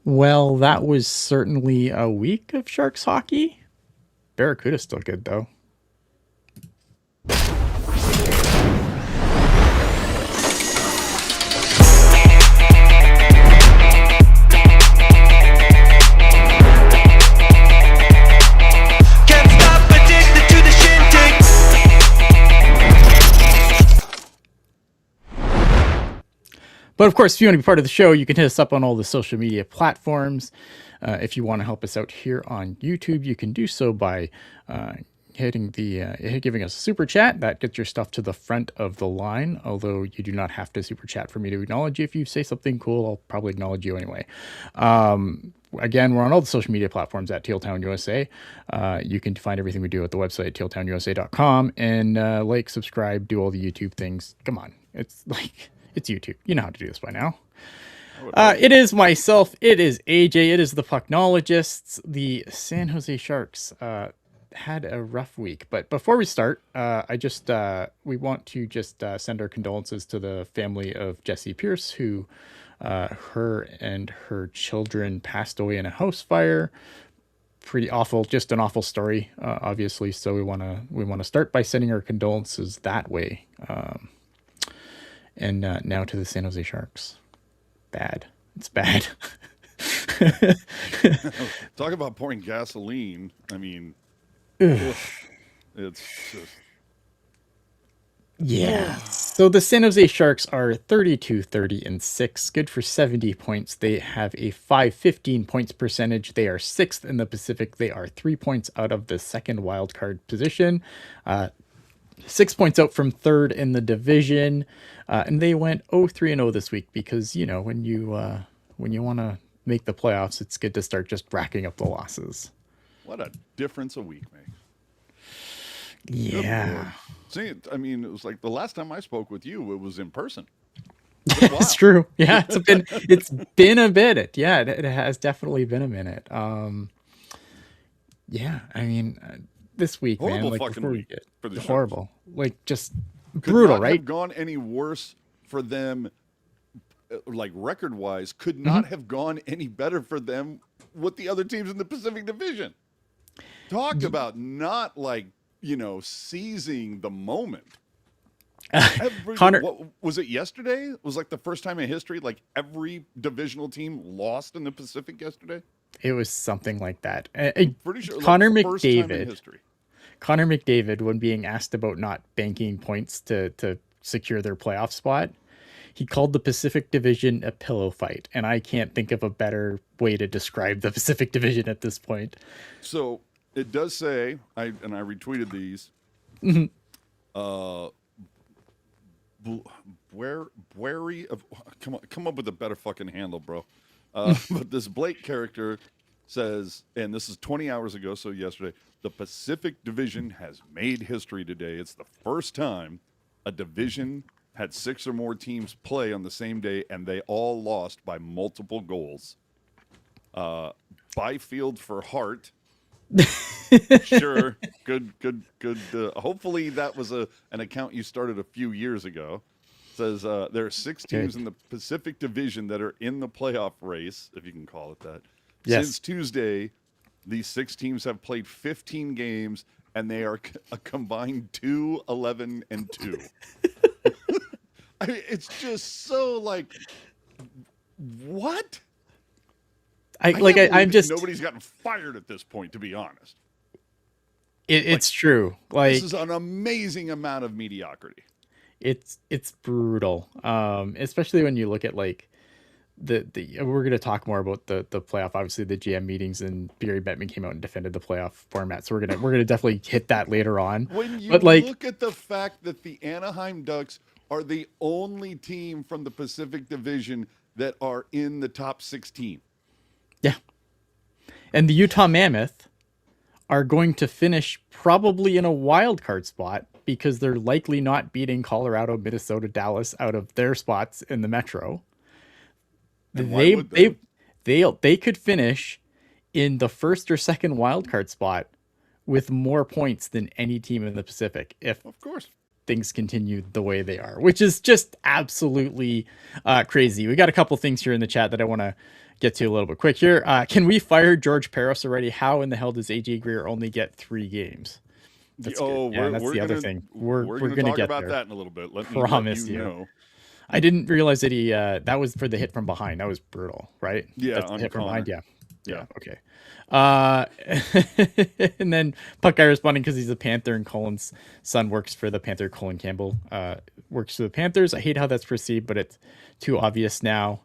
Well, that was certainly a week of Sharks hockey. Barracuda's still good, though. Can't stop addicted to the shindig. But of course, if you want to be part of the show, you can hit us up on all the social media platforms. If you want to help us out here on YouTube, you can do so by giving us a super chat. That gets your stuff to the front of the line. Although you do not have to super chat for me to acknowledge you. If you say something cool, I'll probably acknowledge you anyway. Again, we're on all the social media platforms at Tealtown USA. You can find everything we do at the website, tealtownusa.com, and like, subscribe, do all the YouTube things. Come on, it's YouTube. You know how to do this by now. It is myself. It is AJ. It is the Pucknologists. The San Jose Sharks had a rough week. But before we start, we want to just send our condolences to the family of Jessie Pierce, who her and her children passed away in a house fire. Pretty awful, just an awful story, obviously. So we want to start by sending our condolences that way. And now to the San Jose Sharks. Bad. It's bad. Talk about pouring gasoline. I mean, it's just... Yeah. So the San Jose Sharks are 32-30-6, good for 70 points. They have a .515 points percentage. They are 6th in the Pacific. They are 3 points out of the second wildcard position. 6 points out from third in the division. And they went 0-3-0 this week because, you know, when you want to make the playoffs, it's good to start just racking up the losses. What a difference a week makes. Yeah. See, I mean, it was like the last time I spoke with you, it was in person. It's true. Yeah, it's been a minute. Yeah, it has definitely been a minute. Yeah, I mean, this week, Horrible man, like fucking week for the Sharks. horrible, like just Could brutal, not right? have gone any worse for them, like record-wise. Could not have gone any better for them with the other teams in the Pacific Division. Talk about not like, you know, seizing the moment. Connor, what was it yesterday? It was like the first time in history, like every divisional team lost in the Pacific yesterday. it was something like that. Pretty sure. Connor like, first time in McDavid. history. Connor McDavid, when being asked about not banking points to secure their playoff spot, he called the Pacific Division a pillow fight, and I can't think of a better way to describe the Pacific Division at this point. So it does say, I retweeted these. Buary of come up with a better fucking handle, bro. But this Blake character says, and this is 20 hours ago, so yesterday, the Pacific Division has made history today. It's the first time a division had 6 or more teams play on the same day, and they all lost by multiple goals. Byfield for Hart. Sure. Good. Hopefully that was an account you started a few years ago. Says there are 6 teams in the Pacific Division that are in the playoff race, if you can call it that. Yes. Since Tuesday, these 6 teams have played 15 games, and they are a combined 2-11-2. I mean, it's just so like, what? I'm just nobody's gotten fired at this point, to be honest. It's true. Like, this is an amazing amount of mediocrity. it's brutal. Especially when you look at like the we're going to talk more about the playoff, obviously the GM meetings, and Barry Bettman came out and defended the playoff format. So we're going to definitely hit that later on. When you but like, look at the fact that the Anaheim Ducks are the only team from the Pacific Division that are in the top 16. yeah. And the Utah Mammoth are going to finish probably in a wild card spot because they're likely not beating Colorado, Minnesota, Dallas out of their spots in the Metro. And why would they? They could finish in the first or second wild card spot with more points than any team in the Pacific. Of course. things continue the way they are, which is just absolutely crazy. We got a couple things here in the chat that I want to get to a little bit quick here. Can we fire George Peros already? How in the hell does AJ Greer only get 3 games? That's good. Yeah, that's the other thing. We're gonna gonna talk get about there. that in a little bit. Let Promise you you. know. I didn't realize that he that was for the hit from behind. That was brutal, right? Yeah, That's the on hit from behind. Connor. Yeah. Okay. Uh, and then Puck guy responding because he's a Panther and Colin's son works for the Panther. Colin Campbell works for the Panthers. I hate how that's perceived, but it's too obvious now.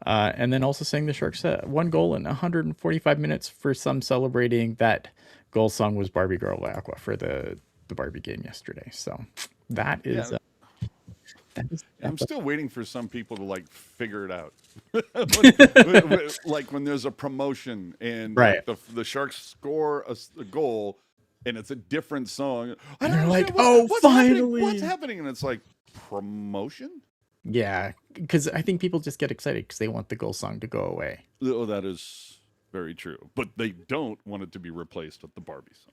And then also saying the Sharks 1 goal in 145 minutes for some celebrating that goal song was Barbie Girl by Aqua for the Barbie game yesterday. So that is. Yeah. That is I'm still waiting for some people to like figure it out. Like when there's a promotion and right. like the Sharks score a goal and it's a different song. I And don't they're like, understand "Oh, what's finally!" happening? What's happening? And it's like promotion. Yeah, because I think people just get excited because they want the goal song to go away. Oh, that is very true. But they don't want it to be replaced with the Barbie song.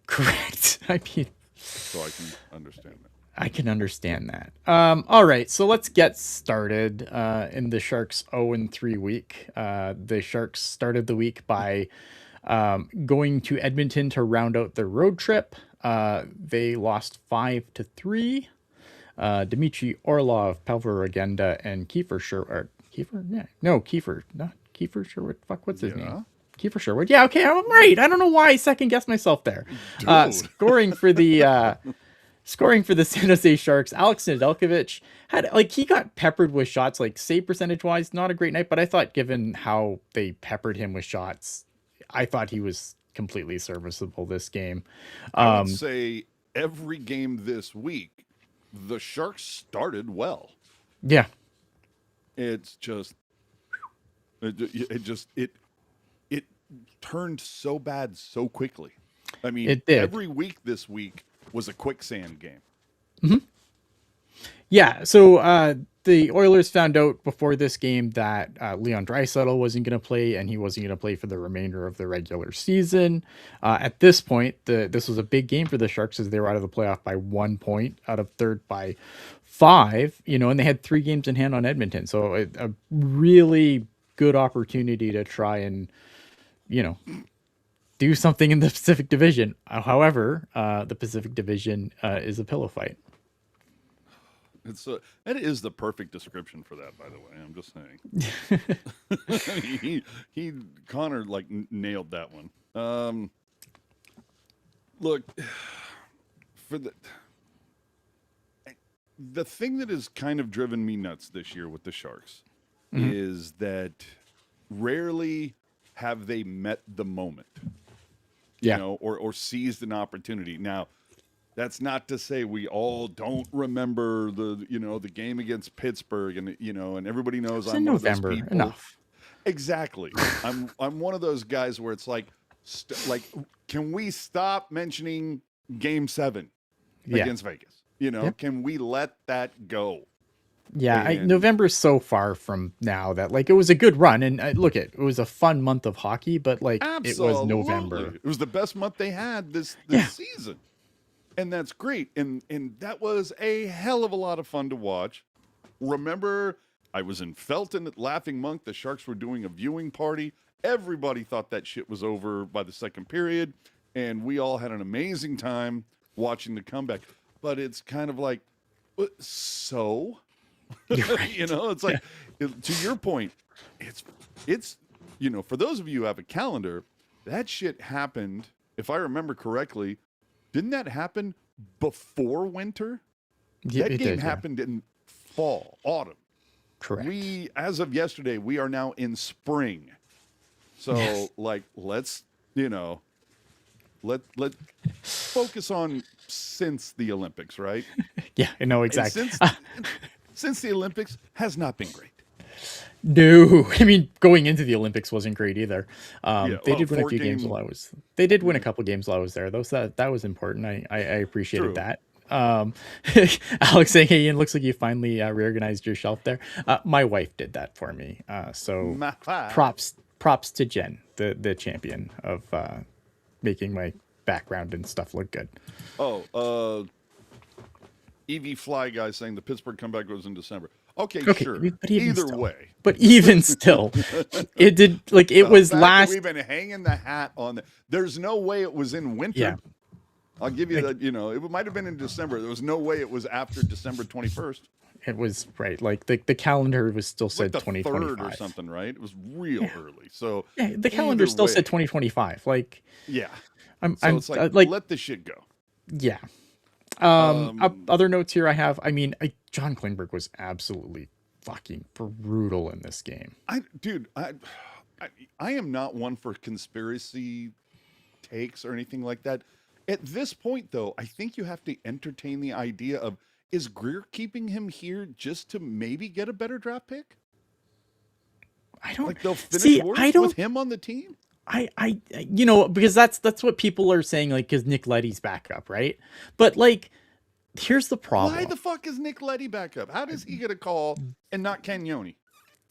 Correct. I mean, So I can understand that. I can understand that. All right, so let's get started in the Sharks 0-3 week. The Sharks started the week by going to Edmonton to round out their road trip. They lost 5-3. Dmitry Orlov, Pavel Regenda, and Kiefer Sherwood. Kiefer? Yeah. No, Kiefer. Not Kiefer Sherwood. Fuck, what's his name? Kiefer Sherwood. Yeah, okay, I'm right. I don't know why I second guessed myself there. Scoring for the San Jose Sharks, Alex Nedeljkovic had he got peppered with shots, like save percentage wise, not a great night, but I thought given how they peppered him with shots, I thought he was completely serviceable this game. I would say every game this week, the Sharks started well. Yeah. It's just it turned so bad so quickly. I mean, It did. every week this week was a quicksand game. Mm-hmm. Yeah, so the Oilers found out before this game that Leon Draisaitl wasn't going to play, and he wasn't going to play for the remainder of the regular season. At this point, this was a big game for the Sharks as they were out of the playoff by 1 point, out of third by 5, and they had 3 games in hand on Edmonton. So a really good opportunity to try and, do something in the Pacific Division. However, the Pacific Division is a pillow fight. That is the perfect description for that, by the way. I'm just saying. Connor nailed that one. Look, for the thing that has kind of driven me nuts this year with the Sharks is that rarely have they met the moment, or seized an opportunity. Now, that's not to say we all don't remember the game against Pittsburgh, and and everybody knows I'm one of those people. Enough. Exactly. I'm one of those guys where it's like, can we stop mentioning Game 7 against Vegas? Can we let that go? Yeah, November's so far from now that it was a good run, and look, it was a fun month of hockey, but Absolutely. It was November. It was the best month they had this season. And that's great. And that was a hell of a lot of fun to watch. Remember, I was in Felton at Laughing Monk. The Sharks were doing a viewing party. Everybody thought that shit was over by the second period. And we all had an amazing time watching the comeback. But it's kind of like, so? Right. It's like, to your point, it's for those of you who have a calendar, that shit happened, if I remember correctly, didn't that happen before winter? Yeah, that game happened in fall, autumn. Correct. As of yesterday, we are now in spring. So, let's, let focus on since the Olympics, right? Yeah, I know exactly. Since the Olympics has not been great. No, I mean going into the Olympics wasn't great either. They did win a few games while I was. They did win a couple games while I was there. That was important. I appreciated that. Alex saying, "Hey, Ian, looks like you finally reorganized your shelf there." My wife did that for me. So props to Jen, the champion of making my background and stuff look good. EV Fly guy saying the Pittsburgh comeback goes in December. Okay, Okay, sure. but even Either still. way. But even still, it did like it The was fact last. that we've been hanging the hat on there's no way it was in winter. Yeah, I'll give you like, that. You know, it might have been in December. There was no way it was after December 21st. it was right. Like the calendar was still It's like said the 2025 3rd or something, right? It was real early. So Yeah, the calendar either still way, said 2025. Like yeah. I'm It's like, like let this shit go. yeah. Um, Other notes here I have. I mean, John Klingberg was absolutely fucking brutal in this game. Dude, I am not one for conspiracy takes or anything like that. At this point, though, I think you have to entertain the idea of, is Greer keeping him here just to maybe get a better draft pick? I don't Like they'll finish see. worse I don't. with him on the team? Because that's what people are saying. Like, because Nick Leddy's back up, right? But like, here's the problem. Why the fuck is Nick Leddy back up? How does he get a call and not Ken Yoni?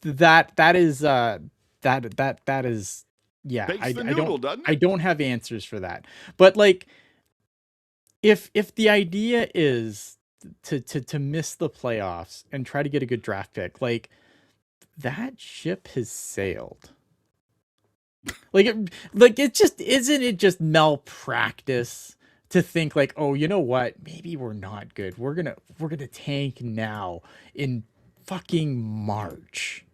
That is that is yeah. Bakes the noodle, doesn't it? I don't have answers for that. But like, if the idea is to miss the playoffs and try to get a good draft pick, like that ship has sailed. Like it just isn't it just malpractice to think like, oh, you know what? Maybe we're not good. We're gonna tank now in fucking March.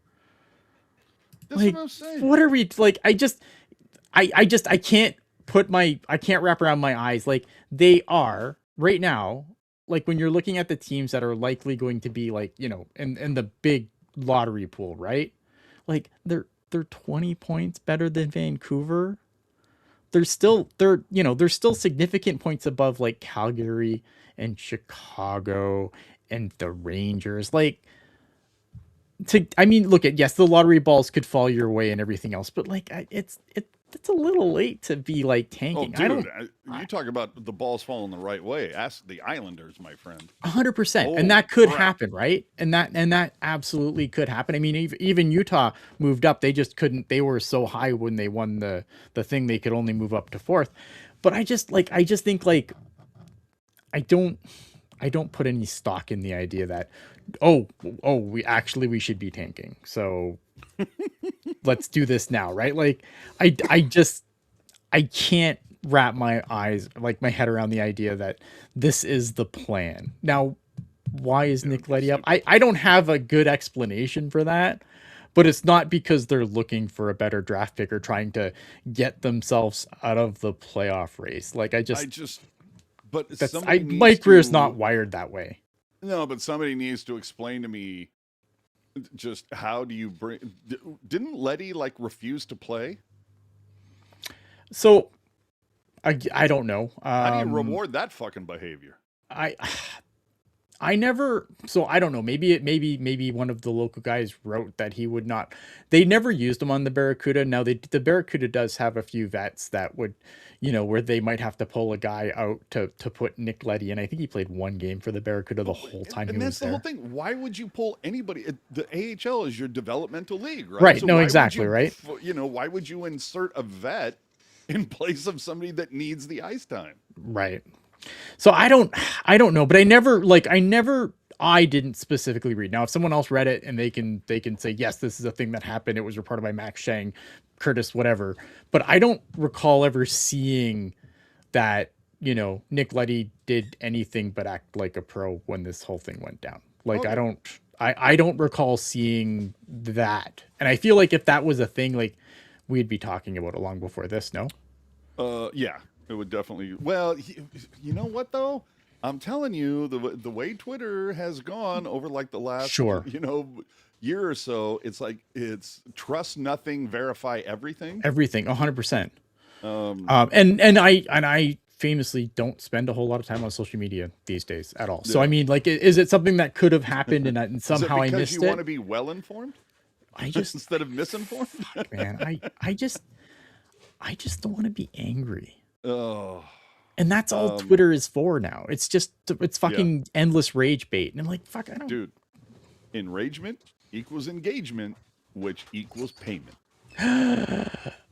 That's Like, what I'm saying. what are we like? I can't I can't wrap around my eyes. Like they are right now. Like when you're looking at the teams that are likely going to be like, in the big lottery pool, right? Like they're 20 points better than Vancouver. They're still significant points above like Calgary and Chicago and the Rangers. Like look at yes, the lottery balls could fall your way and everything else, but like it's a little late to be like Oh, tanking. dude, you talk about the balls falling the right way. Ask the Islanders, my friend. 100%, Oh, and that could crap. happen, right? And that absolutely could happen. I mean, even Utah moved up; they just couldn't. They were so high when they won the thing; they could only move up to 4th. But I just think like I don't put any stock in the idea that we should be tanking. So let's do this now, right? Like I can't wrap my head around the idea that this is the plan. Now, why is Nick Leddy up? I don't have a good explanation for that, but it's not because they're looking for a better draft pick or trying to get themselves out of the playoff race. Like my career is not wired that way. No, but somebody needs to explain to me just how do you didn't Leddy like refuse to play? So I don't know. How do you reward that fucking behavior? I never, so I don't know. Maybe one of the local guys wrote that he would not. They never used him on the Barracuda. Now the Barracuda does have a few vets that would, where they might have to pull a guy out to put Nick Leddy in. I think he played one game for the Barracuda the whole time he was there. And that's the whole thing. Why would you pull anybody? The AHL is your developmental league, right? Right. So no, why exactly. would Right. Why would you insert a vet in place of somebody that needs the ice time? Right. So I don't know, but I didn't specifically read. Now, if someone else read it and they can say, yes, this is a thing that happened. It was reported by Max Shang, Curtis, whatever. But I don't recall ever seeing that, Nick Leddy did anything but act like a pro when this whole thing went down. Like, Okay. I don't recall seeing that. And I feel like if that was a thing, like we'd be talking about it long before this, no? Yeah. It would definitely. Well, you know what though? I'm telling you, the way Twitter has gone over like the last, Sure. year or so, it's like it's trust nothing, verify everything. Everything, 100%. And I famously don't spend a whole lot of time on social media these days at all. So Yeah. I mean, like, is it something that could have happened and somehow I Is it missed because you want to it? be well informed I just, instead of misinformed? man, I just don't want to be angry. Oh, And that's all Twitter is for now. It's fucking endless rage bait. And I'm like, fuck, I don't. dude, enragement equals engagement, which equals payment.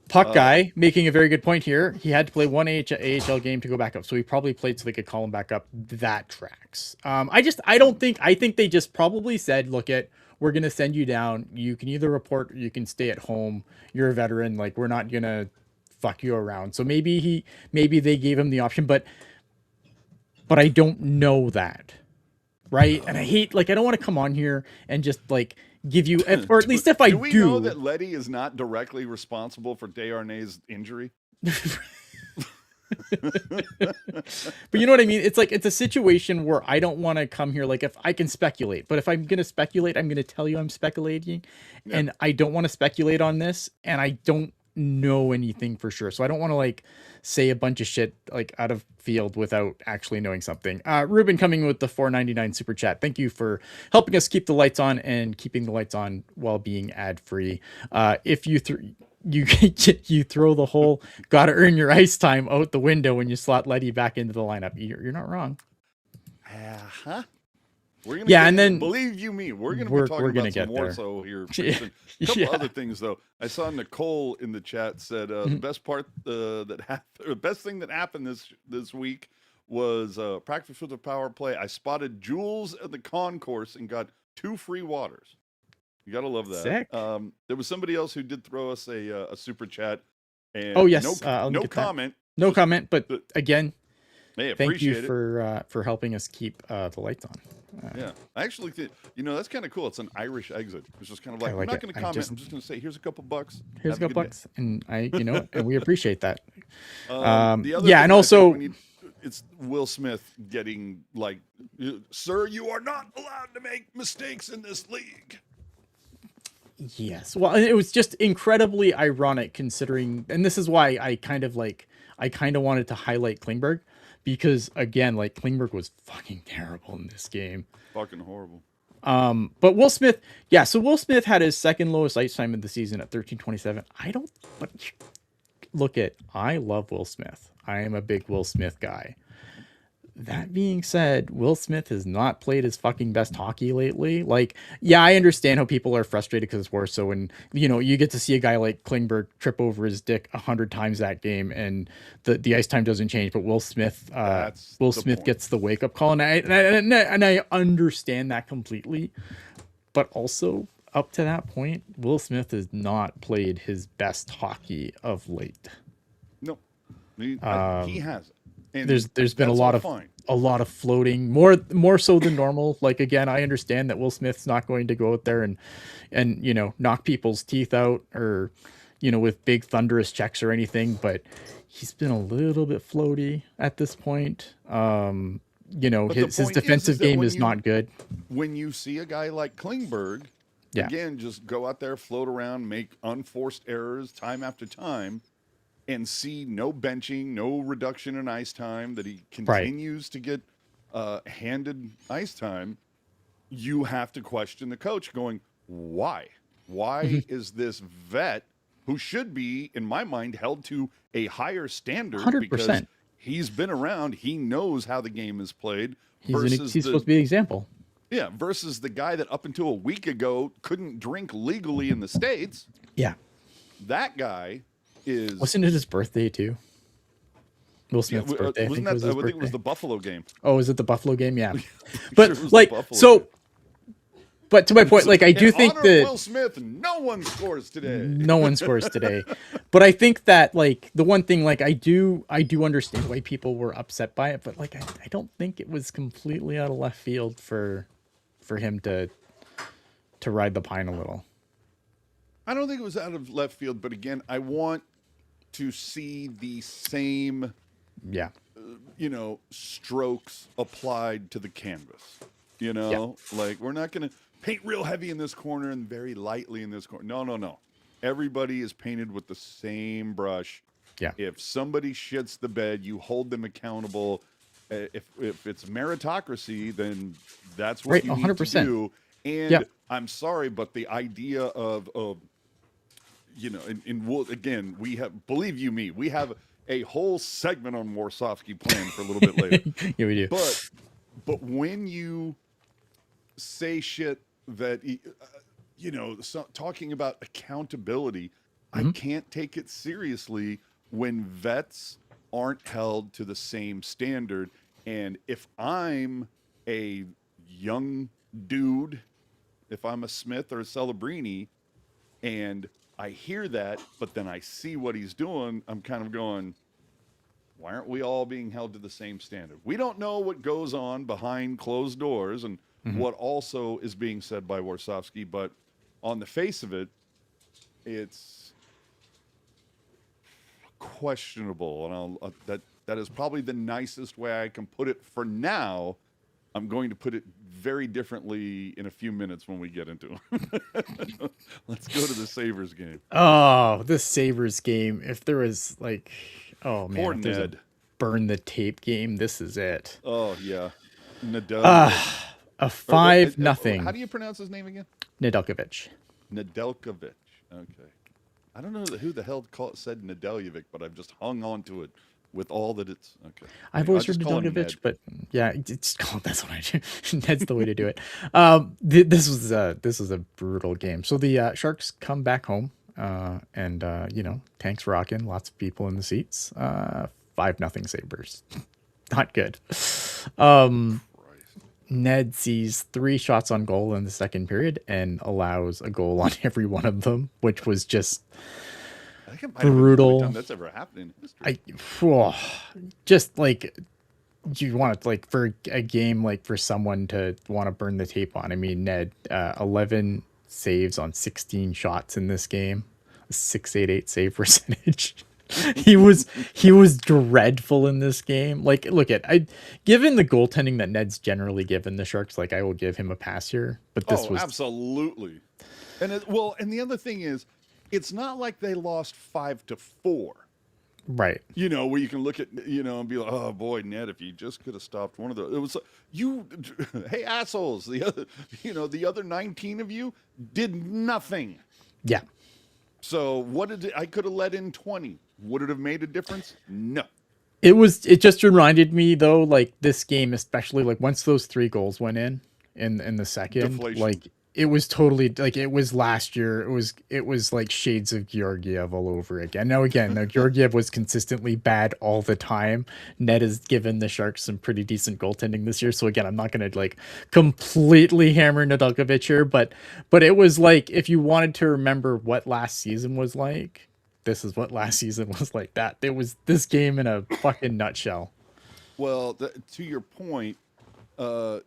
Puck guy making a very good point here. He had to play one AHL game to go back up, so he probably played so they could call him back up. That tracks. I think they just probably said, look, we're gonna send you down. You can either report or you can stay at home. You're a veteran. Like, we're not gonna fuck you around. So maybe they gave him the option, but I don't know that, right? And I hate, like, I don't want to come on here and just like give you, or at least if I do we know that Letty is not directly responsible for Desharnais' injury? But you know what I mean? It's like, it's a situation where I don't want to come here. Like, if I can speculate, but if I'm going to speculate, I'm going to tell you I'm speculating, and I don't want to speculate on this, and I don't know anything for sure. So I don't want to like say a bunch of shit like out of field without actually knowing something. Ruben coming with the $4.99 super chat. Thank you for helping us keep the lights on and keeping the lights on while being ad free. If you you throw the whole gotta earn your ice time out the window when you slot Letty back into the lineup, you're not wrong. Huh? We're gonna and then believe you me, we're gonna be talking about some Warsaw here. A couple other things though. I saw Nicole in the chat said the best part the best thing that happened this week was practice with the power play. I spotted Jules at the concourse and got 2 free waters. You gotta love that. Sick. There was somebody else who did throw us a super chat. And oh yes, no comment. No comment, but again, thank you it. for helping us keep the lights on. Yeah, I actually think, that's kind of cool. It's an Irish exit. It's just kind of like, I'm not going to comment. I'm just going to say, here's a couple bucks. Here's a couple bucks, and and we appreciate that. The other and also it's Will Smith getting like, sir, you are not allowed to make mistakes in this league. Yes. Well, it was just incredibly ironic considering, and this is why I kind of wanted to highlight Klingberg, because again, like, Klingberg was fucking terrible in this game. Fucking horrible. But Will Smith, so Will Smith had his second lowest ice time of the season at 13:27. I love Will Smith. I am a big Will Smith guy. That being said, Will Smith has not played his fucking best hockey lately. Like, I understand how people are frustrated because it's Warsaw, and you get to see a guy like Klingberg trip over his dick 100 times that game, and the ice time doesn't change. But Will Smith, gets the wake up call, and I understand that completely. But also, up to that point, Will Smith has not played his best hockey of late. No, he hasn't. And there's been a lot of floating, more so than normal. Like, again, I understand that Will Smith's not going to go out there and knock people's teeth out, or with big thunderous checks or anything, but he's been a little bit floaty at this point. His defensive game is not good. When you see a guy like Klingberg, again, just go out there, float around, make unforced errors time after time, and see no benching, no reduction in ice time, that he continues to get handed ice time, you have to question the coach going, why? Why is this vet, who should be, in my mind, held to a higher standard 100%. Because he's been around, he knows how the game is played. He's supposed to be an example. Yeah, versus the guy that up until a week ago couldn't drink legally in the States. Yeah. That guy... Wasn't it his birthday too? Will Smith's birthday. I think it was the Buffalo game. Oh, is it the Buffalo game? Yeah. But but to my point, like, I do think that Will Smith, no one scores today. No one scores today. But I think that, like, the one thing, like, I do understand why people were upset by it, but like, I don't think it was completely out of left field for him to ride the pine a little. I don't think it was out of left field, but again, I want to see the same, strokes applied to the canvas. Like, we're not going to paint real heavy in this corner and very lightly in this corner. No. Everybody is painted with the same brush. Yeah. If somebody shits the bed, you hold them accountable. If it's meritocracy, then that's what you 100%. Need to do. And I'm sorry, but the idea of again, we have, believe you me, we have a whole segment on Warsofsky planned for a little bit later. Yeah, we do. But when you say shit that, talking about accountability, I can't take it seriously when vets aren't held to the same standard. And if I'm a young dude, if I'm a Smith or a Celebrini, and I hear that, but then I see what he's doing, I'm kind of going, why aren't we all being held to the same standard? We don't know what goes on behind closed doors and what also is being said by Warsofsky, but on the face of it, it's questionable, and that is probably the nicest way I can put it for now. I'm going to put it very differently in a few minutes when we get into it. Let's go to the Sabres game. Oh, this Sabres game. If there was like, oh man, Poor if there's a Ned. burn the tape game, this is it. Oh yeah, Nedeljkovic. A Or 5-0 How do you pronounce his name again? Nedeljkovic. Nedeljkovic. Okay. I don't know who the hell said Nedeljevic, but I've just hung on to it with all that it's okay. I've I'll always heard just call him Nedeljkovic, Ned. but yeah, it's called. That's what I do. That's the way to do it. This was a brutal game. So the Sharks come back home, and tanks rocking, lots of people in the seats. 5-0 Sabres. Not good. Christ. Ned sees 3 shots on goal in the second period and allows a goal on every one of them, which was just I think it might have been the brutal. only time that's ever happened in history. Just like you want to, like, for a game, like for someone to want to burn the tape on. I mean, Ned, 11 saves on 16 shots in this game, a .688 save percentage. he was dreadful in this game. Like, given the goaltending that Ned's generally given the Sharks, like, I will give him a pass here, but this was absolutely. And and the other thing is, it's not like they lost 5-4. right. Where you can look at, and be like, oh boy, Ned, if you just could have stopped one of those. It was hey assholes, the other 19 of you did nothing. Yeah. So I could have let in 20. Would it have made a difference? No. It just reminded me though, like this game, especially like once those 3 goals went in the second, Deflation. like it was totally like it was last year. It was like shades of Georgiev all over again. Now Georgiev was consistently bad all the time. Ned has given the Sharks some pretty decent goaltending this year. So again, I'm not gonna like completely hammer Nedeljkovic here, but it was like, if you wanted to remember what last season was like, this is what last season was like. That it was this game in a fucking nutshell. Well, to your point, what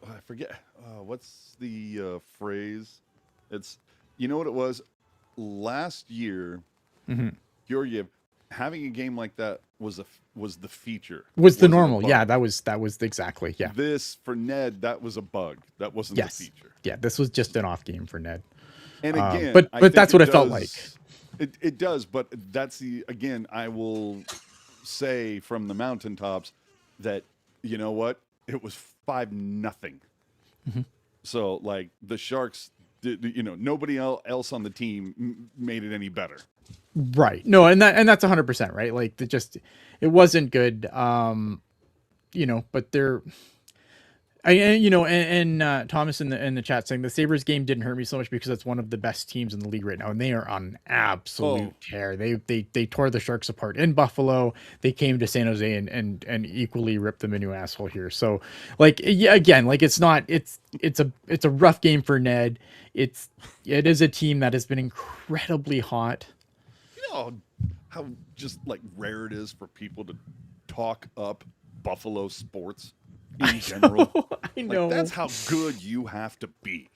I forget. What's the phrase? It's what it was last year. Georgiev having a game like that was the feature. Was the Wasn't a normal? bug. Yeah, that was exactly. Yeah. This for Ned, that was a bug. That wasn't Yes. the feature. Yeah, this was just an off game for Ned. And again, but I think that's what it felt like. It does, but that's again, I will say from the mountaintops that you know what, it was 5-0. So like the Sharks, nobody else on the team made it any better. Right. No, and that's 100% right. Like it wasn't good. But they're. Thomas in the chat saying the Sabres game didn't hurt me so much because it's one of the best teams in the league right now, and they are on an absolute tear. They tore the Sharks apart in Buffalo. They came to San Jose and equally ripped them a new asshole here. So like, yeah, again, like it's a rough game for Ned. It is a team that has been incredibly hot. You know how just like rare it is for people to talk up Buffalo sports in general. I know. Like, that's how good you have to be.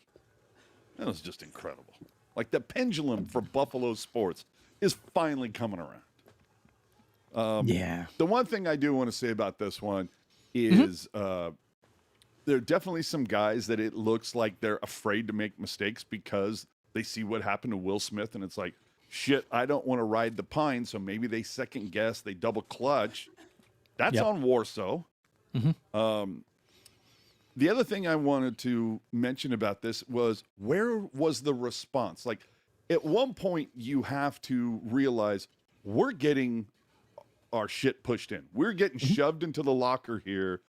That was just incredible. Like the pendulum for Buffalo sports is finally coming around. Yeah. The one thing I do want to say about this one is there are definitely some guys that it looks like they're afraid to make mistakes because they see what happened to Will Smith, and it's like, shit, I don't want to ride the pine, so maybe they second guess, they double clutch. That's on Warsaw. The other thing I wanted to mention about this was, where was the response? Like, at one point, you have to realize we're getting our shit pushed in. We're getting shoved into the locker here.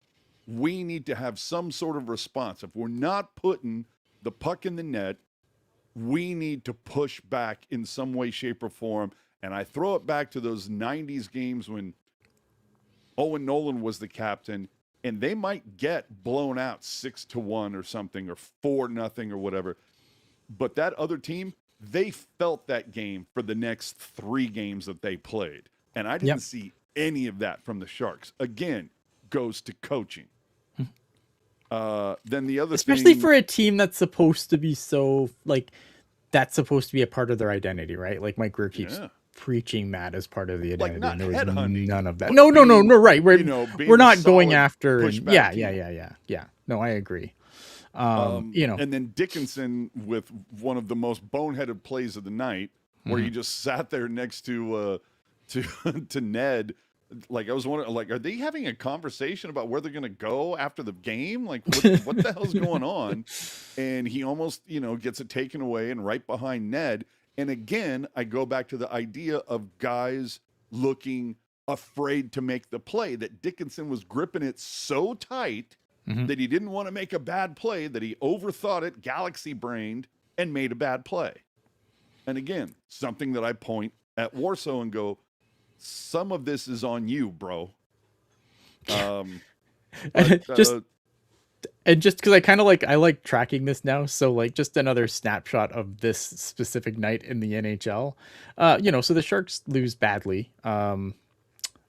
We need to have some sort of response. If we're not putting the puck in the net, we need to push back in some way, shape, or form. And I throw it back to those 90s games when Owen Nolan was the captain, and they might get blown out 6-1 or something, or 4-0 or whatever. But that other team, they felt that game for the next 3 games that they played. And I didn't see any of that from the Sharks. Again, goes to coaching. Then the other especially thing, for a team that's supposed to be so like that's supposed to be a part of their identity, right? Like Mike Greer keeps preaching that as part of the identity. not and there was headhunting, none of that. but No, being, right. you know, being We're a not going solid after. And, pushback yeah. No, I agree. you know, and then Dickinson with one of the most boneheaded plays of the night, where he just sat there next to to Ned. Like, I was wondering, like, are they having a conversation about where they're going to go after the game? Like, what the hell's going on? And he almost, you know, gets it taken away and right behind Ned. And again, I go back to the idea of guys looking afraid to make the play, that Dickinson was gripping it so tight that he didn't want to make a bad play, that he overthought it, galaxy brained, and made a bad play. And again, something that I point at Warsaw and go, some of this is on you, bro. Just because I like tracking this now, so like just another snapshot of this specific night in the NHL. You know, so the Sharks lose badly. What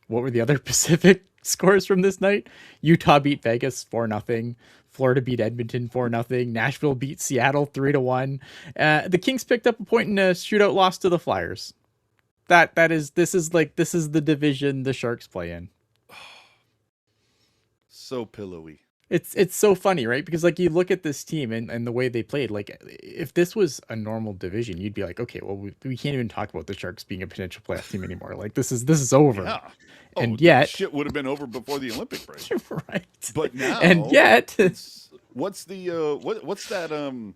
were the other Pacific scores from this night? Utah beat Vegas 4-0. Florida beat Edmonton 4-0. Nashville beat Seattle 3-1. The Kings picked up a point in a shootout loss to the Flyers. This is the division the Sharks play in. So pillowy. It's so funny, right? Because like you look at this team and the way they played, like if this was a normal division, you'd be like, okay, well we can't even talk about the Sharks being a potential playoff team anymore. Like this is over. Yeah. And yet shit would have been over before the Olympic break. Right. But now, and yet what's that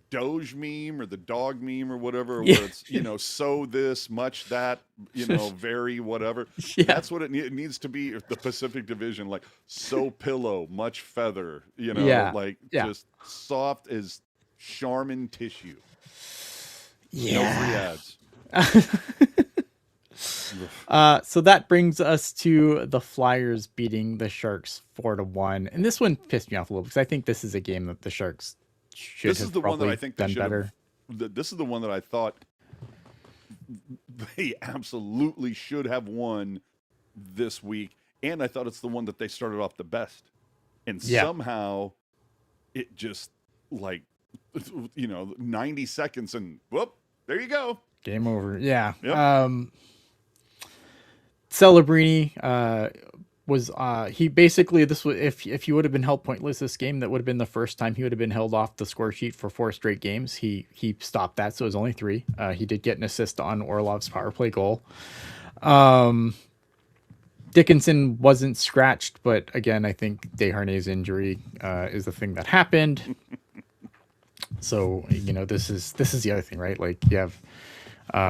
Doge meme or the dog meme or whatever, where it's, you know, so this, much that, you know, very whatever. Yeah. That's what it needs to be. The Pacific Division, like so pillow, much feather, you know, just soft as Charmin tissue. Yeah. No free ads. So that brings us to the Flyers beating the Sharks 4-1, and this one pissed me off a little because I think this is a game that the Sharks should have probably done better. This is the one that I thought they absolutely should have won this week, and I thought it's the one that they started off the best, and somehow it just, like, you know, 90 seconds and whoop, there you go, game over. Yeah. Yep. Celebrini was he basically, this was, if he would have been held pointless this game, that would have been the first time he would have been held off the score sheet for 4 straight games. He stopped that, so it was only 3. He did get an assist on Orlov's power play goal. Dickinson wasn't scratched, but again, I think Desharnais' injury is the thing that happened. So, you know, this is the other thing, right? Like, you have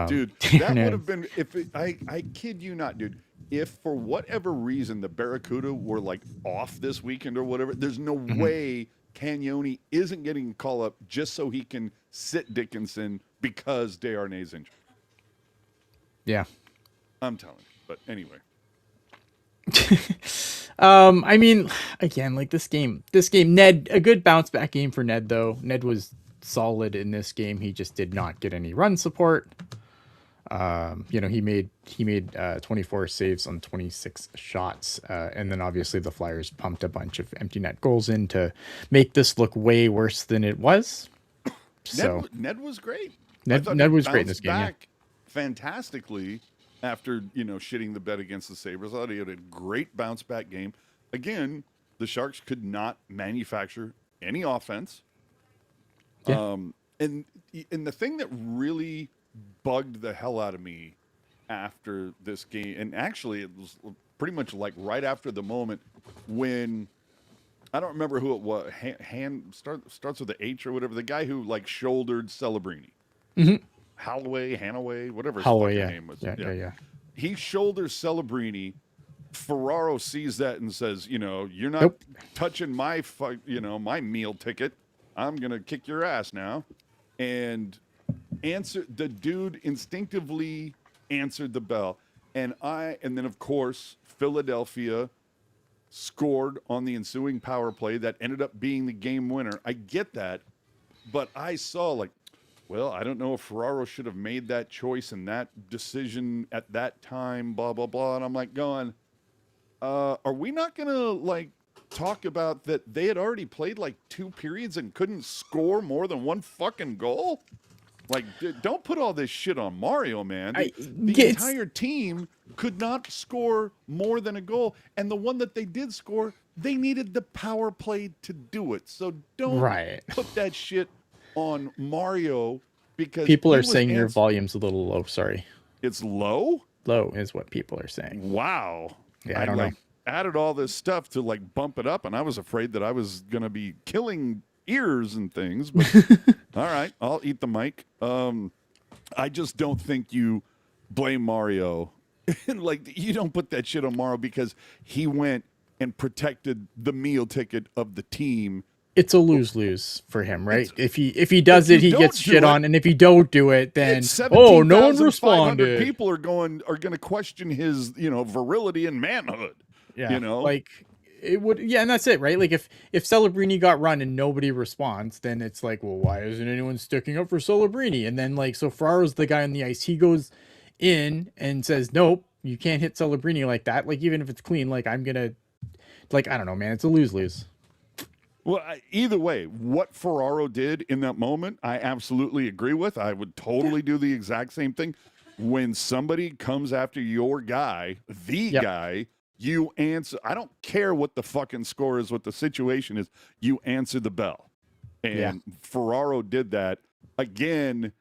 dude, that would have been, I kid you not, dude, if for whatever reason the Barracuda were like off this weekend or whatever, there's no way Cagnoni isn't getting a call up just so he can sit Dickinson because Desharnais' injured. Yeah. I'm telling you. But anyway. I mean, again, like this game, Ned, a good bounce back game for Ned, though. Ned was solid in this game. He just did not get any run support. You know, he made 24 saves on 26 shots. And then obviously the Flyers pumped a bunch of empty net goals in to make this look way worse than it was. So Ned was great. Ned was great in this game. Back fantastically after, you know, shitting the bed against the Sabres. I thought he had a great bounce back game. Again, the Sharks could not manufacture any offense. Yeah. And the thing that really bugged the hell out of me after this game, and actually it was pretty much like right after the moment when, I don't remember who it was, starts with the H or whatever, the guy who like shouldered Celebrini. Hanaway, whatever his fucking name was. Yeah. He shoulders Celebrini. Ferraro sees that and says, you know, you're not touching my, you know, my meal ticket. I'm going to kick your ass now. and the dude instinctively answered the bell. And then of course, Philadelphia scored on the ensuing power play that ended up being the game winner. I get that, but I saw like, well, I don't know if Ferraro should have made that choice and that decision at that time, blah, blah, blah. And I'm like going, are we not going to like talk about that they had already played like 2 periods and couldn't score more than one fucking goal? Like, don't put all this shit on Mario, man. The entire team could not score more than a goal. And the one that they did score, they needed the power play to do it. So don't put that shit on Mario because people are saying your volume's a little low. Sorry. It's low? Low is what people are saying. Wow. Yeah, I don't know. Added all this stuff to like bump it up, and I was afraid that I was going to be killing ears and things, but all right, I'll eat the mic. I just don't think you blame Mario. Like, you don't put that shit on Mario because he went and protected the meal ticket of the team. It's a lose-lose for him, right? If he does it, he gets shit on, and if he don't do it, then no one responded. People are going to question his, virility and manhood. Yeah, like it would. Yeah, and that's it, right? Like if Celebrini got run and nobody responds, then it's like, well, why isn't anyone sticking up for Celebrini? And then like, so Ferraro's the guy on the ice. He goes in and says, nope, you can't hit Celebrini like that. Like even if it's clean, like I'm gonna, like I don't know, man. It's a lose-lose. Well, either way, what Ferraro did in that moment, I absolutely agree with. I would totally do the exact same thing. When somebody comes after your guy, guy, you answer. I don't care what the fucking score is, what the situation is. You answer the bell. And Ferraro did that. Again,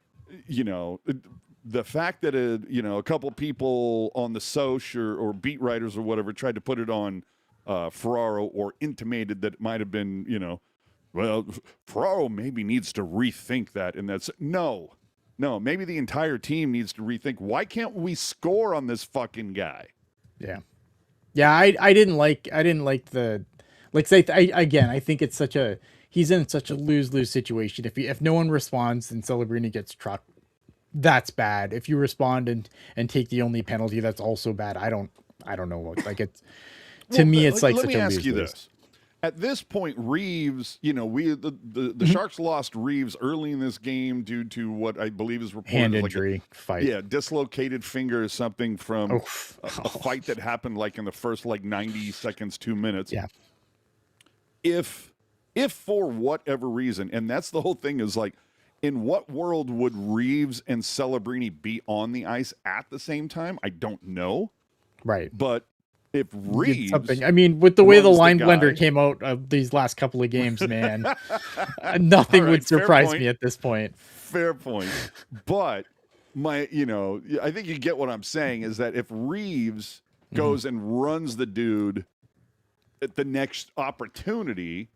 the fact that, a couple people on the Soch or beat writers or whatever tried to put it on Ferraro or intimated that it might have been, well, Ferraro maybe needs to rethink that. And that's no, maybe the entire team needs to rethink. Why can't we score on this fucking guy? Yeah. Yeah. I didn't like the, like, say, I think it's he's in such a lose-lose situation. If no one responds and Celebrini gets trucked, that's bad. If you respond and take the only penalty, that's also bad. I don't know what, like it's, to me, it's like let such me a ask you lose-lose. this. At this point, Reeves, the Sharks lost Reeves early in this game due to what I believe is reported hand as injury fight. Yeah, dislocated finger or something from a fight that happened like in the first 90 seconds, 2 minutes. Yeah. If for whatever reason, and that's the whole thing is like, in what world would Reeves and Celebrini be on the ice at the same time? I don't know. Right. But if Reeves, I mean, with the way the line blender came out of these last couple of games, man, nothing would surprise me at this point. Fair point. But I think you get what I'm saying is that if Reeves goes and runs the dude at the next opportunity,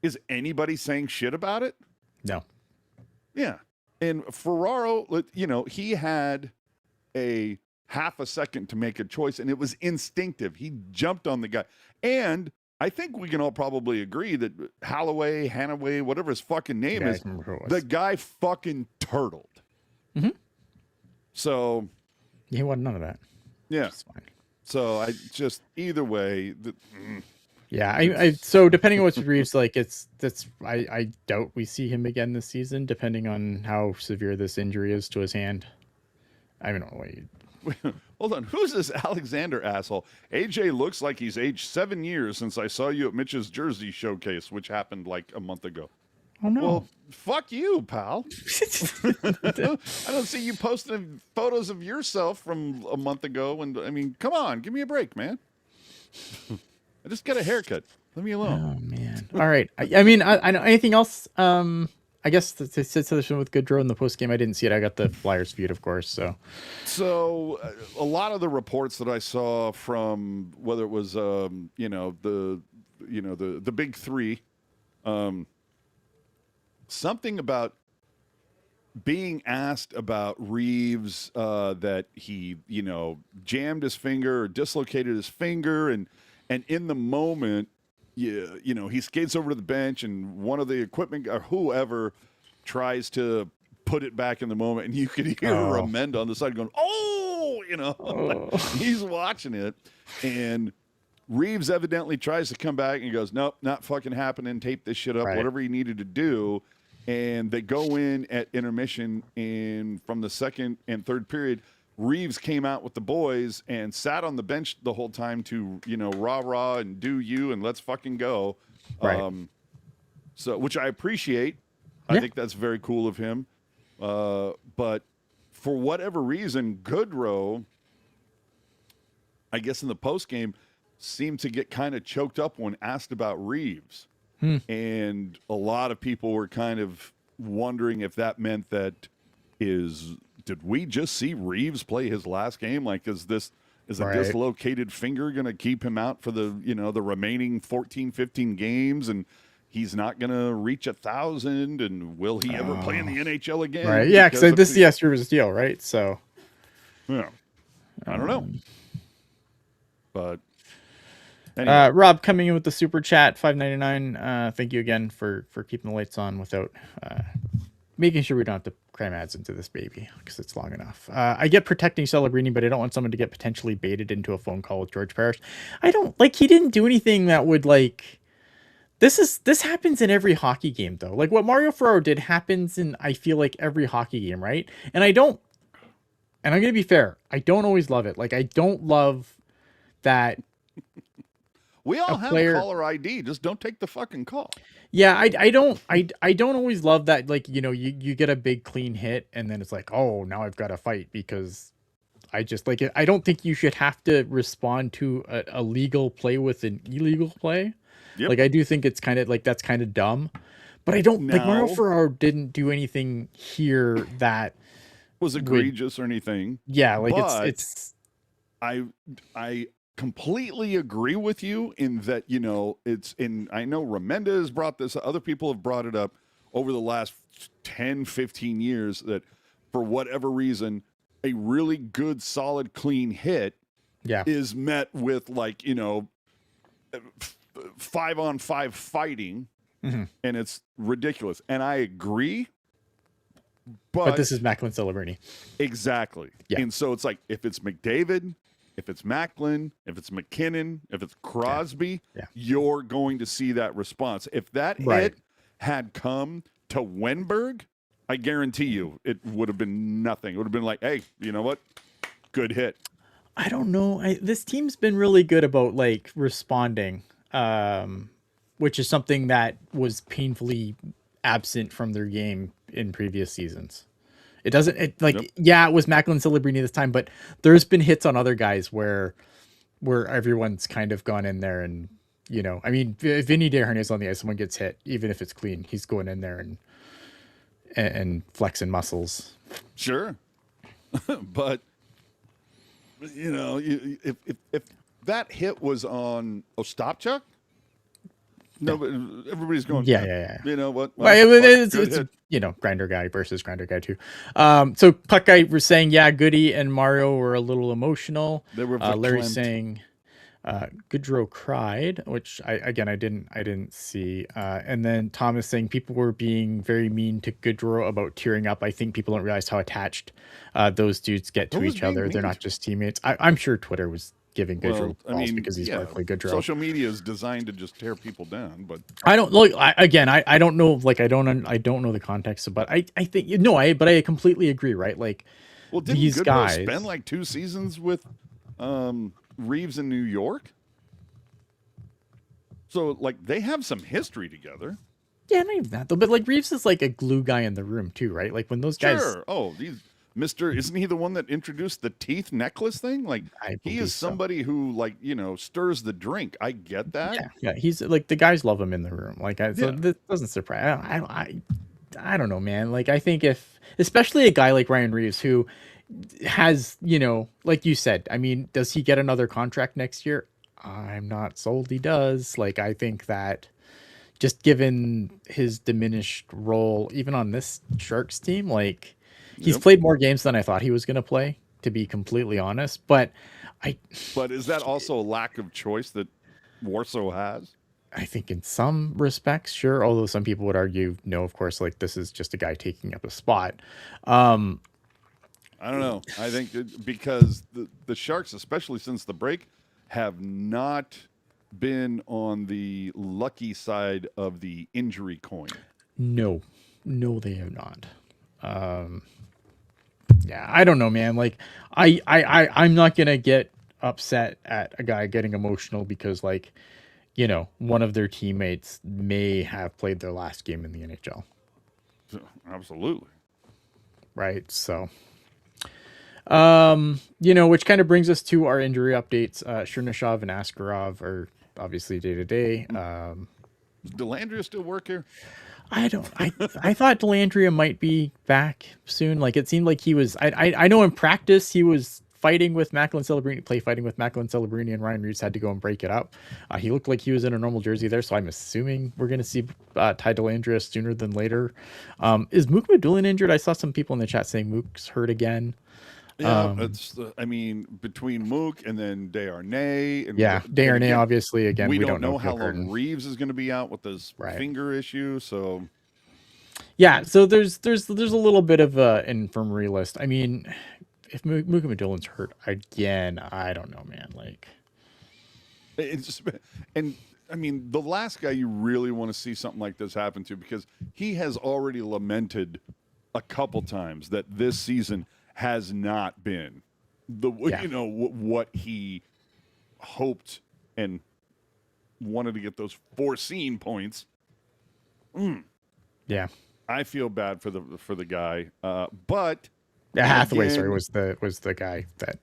is anybody saying shit about it? No. Yeah. And Ferraro, he had a half a second to make a choice, and it was instinctive. He jumped on the guy. And I think we can all probably agree that Hanaway, whatever his fucking name is, the guy fucking turtled. Mm-hmm. So he wanted none of that. Yeah. So I just, either way. Yeah, so depending on what's Reeves, like I doubt we see him again this season, depending on how severe this injury is to his hand. I don't know what you. Hold on. Who's this Alexander asshole? AJ looks like he's aged 7 years since I saw you at Mitch's Jersey showcase, which happened like a month ago. Oh, no. Well, fuck you, pal. I don't see you posting photos of yourself from a month ago. And I mean, come on, give me a break, man. I just got a haircut. Leave me alone. Oh, man. All right. I mean, I know anything else. I guess to sit with Goodrow in the post game, I didn't see it. I got the Flyers feed, of course. So a lot of the reports that I saw from whether it was the big three, something about being asked about Reeves that he jammed his finger or dislocated his finger, and in the moment. He skates over to the bench, and one of the equipment or whoever tries to put it back in the moment, and you could hear Oh. Ramenda on the side going, "Oh," Oh. he's watching it, and Reeves evidently tries to come back and he goes, "Nope, not fucking happening. Tape this shit up, Right. whatever he needed to do." And they go in at intermission, and from the second and third period, Reeves came out with the boys and sat on the bench the whole time to, rah and do you and let's fucking go. Right. So, which I appreciate. I Yeah. think that's very cool of him. But for whatever reason, Goodrow, I guess in the post game, seemed to get kind of choked up when asked about Reeves. And a lot of people were kind of wondering if that meant that did we just see Reeves play his last game? Like, is a Right. dislocated finger going to keep him out for the remaining 14, 15 games? And he's not going to reach 1,000. And will he ever play in the NHL again? Right. Yeah. Because of this is yesterday's deal, right? So. Yeah. I don't know. But anyway. Rob coming in with the super chat, $5.99. Thank you again for keeping the lights on without making sure we don't have to cram ads into this baby because it's long enough. I get protecting Celebrini, but I don't want someone to get potentially baited into a phone call with George Parrish. I don't like. He didn't do anything that would like. This happens in every hockey game though. Like what Mario Ferraro did happens in I feel like every hockey game, right? And I'm gonna be fair. I don't always love it. Like I don't love that. We all have player- caller ID. Just don't take the fucking call. Yeah, I don't always love that. Like you get a big clean hit and then it's like, oh, now I've got to fight because I just like it. I don't think you should have to respond to a legal play with an illegal play. Yep. Like I do think it's kind of like that's kind of dumb, but I don't like Mario No. Ferraro didn't do anything here that Was egregious or anything. yeah, like But it's I completely agree with you in that, I know Ramenda has brought this, other people have brought it up over the last 10, 15 years that for whatever reason, a really good, solid, clean hit yeah. is met with 5-on-5 fighting, and it's ridiculous. And I agree. But this is Macklin Celebrini. Exactly. Yeah. And so it's like if it's McDavid, if it's Macklin, if it's McKinnon, if it's Crosby, Yeah. you're going to see that response. If that Right. hit had come to Wenberg, I guarantee you it would have been nothing. It would have been like, hey, you know what? Good hit. I don't know. This team's been really good about like responding, which is something that was painfully absent from their game in previous seasons. It doesn't it was Macklin Celebrini this time, but there's been hits on other guys where everyone's kind of gone in there and I mean, Vinny Desharnais on the ice, someone gets hit, even if it's clean, he's going in there and flexing muscles. Sure. But if that hit was on Ostapchuk, no, but everybody's going, Yeah. You know what? Well, it's good hit. grinder guy versus grinder guy too. So Puck guy was saying, yeah, Goody and Mario were a little emotional. They were Larry verklempt. saying, Goodrow cried, which I didn't see. And then Thomas saying people were being very mean to Goodrow about tearing up. I think people don't realize how attached those dudes get to Who was each being other. mean They're to- not just teammarks. I'm sure Twitter was giving Goodrow balls because he's Barclay Goodrow. Social media is designed to just tear people down, but I don't look again. I don't know. Like I don't know the context, but I think but I completely agree. Right? Like well, didn't these Goodrow guys spend like 2 seasons with Reeves in New York? So like they have some history together. Yeah, not even that though. But like Reeves is like a glue guy in the room too, right? Like when those guys. Sure. Oh, he's isn't he the one that introduced the teeth necklace thing? Like I he believe is so. somebody who stirs the drink. I get that. Yeah, he's like the guys love him in the room. Like, so Yeah. this doesn't surprise. I don't know, man. Like, I think especially a guy like Ryan Reeves who has, like you said, I mean, does he get another contract next year? I'm not sold he does. Like, I think that just given his diminished role, even on this Sharks team, like he's Yep. played more games than I thought he was going to play, to be completely honest. But But is that also a lack of choice that Warsaw has? I think in some respects, sure. Although some people would argue, no, of course, like this is just a guy taking up a spot. Um, I don't know. I think because the Sharks, especially since the break, have not been on the lucky side of the injury coin. no, no, they have not. Yeah, I don't know, man. Like, I'm not gonna get upset at a guy getting emotional because, like, one of their teammates may have played their last game in the NHL, Absolutely. right? So, which kind of brings us to our injury updates. Chernyshov and Askarov are obviously day to day. Does Delandria still work here? I thought Delandria might be back soon. Like it seemed like he was. I know in practice he was fighting with Macklin Celebrini, and Ryan Reeves had to go and break it up. He looked like he was in a normal jersey there, so I'm assuming we're going to see Ty Delandria sooner than later. Is Mook Madulin injured? I saw some people in the chat saying Mook's hurt again. Yeah, I mean, between Mook and then Desharnais, and Yeah, Desharnais, again, obviously, again, we we don't know if how he'll hurt long him. Reeves is going to be out with this Right. finger issue. So Yeah, so there's a little bit of an infirmary list. I mean, if Mooka Madulin's hurt again, I don't know, man. Like, it's just, and I mean, the last guy you really want to see something like this happen to, because he has already lamented a couple times that this season has not been the Yeah. what he hoped and wanted to get those foreseen points. yeah. I feel bad for the guy, but Hathaway, again- sorry, was the guy that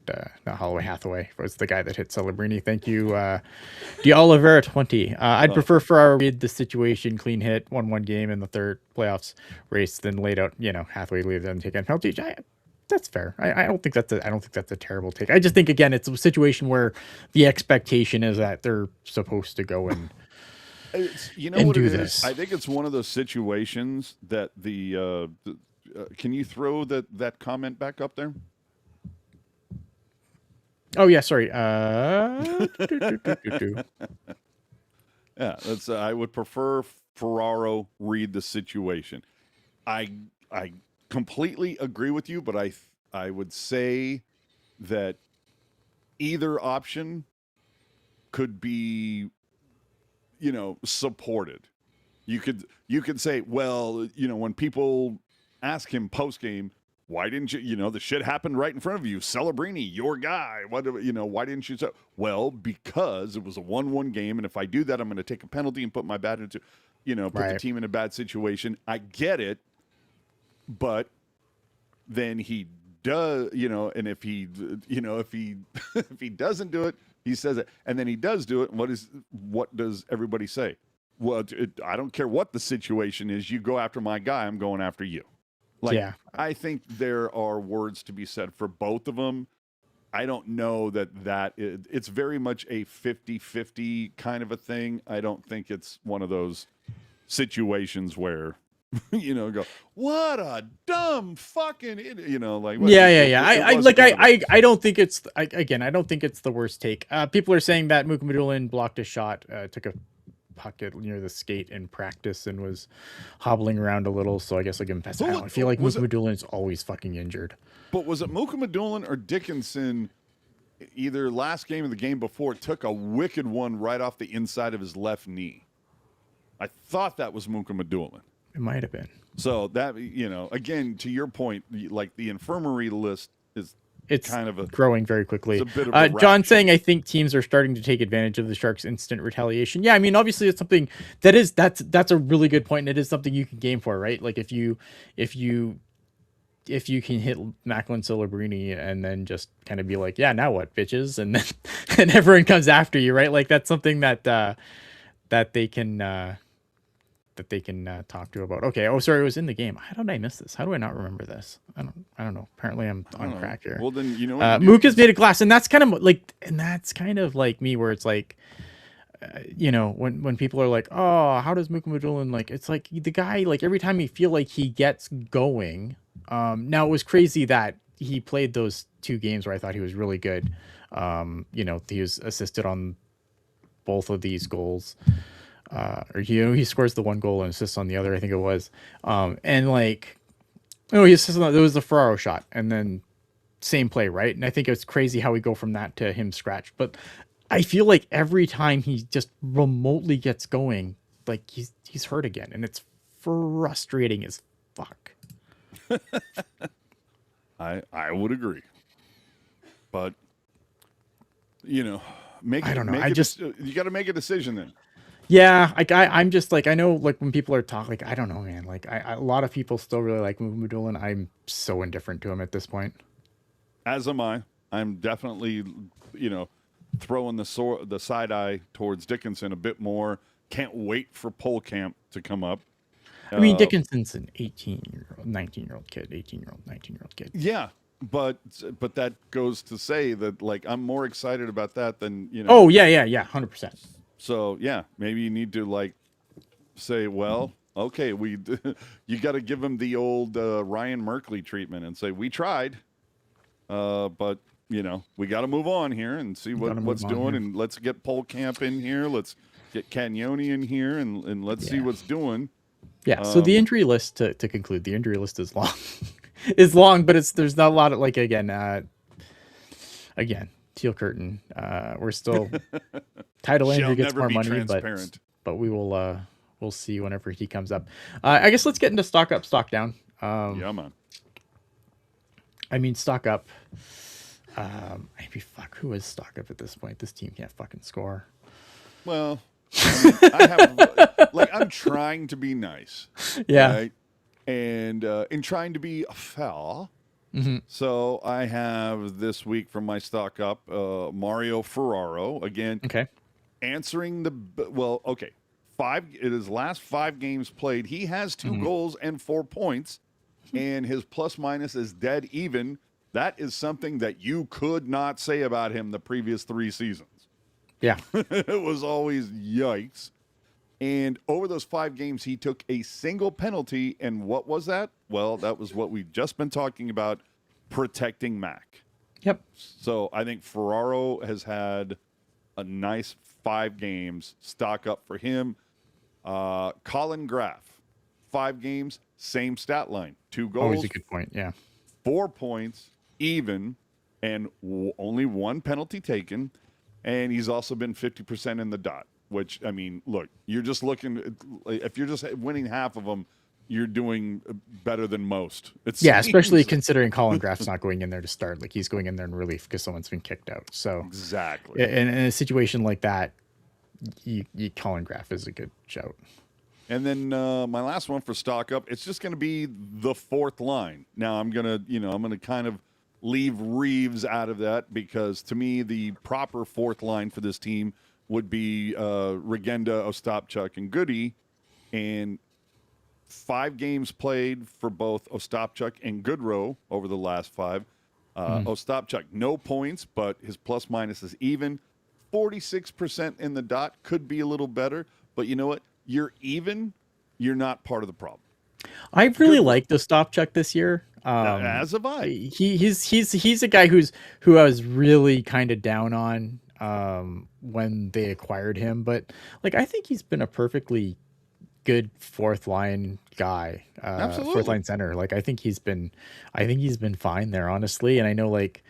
not Holloway. Hathaway was the guy that hit Celebrini. Thank you, D'Olivera 20. I'd prefer Ferraro read the situation, clean hit, 1-1 game in the third playoffs race, than laid out. Hathaway leave and take on penalty. That's fair. I don't think that's a terrible take. I just think again it's a situation where the expectation is that they're supposed to go and and what do it this. is? I think it's one of those situations that can you throw that comment back up there? Oh yeah, sorry. Yeah, that's. I would prefer Ferraro read the situation. I completely agree with you, but I would say that either option could be, supported. You could say, well, when people ask him post game, why didn't you? The shit happened right in front of you. Celebrini, your guy. Why didn't you say? Well, because it was a 1-1 game, and if I do that, I'm going to take a penalty and put my put the Right. team in a bad situation. I get it, but then he does, and if he, if he if he doesn't do it, he says it, and then he does do it. What does everybody say? Well, I don't care what the situation is. You go after my guy, I'm going after you. Like, Yeah. I think there are words to be said for both of them. I don't know it's very much a 50-50 kind of a thing. I don't think it's one of those situations where, go, what a dumb fucking idiot, like. Yeah. I don't think it's I don't think it's the worst take. People are saying that Mooka Madulin blocked a shot, took a puck near the skate in practice and was hobbling around a little. So I guess I give him pass. I feel like Mooka Madulin is always fucking injured. But was it Mooka Madulin or Dickinson? Either last game or the game before, took a wicked one right off the inside of his left knee. I thought that was Mooka Madulin. It might have been. So that, again, to your point, like the infirmary list it's kind of growing very quickly. It's a bit of a John saying, I think teams are starting to take advantage of the Sharks' instant retaliation. Yeah, I mean, obviously it's something that's a really good point, and it is something you can game for, right? Like if you can hit Macklin Celebrini and then just kind of be like, yeah, now what, bitches, and then and everyone comes after you, right? Like that's something that they can talk to about. Okay. Oh, sorry. It was in the game. How did I miss this? How do I not remember this? I don't know. Apparently I'm on crack here. Well, then, Mook has made a glass, and that's kind of like me, where it's like, when people are like, oh, how does Mook Madulin, like, it's like the guy, like every time you feel like he gets going, now it was crazy that he played those 2 games where I thought he was really good. He was assisted on both of these goals. or he scores the one goal and assists on the other, I think it was. And like, oh, he assists on there was the Ferraro shot, and then same play, right? And I think it's crazy how we go from that to him scratched. But I feel like every time he just remotely gets going, like he's hurt again, and it's frustrating as fuck. I would agree, but you know, I don't know. you got to make a decision then. Yeah, like I'm just like I know like when people are talking, like I don't know, man. Like a lot of people still really like Mudulin. I'm so indifferent to him at this point. As am I. I'm definitely, throwing the side eye towards Dickinson a bit more. Can't wait for Polkamp to come up. I mean, Dickinson's an 18-year-old, 19-year-old kid, 18-year-old, 19-year-old kid. Yeah, but that goes to say that like I'm more excited about that than Oh yeah, 100%. So yeah, maybe you need to like say, well, okay, you got to give him the old Ryan Merkley treatment and say we tried, but we got to move on here and see what's doing, and let's get Polkamp in here, let's get Cagnoni in here, and let's see what's doing. Yeah. So the injury list to conclude, the injury list is long, is long, but there's not a lot of like again, Teal Curtain. We're still title injury gets more money, but we will we'll see whenever he comes up. I guess let's get into stock up, stock down. Yeah, man. I mean, stock up. Maybe fuck. Who is stock up at this point? This team can't fucking score. Well, I have I'm trying to be nice. Yeah. Right? And in trying to be fair. Mm-hmm. So I have this week from my stock up Mario Ferraro again. Okay. Answering his last 5 games played, he has 2 goals and 4 points, and his plus minus is dead even. That is something that you could not say about him the previous 3 seasons. Yeah. It was always yikes. And over those 5 games, he took a single penalty. And what was that? Well, that was what we've just been talking about, protecting Mac. Yep. So I think Ferraro has had a nice 5 games, stock up for him. Colin Graff, 5 games, same stat line. 2 goals. Always a good point, yeah. 4 points, even, and only 1 penalty taken. And he's also been 50% in the dot, which, I mean, look, you're just looking, if you're just winning half of them, you're doing better than most. Especially considering Colin Graff's not going in there to start. Like, he's going in there in relief because someone's been kicked out. So exactly. In a situation like that, Colin Graff is a good shout. And then my last one for stock up, it's just going to be the 4th line. Now I'm going to kind of leave Reeves out of that because to me the proper 4th line for this team would be Regenda, Ostapchuk, and Goody. And 5 games played for both Ostapchuk and Goodrow over the last 5. Ostapchuk, no points, but his plus minus is even. 46% in the dot, could be a little better, but you know what? You're even. You're not part of the problem. I really liked Ostapchuk this year. As have I. He's a guy who I was really kind of down on when they acquired him, but like I think he's been a perfectly good 4th line guy, Absolutely. 4th line center. Like I think he's been fine there, honestly. And I know like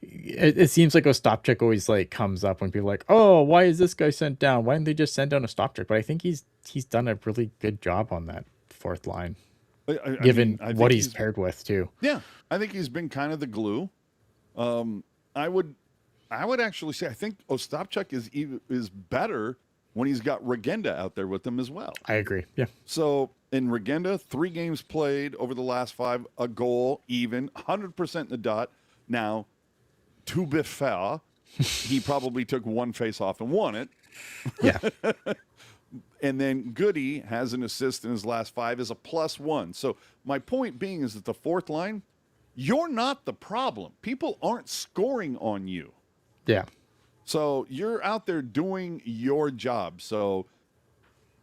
it seems like Ostapchuk always like comes up when people are like, oh, why is this guy sent down? Why didn't they just send down Ostapchuk? But I think he's done a really good job on that 4th line. Given what he's paired with too. Yeah, I think he's been kind of the glue. I would actually say I think Ostapchuk is better when he's got Regenda out there with him as well. I agree. Yeah. So in Regenda, 3 games played over the last 5, a goal, even, 100% in the dot. Now, to be fair, he probably took 1 face-off and won it. Yeah. And then Goody has an assist in his last 5 as a +1. So my point being is that the 4th line, you're not the problem. People aren't scoring on you. Yeah. So you're out there doing your job. So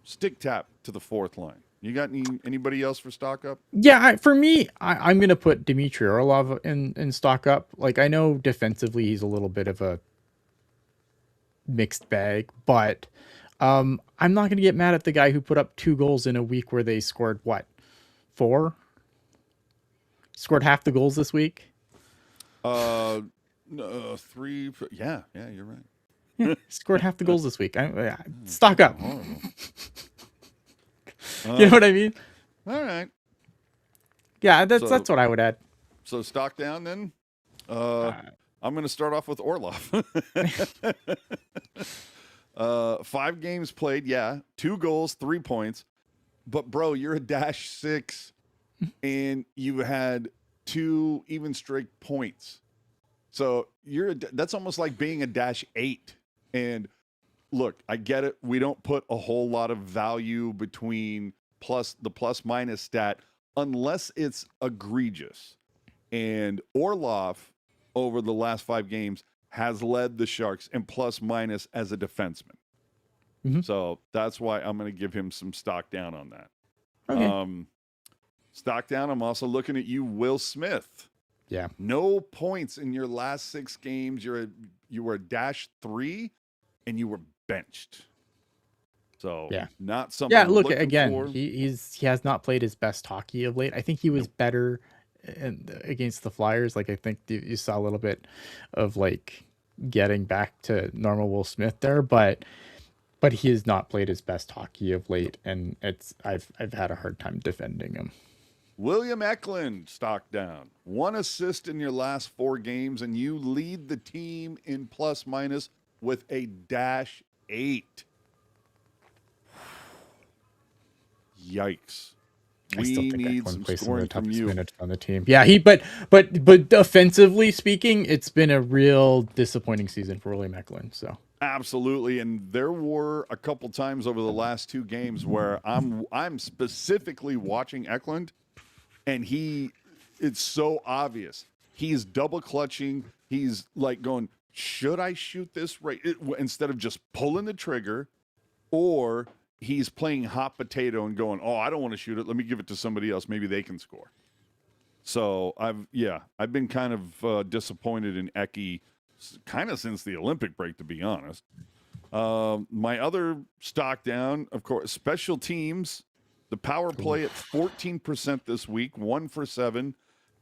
stick tap to the 4th line. You got anybody else for stock up? Yeah, for me, I'm going to put Dmitry Orlov in stock up. Like, I know defensively he's a little bit of a mixed bag, but I'm not going to get mad at the guy who put up 2 goals in a week where they scored what? 4? Scored half the goals this week. No, 3. Yeah, you're right. Yeah, scored half the goals this week. Stock up. Horrible. You know what I mean? All right. Yeah, that's So- what I would add. So stock down then. I'm going to start off with Orlov. 5 games played, yeah. 2 goals, 3 points. But bro, you're a -6, and you had 2 even straight points. So that's almost like being a -8. And look, I get it. We don't put a whole lot of value between the plus minus stat unless it's egregious. And Orlov, over the last 5 games, has led the Sharks in plus minus as a defenseman. Mm-hmm. So that's why I'm going to give him some stock down on that. Okay. Stock down. I'm also looking at you, Will Smith. Yeah. No points in your last 6 games. You were a -3, and you were benched. So Yeah. not something. Yeah, we're look looking again. for. He has not played his best hockey of late. I think he was better against the Flyers. Like I think you saw a little bit of like getting back to normal Will Smith there, but he has not played his best hockey of late, and I've had a hard time defending him. William Eklund, stock down. 1 assist in your last 4 games, and you lead the team in plus minus with a -8. Yikes. I still We think need Eklund some plays some of scoring the from toughest you. minutes on the team. Yeah, but offensively speaking, it's been a real disappointing season for William Eklund. So Absolutely, and there were a couple times over the last 2 games where I'm specifically watching Eklund, and it's so obvious. He's double clutching. He's like going, should I shoot this right? Instead of just pulling the trigger, or he's playing hot potato and going, oh, I don't want to shoot it. Let me give it to somebody else. Maybe they can score. So I've been kind of disappointed in Eki kind of since the Olympic break, to be honest. My other stock down, of course, special teams. The power play at 14% this week, 1 for 7,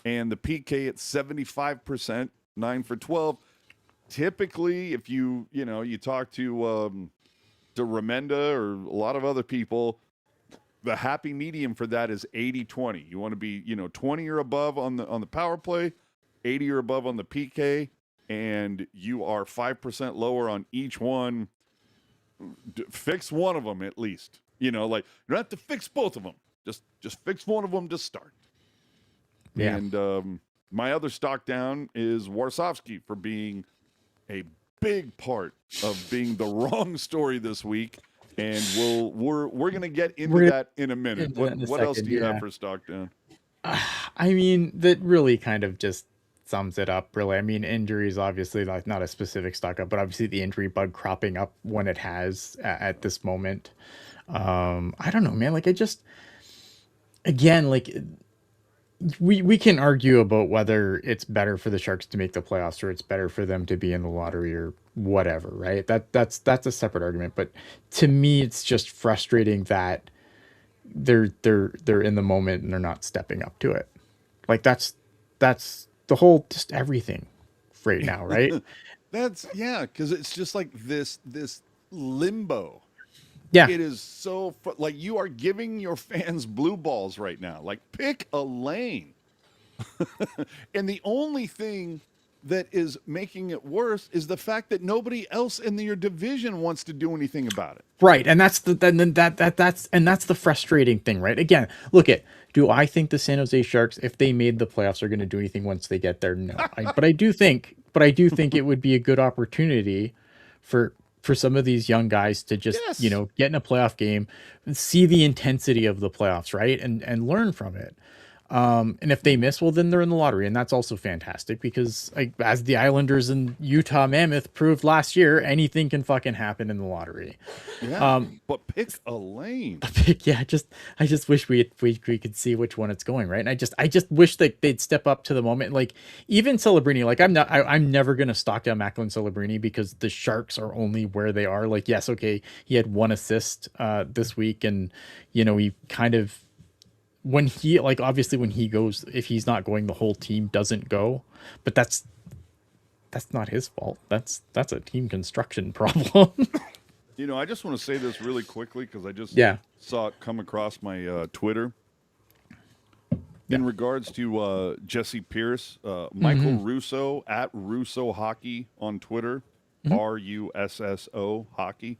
and the PK at 75%, 9 for 12. Typically, if you talk to Remenda or a lot of other people, the happy medium for that is 80-20. You want to be 20 or above on the power play, 80 or above on the PK, and you are 5% lower on each one. Fix one of them at least. You don't have to fix both of them. Just fix one of them to start. yeah, And my other stock down is Warsofsky for being a big part of being the wrong story this week. And we're going to get into that in a minute. into that in a What else second, do you have yeah. for stock down? I mean, that really kind of just sums it up, really. I mean, injuries, obviously, like not a specific stock up, but obviously the injury bug cropping up when it has at this moment. I don't know, man. Like, again, like, we can argue about whether it's better for the Sharks to make the playoffs or it's better for them to be in the lottery or whatever, right? That's a separate argument. But to me, it's just frustrating that they're in the moment and they're not stepping up to it. Like that's the whole just everything right now, right? Because it's just like this limbo. Yeah. It is so like you are giving your fans blue balls right now. Like, pick a lane. And the only thing that is making it worse is the fact that nobody else in your division wants to do anything about it. Right, and that's the frustrating thing, right? Again, do I think the San Jose Sharks, if they made the playoffs, are going to do anything once they get there? No, but I do think it would be a good opportunity for some of these young guys to just Yes. Get in a playoff game, see the intensity of the playoffs, right, and learn from it. And if they miss, well, then they're in the lottery, and that's also fantastic because, like, as the Islanders and Utah Mammoth proved last year, anything can fucking happen in the lottery. Yeah, but pick a lane. Yeah, I just wish we could see which one it's going, right. And I just wish that they'd step up to the moment. Like, even Celebrini, like, I'm never gonna stock down Macklin Celebrini because the Sharks are only where they are. Like, yes, okay, he had one assist this week, and he kind of, when he, like, obviously when he goes, if he's not going, the whole team doesn't go, but that's not his fault. That's a team construction problem. I just want to say this really quickly because I just Yeah. saw it come across my Twitter. Yeah. In regards to Jesse Pierce, Michael Russo at Russo Hockey on Twitter, RUSSO Hockey,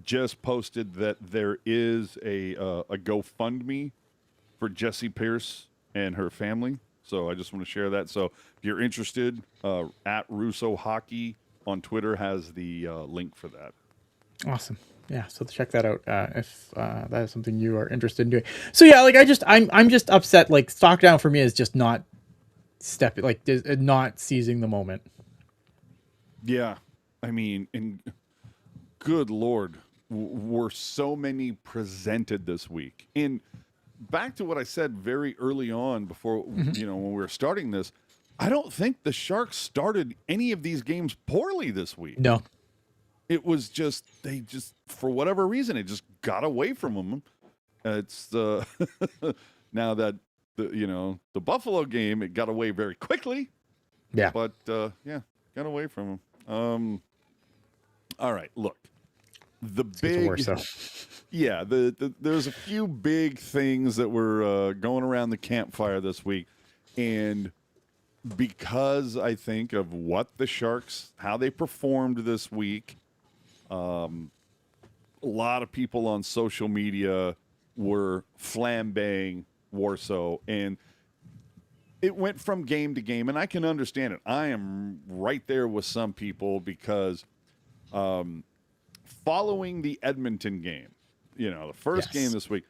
just posted that there is a GoFundMe for Jesse Pierce and her family. So I just want to share that. So if you're interested, at Russo Hockey on Twitter has the link for that. Awesome. Yeah, so check that out if that is something you are interested in doing. So yeah, like, I'm just upset. Like, stock down for me is just not not seizing the moment. Yeah, I mean, and good Lord, were so many presented this week. And back to what I said very early on before, when we were starting this, I don't think the Sharks started any of these games poorly this week. No. It was just, they just, for whatever reason, it just got away from them. It's now that the Buffalo game, it got away very quickly. Yeah. But yeah, got away from them. All right, look, the big, yeah, there's a few big things that were going around the campfire this week, and because I think of what the Sharks, how they performed this week. A lot of people on social media were flambeing Warsaw, and it went from game to game, and I can understand it. I am right there with some people because following the Edmonton game, the first game this week,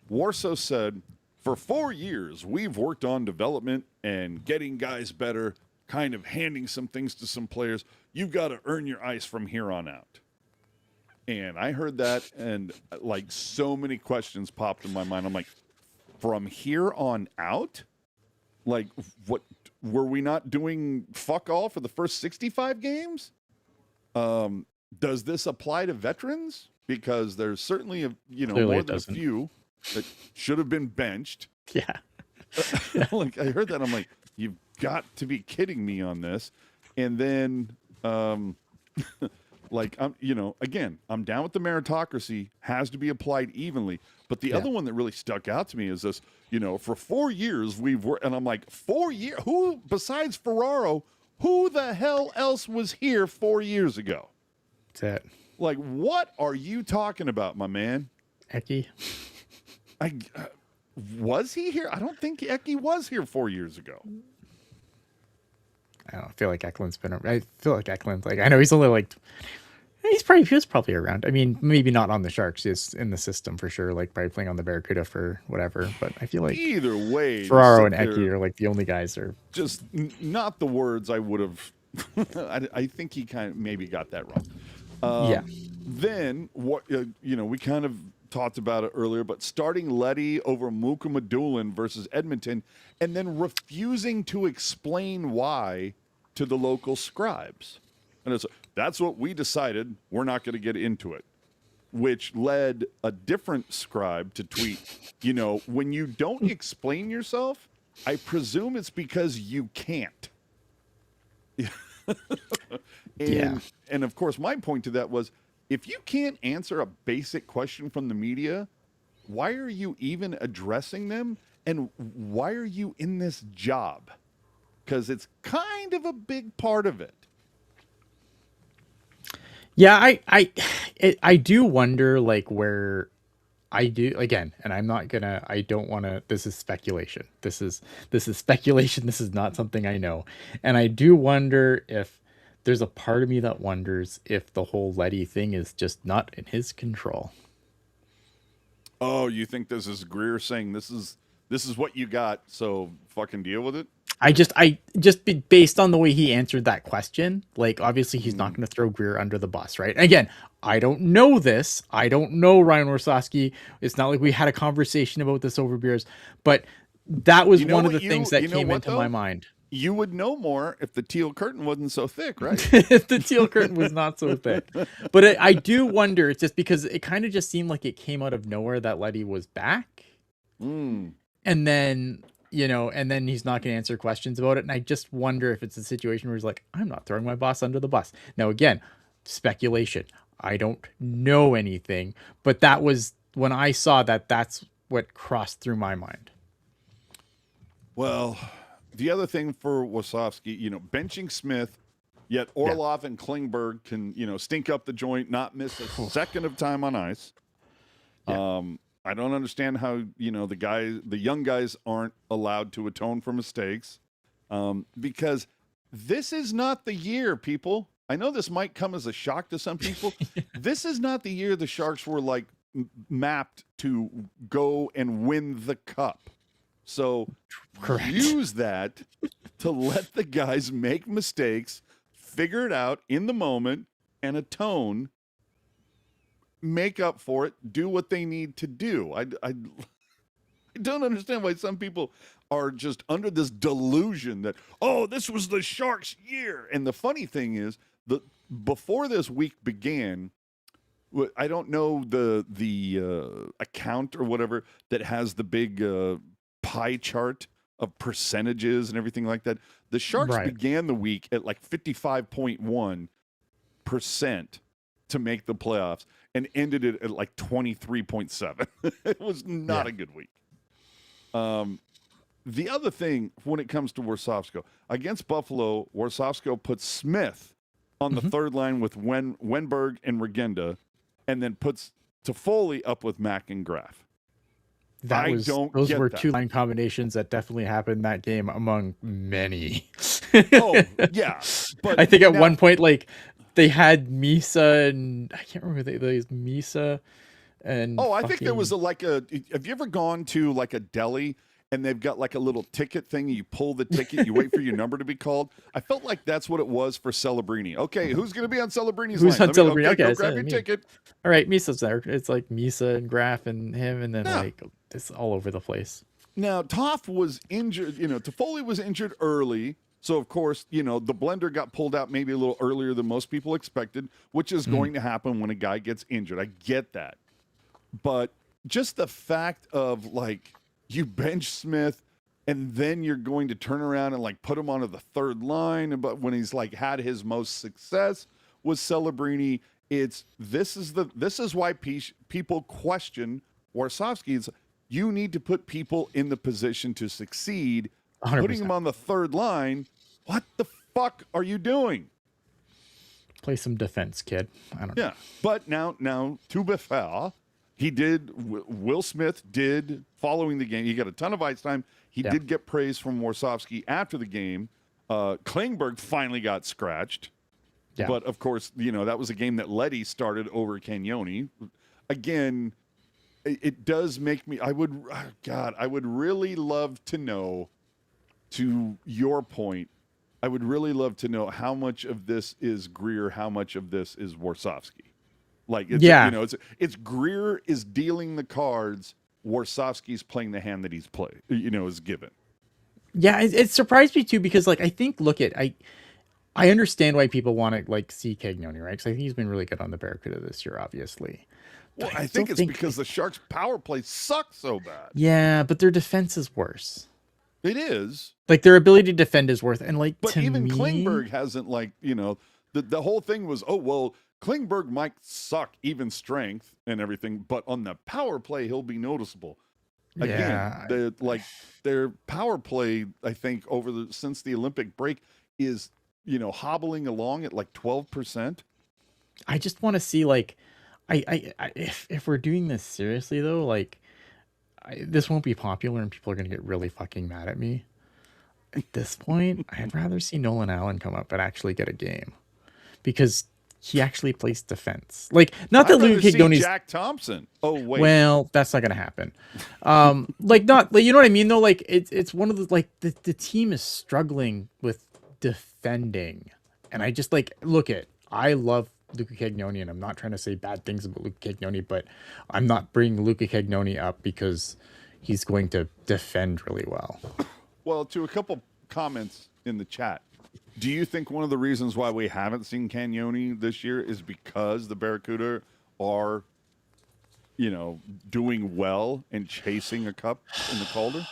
Warsaw said, for 4 years, we've worked on development and getting guys better, kind of handing some things to some players. You've got to earn your ice from here on out. And I heard that, and like, so many questions popped in my mind. I'm like, from here on out? Like, what, were we not doing fuck all for the first 65 games? Does this apply to veterans? Because there's certainly more than a few that should have been benched. Yeah. Like, I heard that, I'm like, you've got to be kidding me on this. And then like, again, I'm down with the meritocracy, has to be applied evenly. But the other one that really stuck out to me is this, for 4 years we've worked, and I'm like, 4 years? Who, besides Ferraro, who the hell else was here 4 years ago? That's it. Like, what are you talking about, my man? Eki? Was he here? I don't think Eki was here 4 years ago. I don't feel like Eklund's been. I feel like Eklund. Like, I know he's only like. He was probably around. I mean, maybe not on the Sharks. He's in the system for sure. Like, probably playing on the Barracuda for whatever. But I feel like either way, Ferraro and Eki are like the only guys are just not the words I would have. I think he kind of maybe got that wrong. Yeah. Then what? We kind of talked about it earlier, but starting Leddy over Mukamadulin versus Edmonton, and then refusing to explain why to the local scribes. And that's what we decided. We're not going to get into it, which led a different scribe to tweet, when you don't explain yourself, I presume it's because you can't. And of course, my point to that was, if you can't answer a basic question from the media, why are you even addressing them? And why are you in this job? Because it's kind of a big part of it. Yeah, I do wonder, like, where I do, again, and I don't want to, this is speculation. This is speculation. This is not something I know. And I do wonder if there's a part of me that wonders if the whole Leddy thing is just not in his control. Oh, you think this is Greer saying this is this is what you got, so fucking deal with it. Based on the way he answered that question, like obviously he's not going to throw Greer under the bus, right? Again, I don't know this. I don't know Ryan Warsofsky. It's not like we had a conversation about this over beers, but that was one of the things that came into my mind. You would know more if the teal curtain wasn't so thick, right? If the teal curtain was not so thick. But I do wonder, just because it kind of just seemed like it came out of nowhere that Letty was back. And then, and then he's not going to answer questions about it. And I just wonder if it's a situation where he's like, I'm not throwing my boss under the bus. Now, again, speculation. I don't know anything. But that was, when I saw that, that's what crossed through my mind. Well, the other thing for Warsofsky, benching Smith, yet Orlov and Klingberg can, stink up the joint, not miss a second of time on ice. Yeah. I don't understand how, the young guys aren't allowed to atone for mistakes, because this is not the year, people. I know this might come as a shock to some people. This is not the year the Sharks were like mapped to go and win the cup. So use that to let the guys make mistakes, figure it out in the moment, and atone, make up for it, do what they need to do. I don't understand why some people are just under this delusion that, oh, this was the Sharks' year. And the funny thing is, before this week began, I don't know the account or whatever that has the big pie chart of percentages and everything like that. The Sharks began the week at like 55.1% to make the playoffs and ended it at like 23.7. It was not a good week. The other thing when it comes to Warsofsky, against Buffalo, Warsofsky puts Smith on the third line with Wenberg and Regenda, and then puts Toffoli up with Mack and Graf. Those were two line combinations that definitely happened that game among many. Oh, yeah. But I think at one point, like, they had Misa and I can't remember they Misa and I think there was have you ever gone to like a deli and they've got like a little ticket thing, you pull the ticket, you wait for your number to be called? I felt like that's what it was for Celebrini. Okay, who's going to be on Celebrini's line? Who's on Celebrini? Okay, go grab your ticket. All right, Misa's there. It's like Misa and Graf and him, and then like it's all over the place. Now, Toff was injured. Toffoli was injured early. So, of course, the blender got pulled out maybe a little earlier than most people expected, which is going to happen when a guy gets injured. I get that. But just the fact of, like, you bench Smith and then you're going to turn around and, like, put him onto the third line. But when he's, like, had his most success with Celebrini, this is why people question Warsofsky. You need to put people in the position to succeed. 100%. Putting him on the third line, what the fuck are you doing? Play some defense, kid. I don't know. Yeah, but now, to be fair, he did. Will Smith did following the game. He got a ton of ice time. He did get praise from Warsofsky after the game. Klingberg finally got scratched, but of course, that was a game that Letty started over Cagnoni. Again, it does make me. I would really love to know. To your point, I would really love to know how much of this is Greer, how much of this is Warsofsky. Like, it's Greer is dealing the cards, Warsofsky's playing the hand that he's is given. Yeah, it surprised me too because, like, I think, I understand why people want to like see Cagnoni, right? Because I think he's been really good on the Barracuda this year, obviously. Well, I think it's because the Sharks' power play sucks so bad. Yeah, but their defense is worse. It is. Like, their ability to defend is worth, and like, but even Klingberg hasn't, like, the whole thing was, Klingberg might suck even strength and everything, but on the power play he'll be noticeable. Again, their power play, I think since the Olympic break is hobbling along at like 12%. I just want to see, like, if we're doing this seriously though, like. This won't be popular and people are going to get really fucking mad at me. At this point, I'd rather see Nolan Allen come up and actually get a game. Because he actually plays defense. Like, not I'd that rather Luke see Cagnoni's. Jack Thompson. Oh wait, Well, that's not gonna happen. Like, not like, you know what I mean though. Like, it's one of the, like, the team is struggling with defending, and I just, like, look at, I love Luca Cagnoni, and I'm not trying to say bad things about Luca Cagnoni, but I'm not bringing Luca Cagnoni up because he's going to defend really well. well, to a couple comments in the chat. Do you think one of the reasons why we haven't seen Cagnoni this year is because the Barracuda are, doing well and chasing a cup in the Calder?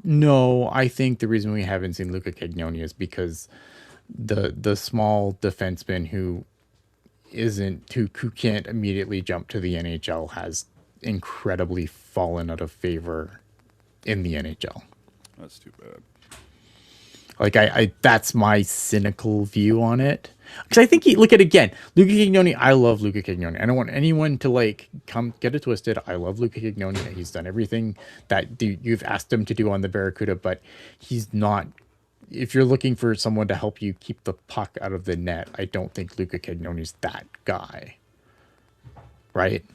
No, I think the reason we haven't seen Luca Cagnoni is because the small defenseman who can't immediately jump to the NHL has incredibly fallen out of favor in the NHL. That's too bad. Like, I that's my cynical view on it. Because I think look at, again, Luca Cagnoni. I love Luca Cagnoni. I don't want anyone to, like, come get it twisted. I love Luca Cagnoni. He's done everything that you've asked him to do on the Barracuda, but he's not. If you're looking for someone to help you keep the puck out of the net, I don't think Luca Cagnoni's that guy. Right?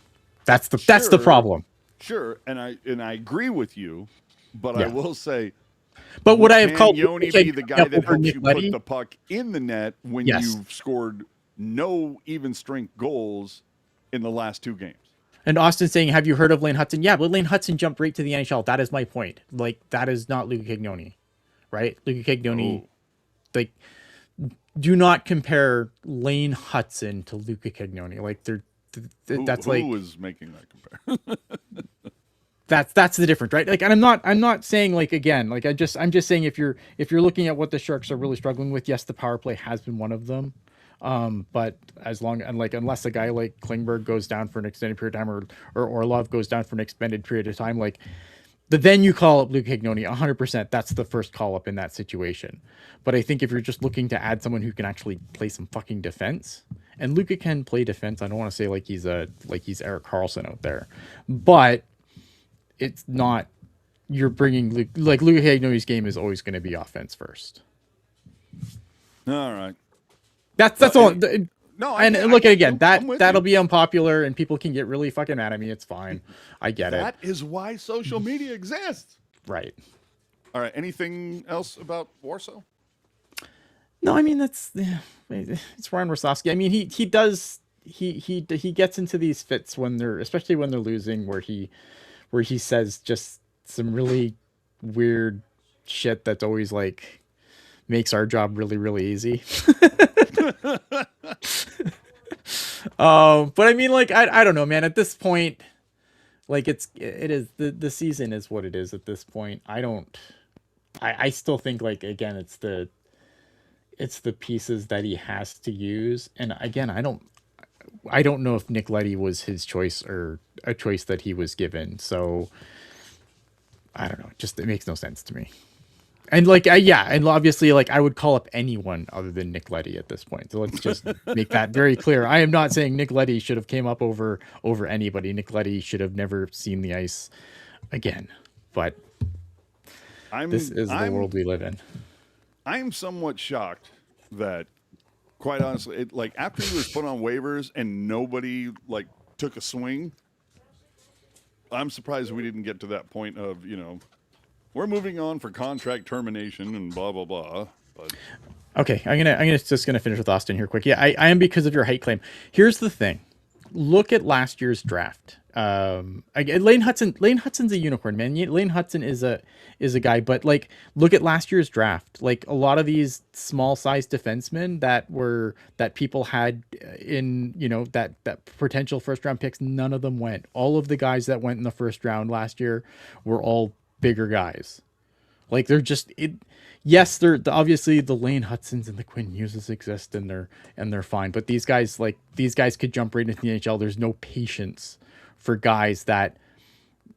That's the Sure, problem. Sure, and I agree with you, but I Yeah. will say, But would I have called Cagnoni Luca be the Cagnoni guy that over helps Nick you Leddy? put the puck in the net when Yes. you've scored no even strength goals in the last two games? And Austin saying, "Have you heard of Lane Hudson?" Yeah, but Lane Hudson jumped right to the NHL. That is my point. Like, that is not Luca Cagnoni, right? Luca Cagnoni, Oh. like, do not compare Lane Hudson to Luca Cagnoni. Like, that's like, Who is making that comparison? that's the difference, right? Like, and I'm not saying, like, again, like, I'm just saying, if you're looking at what the Sharks are really struggling with, yes, the power play has been one of them. But unless a guy like Klingberg goes down for an extended period of time, or Orlov goes down for an extended period of time, like, then you call up Luke Cagnoni 100%. That's the first call up in that situation. But I think if you're just looking to add someone who can actually play some fucking defense, and Luca can play defense, I don't want to say like he's Eric Carlson out there, but it's not. You're bringing Luke Cagnoni's game is always going to be offense first. All right. That's all. No, And look at, again, that'll be unpopular and people can get really fucking mad at me. It's fine. I get it. That is why social media exists. Right. All right. Anything else about Warsaw? No, I mean, it's Ryan Warsofsky. I mean, he gets into these fits especially when they're losing, where he says just some really weird shit that's always, like, makes our job really, really easy. But I mean, like, I don't know, man. At this point, like, the season is what it is at this point. I still think, like, again, it's the pieces that he has to use. And again, I don't know if Nick Leddy was his choice or a choice that he was given. So I don't know. It makes no sense to me. And, like, and obviously, like, I would call up anyone other than Nick Leddy at this point. So let's just make that very clear. I am not saying Nick Leddy should have came up over anybody. Nick Leddy should have never seen the ice again. But this is the world we live in. I'm somewhat shocked that, quite honestly, like, after he was put on waivers and nobody, like, took a swing, I'm surprised we didn't get to that point of, we're moving on for contract termination and blah blah blah. But okay, I'm gonna finish with Austin here quick. Yeah, I am, because of your height claim. Here's the thing: look at last year's draft. Again, Lane Hudson's a unicorn, man. Lane Hudson is a guy, but, like, look at last year's draft. Like, a lot of these small sized defensemen that people had in, that potential first round picks, none of them went. All of the guys that went in the first round last year were all bigger guys. Like, they're just yes, they're obviously, the Lane Hudsons and the Quinn Hugheses exist, and they're fine. But these guys could jump right into the NHL. There's no patience for guys that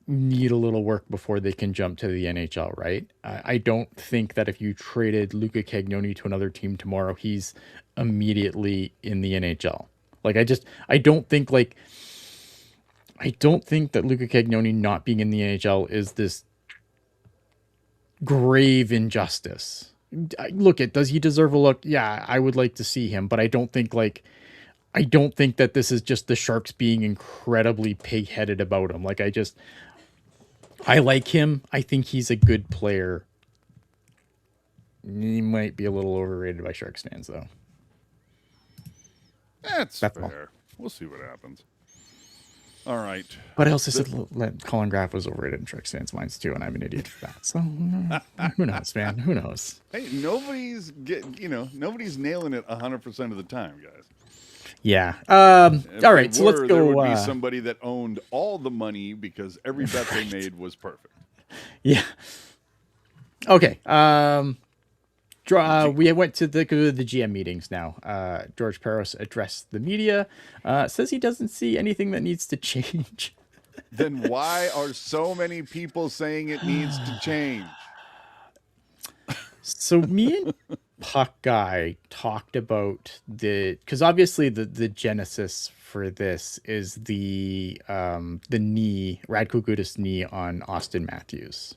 need a little work before they can jump to the NHL, right? I don't think that if you traded Luca Cagnoni to another team tomorrow, he's immediately in the NHL. Like, I don't think that Luca Cagnoni not being in the NHL is this grave injustice. Look, does he deserve a look? Yeah, I would like to see him, but I don't think, like, I don't think that this is just the Sharks being incredibly pig-headed about him. Like, I like him. I think he's a good player. He might be a little overrated by Sharks fans, though. That's That's all. fair. We'll see what happens. All right. But I also said Colin Graff was overrated in Sharks fans' minds too, and I'm an idiot for that. So who knows, man? Who knows? Hey, nobody's nailing it 100% of the time, guys. Yeah. If All they right. So let's were, go. There would be somebody that owned all the money because every bet they made was perfect. Yeah. Okay. We went to the GM meetings now. George Peros addressed the media. Says he doesn't see anything that needs to change. Then why are so many people saying it needs to change? So me and Puck Guy talked about because obviously the genesis for this is the knee, Radko Gudas knee on Austin Matthews,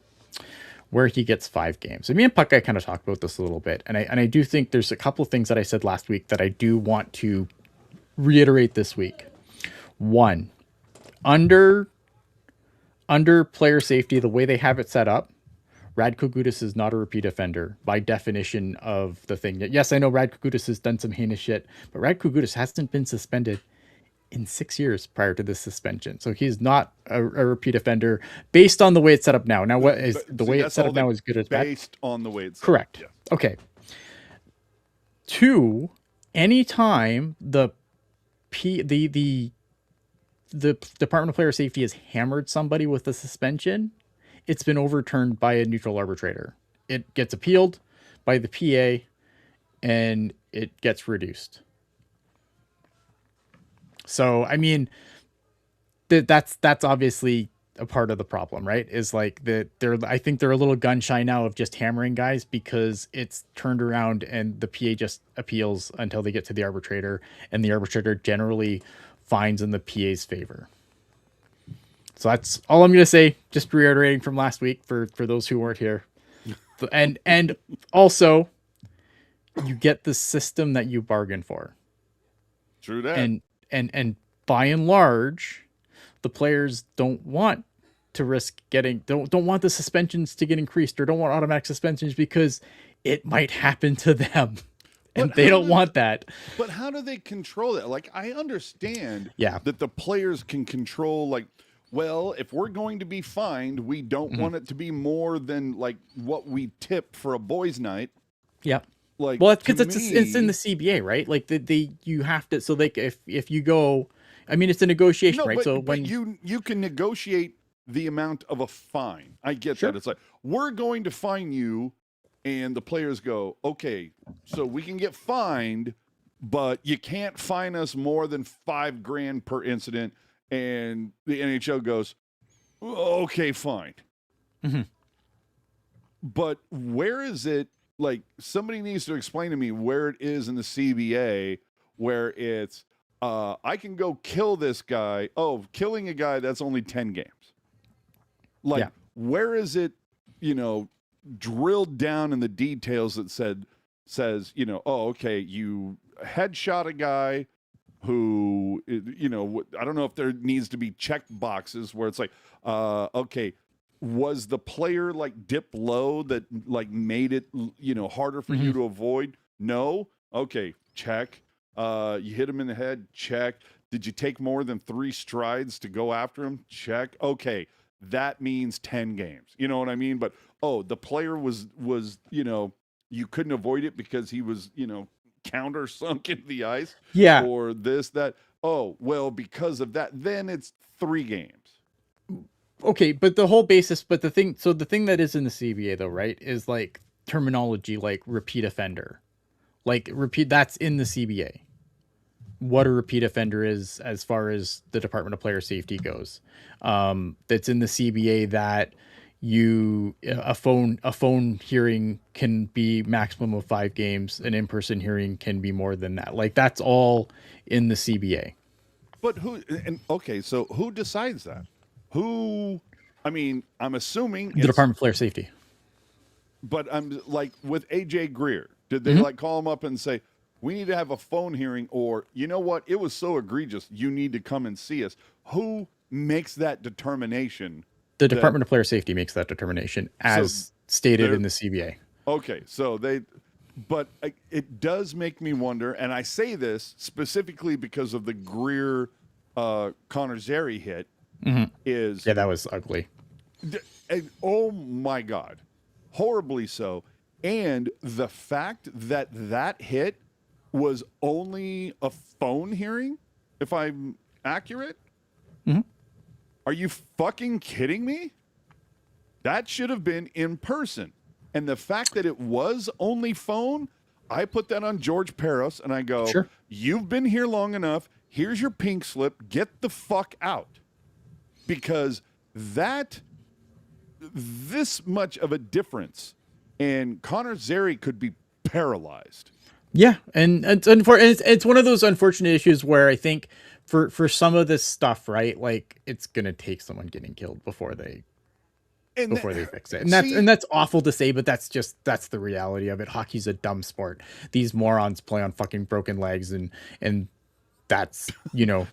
where he gets 5 games. And me and Puck Guy kind of talked about this a little bit, and I do think there's a couple of things that I said last week that I do want to reiterate this week. One, under player safety, the way they have it set up, Radko Gudas is not a repeat offender by definition of the thing. Yes, I know Radko Gudas has done some heinous shit, but Radko Gudas hasn't been suspended in 6 years prior to this suspension. So he's not a repeat offender based on the way it's set up now. Now, what is the way it's set up now is good or bad? Based on the way it's Correct. set up. Yes. Okay. 2, anytime the Department of Player Safety has hammered somebody with a suspension, it's been overturned by a neutral arbitrator. It gets appealed by the PA and it gets reduced. So, I mean, that's obviously a part of the problem, right? Is like I think they're a little gun shy now of just hammering guys because it's turned around and the PA just appeals until they get to the arbitrator, and the arbitrator generally finds in the PA's favor. So that's all I'm going to say, just reiterating from last week for those who weren't here. And also, you get the system that you bargain for. True that. And by and large, the players don't want to risk don't want the suspensions to get increased, or don't want automatic suspensions because it might happen to them. And they don't want that. But how do they control that? Like, I understand Yeah. that the players can control, like, well, if we're going to be fined, we don't want it to be more than like what we tip for a boys' night. Yeah. Like, well, because it's in the CBA, right? Like you have to. So like if you go, I mean, it's a negotiation, right? But when you can negotiate the amount of a fine, I get Sure. that. It's like, we're going to fine you, and the players go, okay, so we can get fined, but you can't fine us more than $5,000 per incident. And the NHL goes, okay, fine. Mm-hmm. But where is it? Like, somebody needs to explain to me where it is in the CBA where it's, I can go kill this guy. Oh, killing a guy, that's only 10 games. Like, Yeah. where is it, drilled down in the details that says, oh, okay, you headshot a guy who, I don't know if there needs to be check boxes where it's like, okay, was the player like dip low that like made it, harder for you to avoid? No. Okay. Check. You hit him in the head. Check. Did you take more than 3 strides to go after him? Check. Okay. That means 10 games. You know what I mean? But, the player was, you couldn't avoid it because he was, counter sunk into the ice. Yeah. Or this, that. Oh, well, because of that, then it's 3 games. Okay, but the whole basis, the thing that is in the CBA though, right, is like terminology like repeat offender. Like that's in the CBA. What a repeat offender is as far as the Department of Player Safety goes. That's in the CBA that a phone hearing can be maximum of 5 games, an in-person hearing can be more than that. Like that's all in the CBA. But so who decides that? I'm assuming The Department of Player Safety. But I'm like with AJ Greer, did they like call him up and say, we need to have a phone hearing, or you know what, it was so egregious, you need to come and see us. Who makes that determination? The that- Department of Player Safety makes that determination, as stated they're- in the CBA. Okay, so but it does make me wonder, and I say this specifically because of the Greer Connor Zary hit. Is Yeah, that was ugly. oh my God, horribly so. And the fact that that hit was only a phone hearing, if I'm accurate. Are you fucking kidding me? That should have been in person. And the fact that it was only phone, I put that on George Peros and I go, Sure. You've been here long enough. Here's your pink slip. Get the fuck out. Because this much of a difference, and Connor Zary could be paralyzed. Yeah, and it's one of those unfortunate issues where I think for some of this stuff, right, like it's gonna take someone getting killed before they fix it, and that's awful to say, but that's the reality of it. Hockey's a dumb sport. These morons play on fucking broken legs, and that's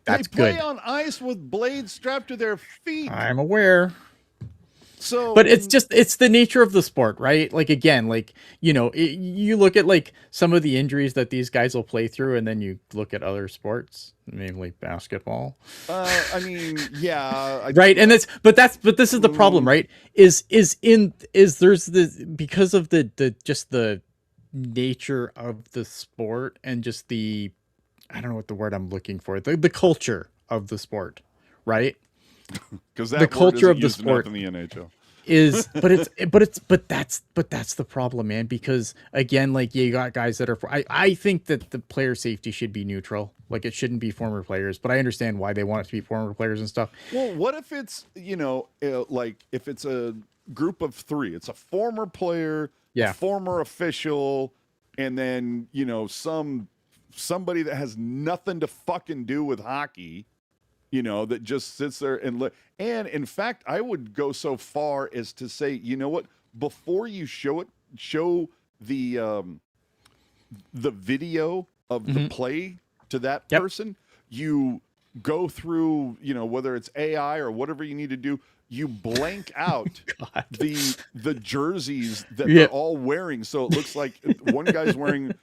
that's they play good. on ice with blades strapped to their feet. I'm aware. So, But it's the nature of the sport, right? Like, again, like, you look at like some of the injuries that these guys will play through, and then you look at other sports, namely basketball. I mean, yeah, Right. And but this is the problem, right? Is there's because of the nature of the sport, and just I don't know what the word I'm looking for, the culture of the sport, right? because the culture of the sport in the NHL but that's the problem, man, because again, like, you got guys that are I think that the player safety should be neutral. Like, it shouldn't be former players, but I understand why they want it to be former players and stuff. Well, what if it's like if it's a group of three, it's a former player, Yeah. a former official, and then somebody that has nothing to fucking do with hockey, that just sits there and and in fact, I would go so far as to say, you know what, before you show the video of the play to that person, you go through, whether it's AI or whatever you need to do, you blank out the jerseys that they're all wearing. So it looks like one guy's wearing,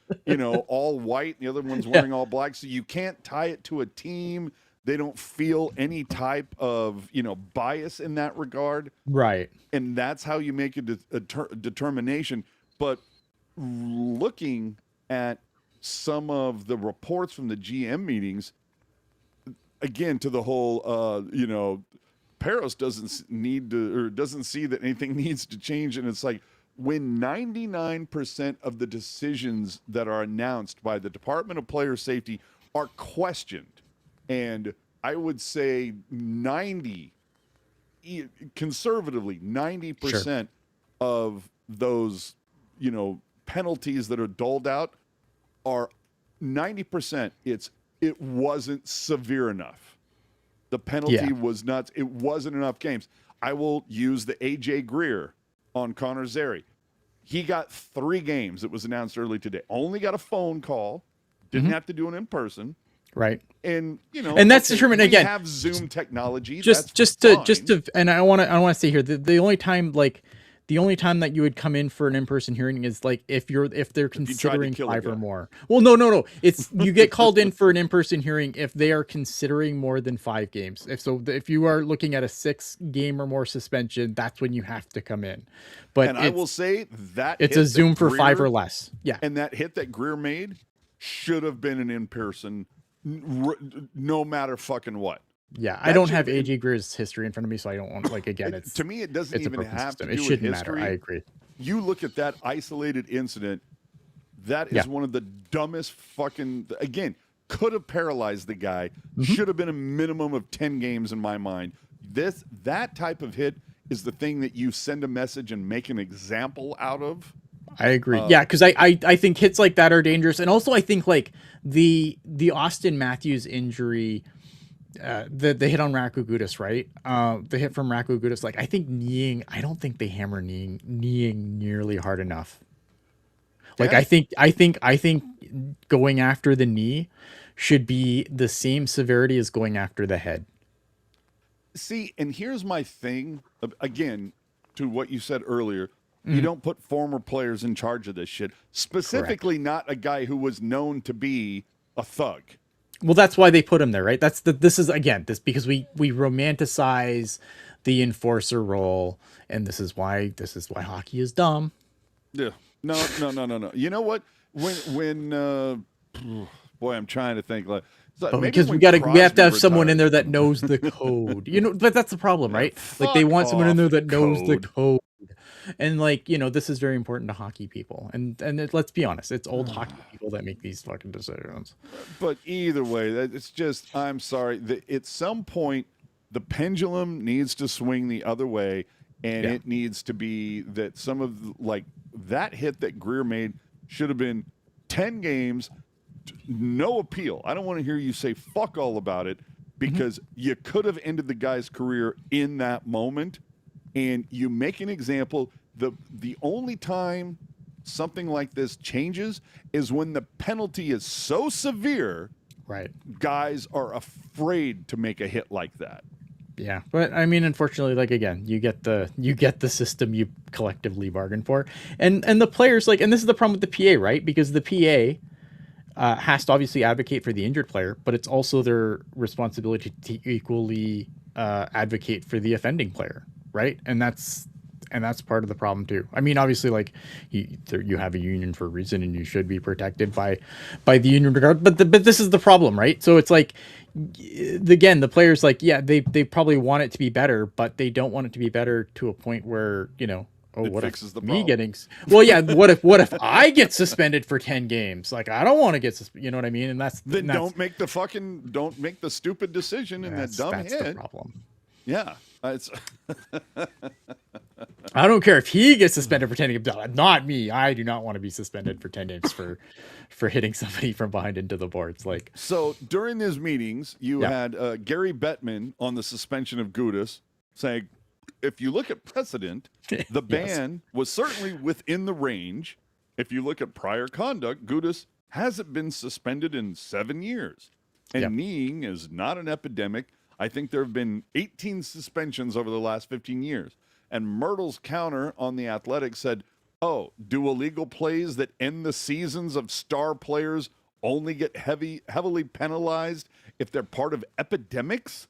all white, and the other one's wearing all black. So you can't tie it to a team. They don't feel any type of, bias in that regard. Right. And that's how you make a determination. But looking at some of the reports from the GM meetings, again, to the whole, Peros doesn't see that anything needs to change. And it's like, when 99% of the decisions that are announced by the Department of Player Safety are questioned, and I would say conservatively 90% of those, penalties that are doled out are 90%. It wasn't severe enough. The penalty was not. It wasn't enough games. I will use the AJ Greer on Connor Zary. He got 3 games. It was announced early today. Only got a phone call. Didn't have to do it in person. Right. And and that's determined again. We have Zoom technology. Just to, and I want to say here, the only time that you would come in for an in-person hearing is like if they're considering 5 or more. Well, no. It's you get called in for an in-person hearing if they are considering more than 5 games. If you are looking at a 6-game or more suspension, that's when you have to come in. But I will say that it's a Zoom for 5 or less. Yeah. And that hit that Greer made should have been an in-person, no matter fucking what. Yeah, I don't have AJ Greer's history in front of me, so I don't want, like, again, to me, it doesn't even have to do it with shouldn't history. matter. I agree. You look at that isolated incident, that is one of the dumbest fucking, again, could have paralyzed the guy, should have been a minimum of 10 games in my mind. That type of hit is the thing that you send a message and make an example out of. I agree. Yeah, because I think hits like that are dangerous. And also I think like the Austin Matthews injury, the hit on Rakugutis, right? The hit from Rakugutis, like I don't think they hammer kneeing nearly hard enough. Like I think going after the knee should be the same severity as going after the head. See, and here's my thing. Again, to what you said earlier, you don't put former players in charge of this shit. Specifically, not a guy who was known to be a thug. Well, that's why they put him there, right? This is because we romanticize the enforcer role, and this is why hockey is dumb. Yeah. No. You know what? When boy, I'm trying to think like. But because we have to have someone in there that knows the code, but that's the problem, right? Like they want someone in there that knows the code, and this is very important to hockey people. And let's be honest, it's old hockey people that make these fucking decisions. But either way, it's just, I'm sorry. At some point, the pendulum needs to swing the other way, and it needs to be that some of that hit that Greer made should have been 10 games. No appeal. I don't want to hear you say fuck all about it, because you could have ended the guy's career in that moment, and you make an example. The only time something like this changes is when the penalty is so severe, right? Guys are afraid to make a hit like that. Yeah, but I mean, unfortunately, again, you get the system you collectively bargain for, and the players and this is the problem with the PA, right? Because the PA has to obviously advocate for the injured player, but it's also their responsibility to equally advocate for the offending player, right? And that's part of the problem too. I mean, obviously, you have a union for a reason, and you should be protected by the union regard. But this is the problem, right? So it's again, the players they probably want it to be better, but they don't want it to be better to a point where what fixes if the me problem. getting what if I get suspended for 10 games? I don't want to get suspended. You know what I mean? And don't make the stupid decision in that dumb that's hit. the problem. Yeah, it's. I don't care if he gets suspended for 10 games. Not me. I do not want to be suspended for 10 games for hitting somebody from behind into the boards. So during these meetings, you had Gary Bettman on the suspension of Gudis saying, if you look at precedent, the ban was certainly within the range. If you look at prior conduct, Gudis hasn't been suspended in 7 years. And kneeing is not an epidemic. I think there have been 18 suspensions over the last 15 years. And Myrtle's counter on The Athletic said, do illegal plays that end the seasons of star players only get heavily penalized if they're part of epidemics?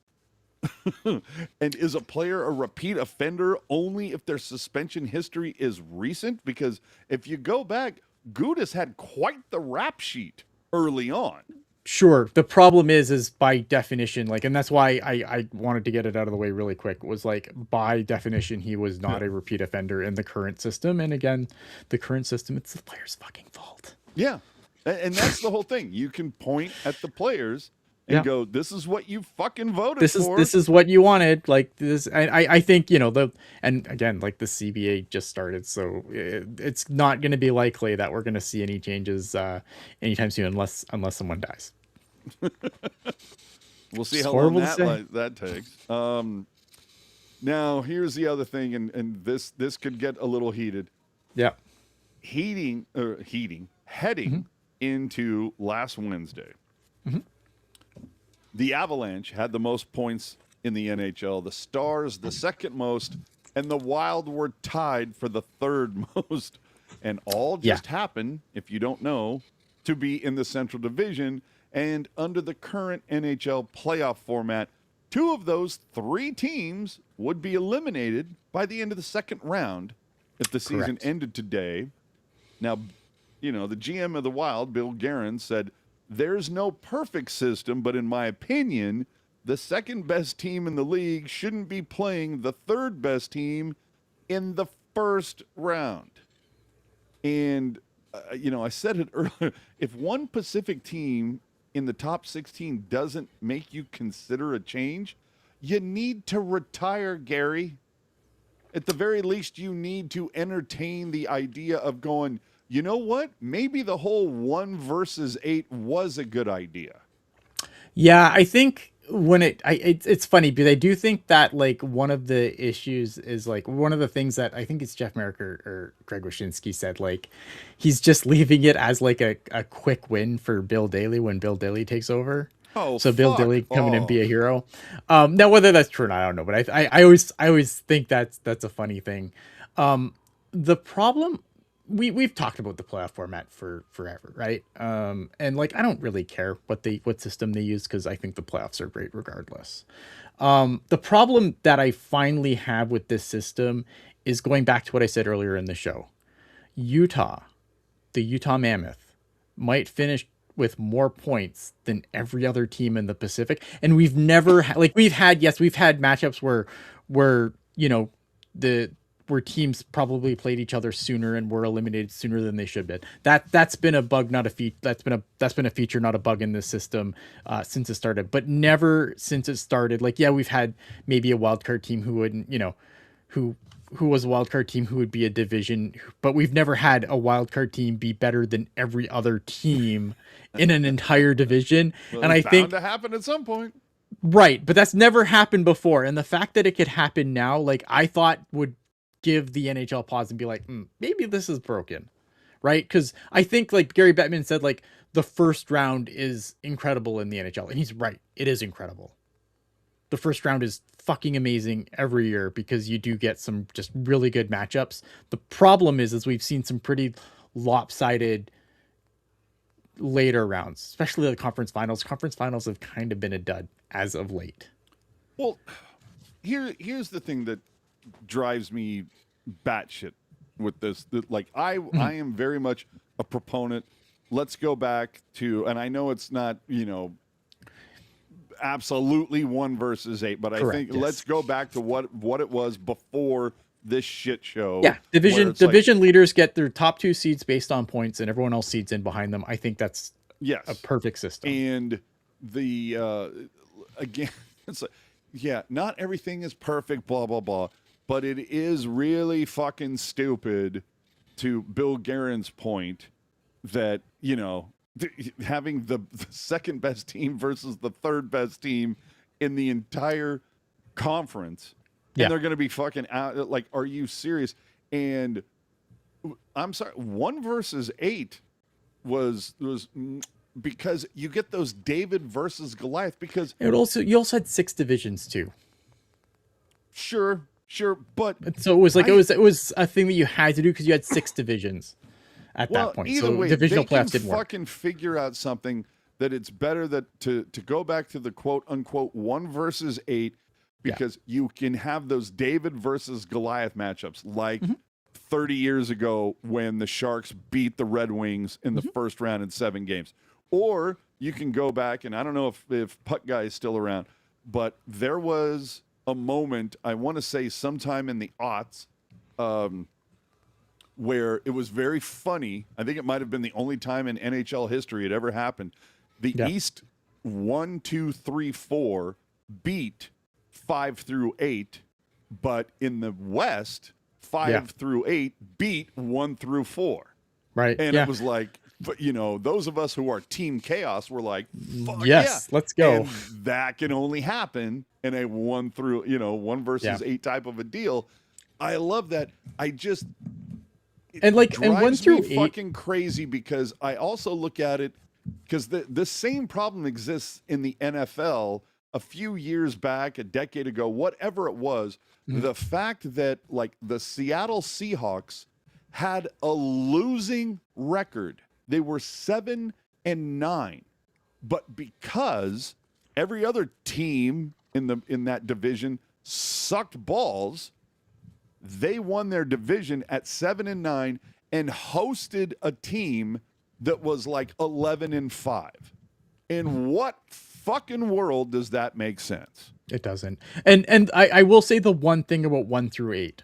And is a player a repeat offender only if their suspension history is recent? Because if you go back, Gudis had quite the rap sheet early on. Sure. The problem is by definition, and that's why I wanted to get it out of the way really quick, was by definition, he was not a repeat offender in the current system. And again, the current system, it's the player's fucking fault. Yeah. And that's the whole thing. You can point at the players and go, this is what you fucking voted for. This is what you wanted. I think, and again, the CBA just started, so it's not going to be likely that we're going to see any changes anytime soon, unless someone dies. We'll see how long that takes. Now, here's the other thing, and this could get a little heated. Yeah. Heading into last Wednesday. Mm-hmm. The Avalanche had the most points in the NHL. The Stars, the second most, and the Wild were tied for the third most. And all just happened, if you don't know, to be in the Central Division. And under the current NHL playoff format, 2 of those 3 teams would be eliminated by the end of the second round if the season ended today. Now, the GM of the Wild, Bill Guerin, said, there's no perfect system, but in my opinion, the second best team in the league shouldn't be playing the third best team in the first round. And, I said it earlier, if one Pacific team in the top 16 doesn't make you consider a change, you need to retire, Gary. At the very least, you need to entertain the idea of going, you know what? Maybe the whole 1 versus 8 was a good idea. Yeah, I think it's funny because I do think that like one of the issues is like one of the things that I think it's Jeff Merrick or Greg Wyshynski said, like he's just leaving it as like a quick win for Bill Daly when Bill Daly takes over. Oh So Bill fuck Daly come in and be off. a hero. Now whether that's true or not, I don't know, but I always think that's a funny thing. The problem, we've talked about the playoff format for forever, right? And like I don't really care what system they use because I think the playoffs are great regardless. The problem that I finally have with this system is going back to what I said earlier in the show. Utah, the Utah Mammoth, might finish with more points than every other team in the Pacific, and we've never like we've had matchups where you know the where teams probably played each other sooner and were eliminated sooner than they should be. That's been a bug, not a feature. That's been a feature, not a bug in this system since it started. But never since it started. Like yeah, we've had maybe a wild card team who wouldn't, who who was a wild card team who would be a division, but we've never had a wild card team be better than every other team in an entire division. Well, And I it's bound think to happen at some point. right, but that's never happened before. And the fact that it could happen now, like I thought would give the NHL pause and be like, maybe this is broken. Right? Because I think like Gary Bettman said, like the first round is incredible in the NHL. And he's right. It is incredible. The first round is fucking amazing every year because you do get some just really good matchups. The problem is we've seen some pretty lopsided later rounds, especially the conference finals. Conference finals have kind of been a dud as of late. Well, here's the thing that drives me batshit with this. That, like I am very much a proponent. Let's go back to, and I know it's not absolutely 1 versus 8, but I Correct, think yes. let's go back to what it was before this shit show. Yeah, where division it's like, division leaders get their top 2 seeds based on points, and everyone else seeds in behind them. I think that's yes, a perfect system. and the again, it's like, yeah, not everything is perfect, blah blah blah, but it is really fucking stupid. To Bill Guerin's point, that having the second best team versus the third best team in the entire conference, Yeah. and they're going to be fucking out. Like, are you serious? And I'm sorry, 1 versus 8 was because you get those David versus Goliath. Because You also had 6 divisions too. sure, but So it was like it was a thing that you had to do because you had 6 divisions at well, that point. either So way, divisional they can playoffs didn't work. fucking figure out something that it's better that to go back to the quote unquote 1 versus 8, because you can have those David versus Goliath matchups like 30 years ago when the Sharks beat the Red Wings in the first round in 7 games. Or you can go back, and I don't know if Puck Guy is still around, but there was a moment, I want to say sometime in the aughts, where it was very funny. I think it might have been the only time in NHL history it ever happened. The East 1, 2, 3, 4 beat 5 through 8, but in the West 5 through 8 beat 1 through 4. Right. And it was like, but those of us who are Team Chaos were like, fuck Yes, let's go. And that can only happen in a 1 through 1 versus 8 type of a deal. I love that. And like and 1 drives through me 8 fucking crazy, because I also look at it because the same problem exists in the NFL a few years back, a decade ago, whatever it was. The fact that like the Seattle Seahawks had a losing record. They were 7-9, but because every other team in that division sucked balls, they won their division at 7-9 and hosted a team that was like 11-5. In what fucking world does that make sense? it doesn't. And I will say the one thing about 1 through 8.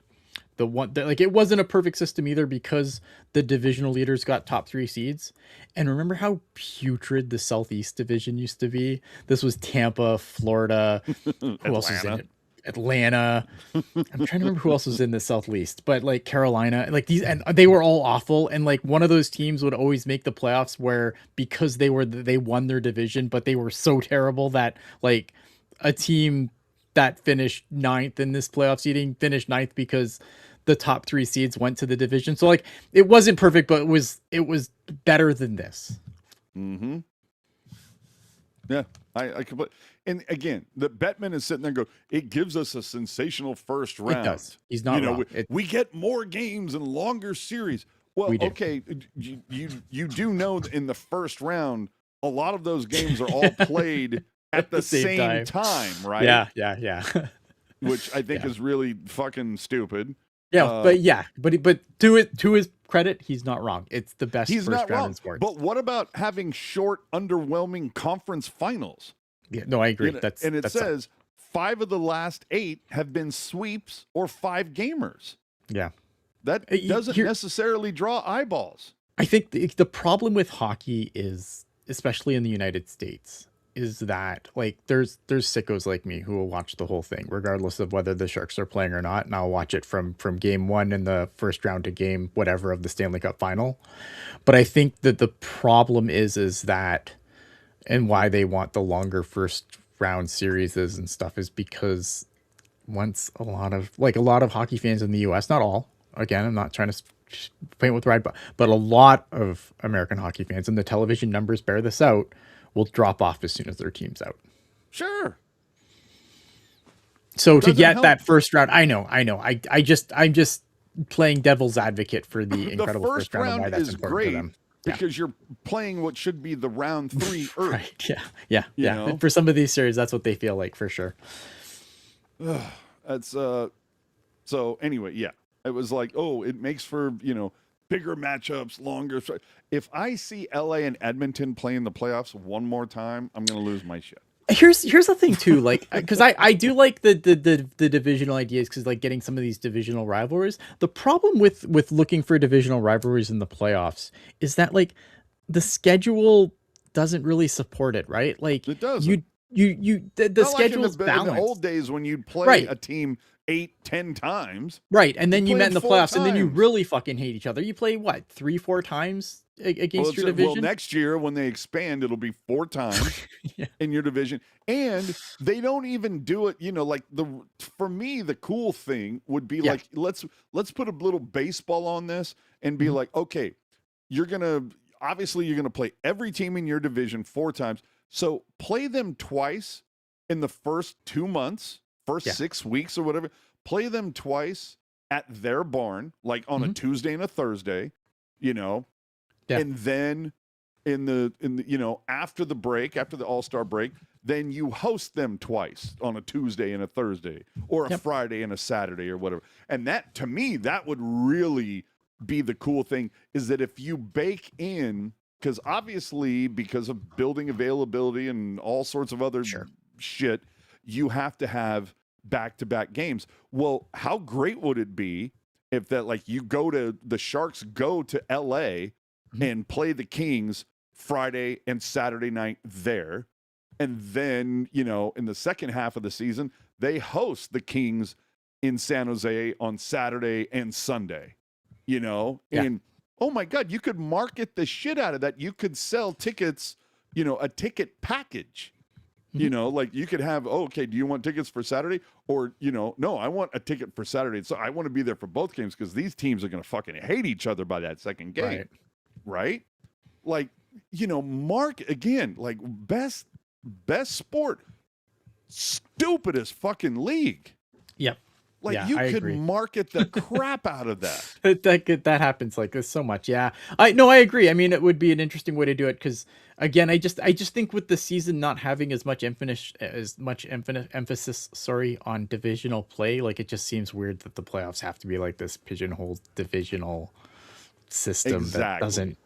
The one that like it wasn't a perfect system either because the divisional leaders got top 3 seeds. And remember how putrid the Southeast division used to be? This was Tampa, Florida. Who else is in it? Atlanta. I'm trying to remember who else was in the Southeast, but like Carolina, like these, and they were all awful. And like one of those teams would always make the playoffs where because they won their division, but they were so terrible that like a team that finished ninth in this playoff seeding finished ninth because the top 3 seeds went to the division. So like it wasn't perfect, but it was better than this. Mm-hmm. Yeah, I completely. And again, the Bettman is sitting there and go, it gives us a sensational first round. It does. He's not wrong. We get more games and longer series. Well, okay, you do know that in the first round, a lot of those games are all played at the same time, right? Yeah. Which I think is really fucking stupid. Yeah, but to his credit, he's not wrong. It's the best He's first not round wrong. in sports. But what about having short, underwhelming conference finals? Yeah, no, I agree. It says 5 of the last 8 have been sweeps or 5 gamers. Yeah. That doesn't necessarily draw eyeballs. I think the problem with hockey is, especially in the United States, is that like there's sickos like me who will watch the whole thing regardless of whether the Sharks are playing or not, and I'll watch it from game 1 in the first round to game whatever of the Stanley Cup final. But I think that the problem is that, and why they want the longer first round series and stuff, is because once a lot of hockey fans in the US, not all, again, I'm not trying to paint with the right, but a lot of American hockey fans, and the television numbers bear this out, will drop off as soon as their team's out. Sure. So to get that first round, I know. I'm just playing devil's advocate for the incredible first round and why that's important to them. Because you're playing what should be the round 3 Earth. Right. Yeah. And for some of these series, that's what they feel like for sure. That's so anyway, yeah. It was like, oh, it makes for, bigger matchups, longer. If I see LA and Edmonton playing the playoffs one more time, I'm going to lose my shit. Here's the thing too, like, because I do like the divisional ideas, because like getting some of these divisional rivalries. The problem with looking for divisional rivalries in the playoffs is that like the schedule doesn't really support it, right? Like it doesn't. The schedule's balanced. In the old days when you'd play a team 8-10 times, right, and then you met in the playoffs, and then you times. really fucking hate each other. You play what, 3-4 times against your division? Well, next year when they expand, it'll be 4 times in your division, and they don't even do it. Like for me, the cool thing would be like let's put a little baseball on this and be like, okay, you're gonna play every team in your division 4 times, so play them twice in the first 2 months. First 6 weeks or whatever, play them twice at their barn, like on a Tuesday and a Thursday, and then in the after the break, after the All-Star break, then you host them twice on a Tuesday and a Thursday, or a Friday and a Saturday or whatever. And that, to me, that would really be the cool thing, is that if you bake in, because obviously because of building availability and all sorts of other shit, you have to have back-to-back games. Well, how great would it be if that, like, the Sharks go to LA and play the Kings Friday and Saturday night there, and then, in the second half of the season, they host the Kings in San Jose on Saturday and Sunday, and oh my God, you could market the shit out of that. You could sell tickets, a ticket package. Like you could have, do you want tickets for Saturday? Or, no, I want a ticket for Saturday. So I want to be there for both games, because these teams are going to fucking hate each other by that second game. Right? Like, mark again, like best sport, stupidest fucking league. Yep. Like you could market the crap out of that. that happens like this so much. Yeah, I agree. I mean, it would be an interesting way to do it, because again, I just think with the season not having as much emphasis on divisional play, like it just seems weird that the playoffs have to be like this pigeonholed divisional system that doesn't.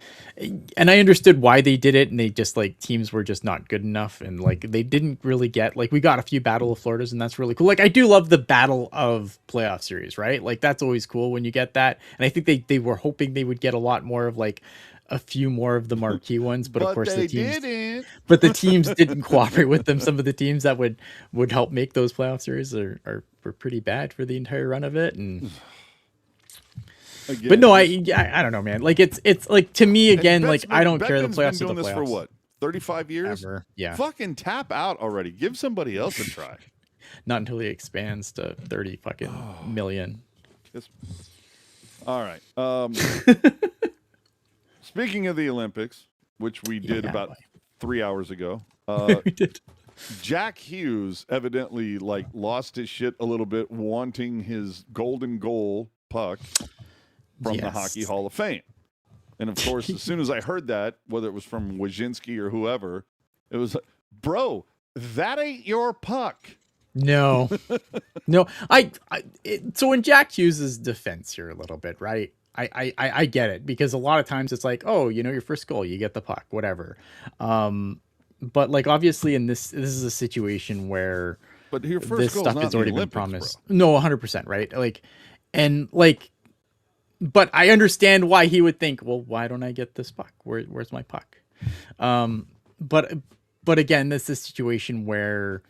And I understood why they did it, and they just like teams were just not good enough, and like they didn't really get, like, we got a few Battle of Floridas, and that's really cool. Like I do love the Battle of playoff series, right? Like that's always cool when you get that, and I think they were hoping they would get a lot more of like a few more of the marquee ones, but of course the teams didn't cooperate with them. Some of the teams that would help make those playoff series were pretty bad for the entire run of it, and again, but no, I don't know, man. Like it's like, to me, again, like I don't care. The playoffs been doing are the this playoffs. for what, 35 years. Ever. Yeah. Fucking tap out already. Give somebody else a try. Not until he expands to 30 fucking million. Kiss me. All right. Speaking of the Olympics, which we did Yeah, about boy. 3 hours ago, We did. Jack Hughes evidently like lost his shit a little bit, wanting his golden goal puck from the Yes. Hockey Hall of Fame. And of course, as soon as I heard that, whether it was from Wyszynski or whoever, it was like, bro, that ain't your puck. No, no. So in Jack Hughes's defense here a little bit, right? I get it, because a lot of times it's like, oh, your first goal, you get the puck, whatever. But like obviously in this is a situation where But your first this goal's stuff not has in the already been Olympics, promised. bro. No, 100%, right? Like, and like, but I understand why he would think, well, why don't I get this puck? Where's my puck? But again, this is a situation where,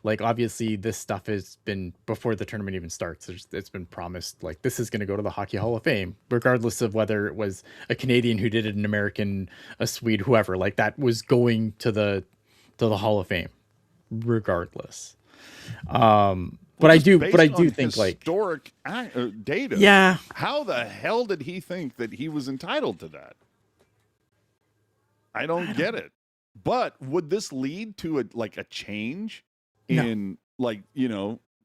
like, obviously this stuff has been before the tournament even starts. It's been promised, like, this is going to go to the Hockey Hall of Fame, regardless of whether it was a Canadian who did it, an American, a Swede, whoever. Like, that was going to the Hall of Fame, regardless. But I do think, like, historic data. yeah, How the hell did he think that he was entitled to that? I don't get it. But would this lead to a change in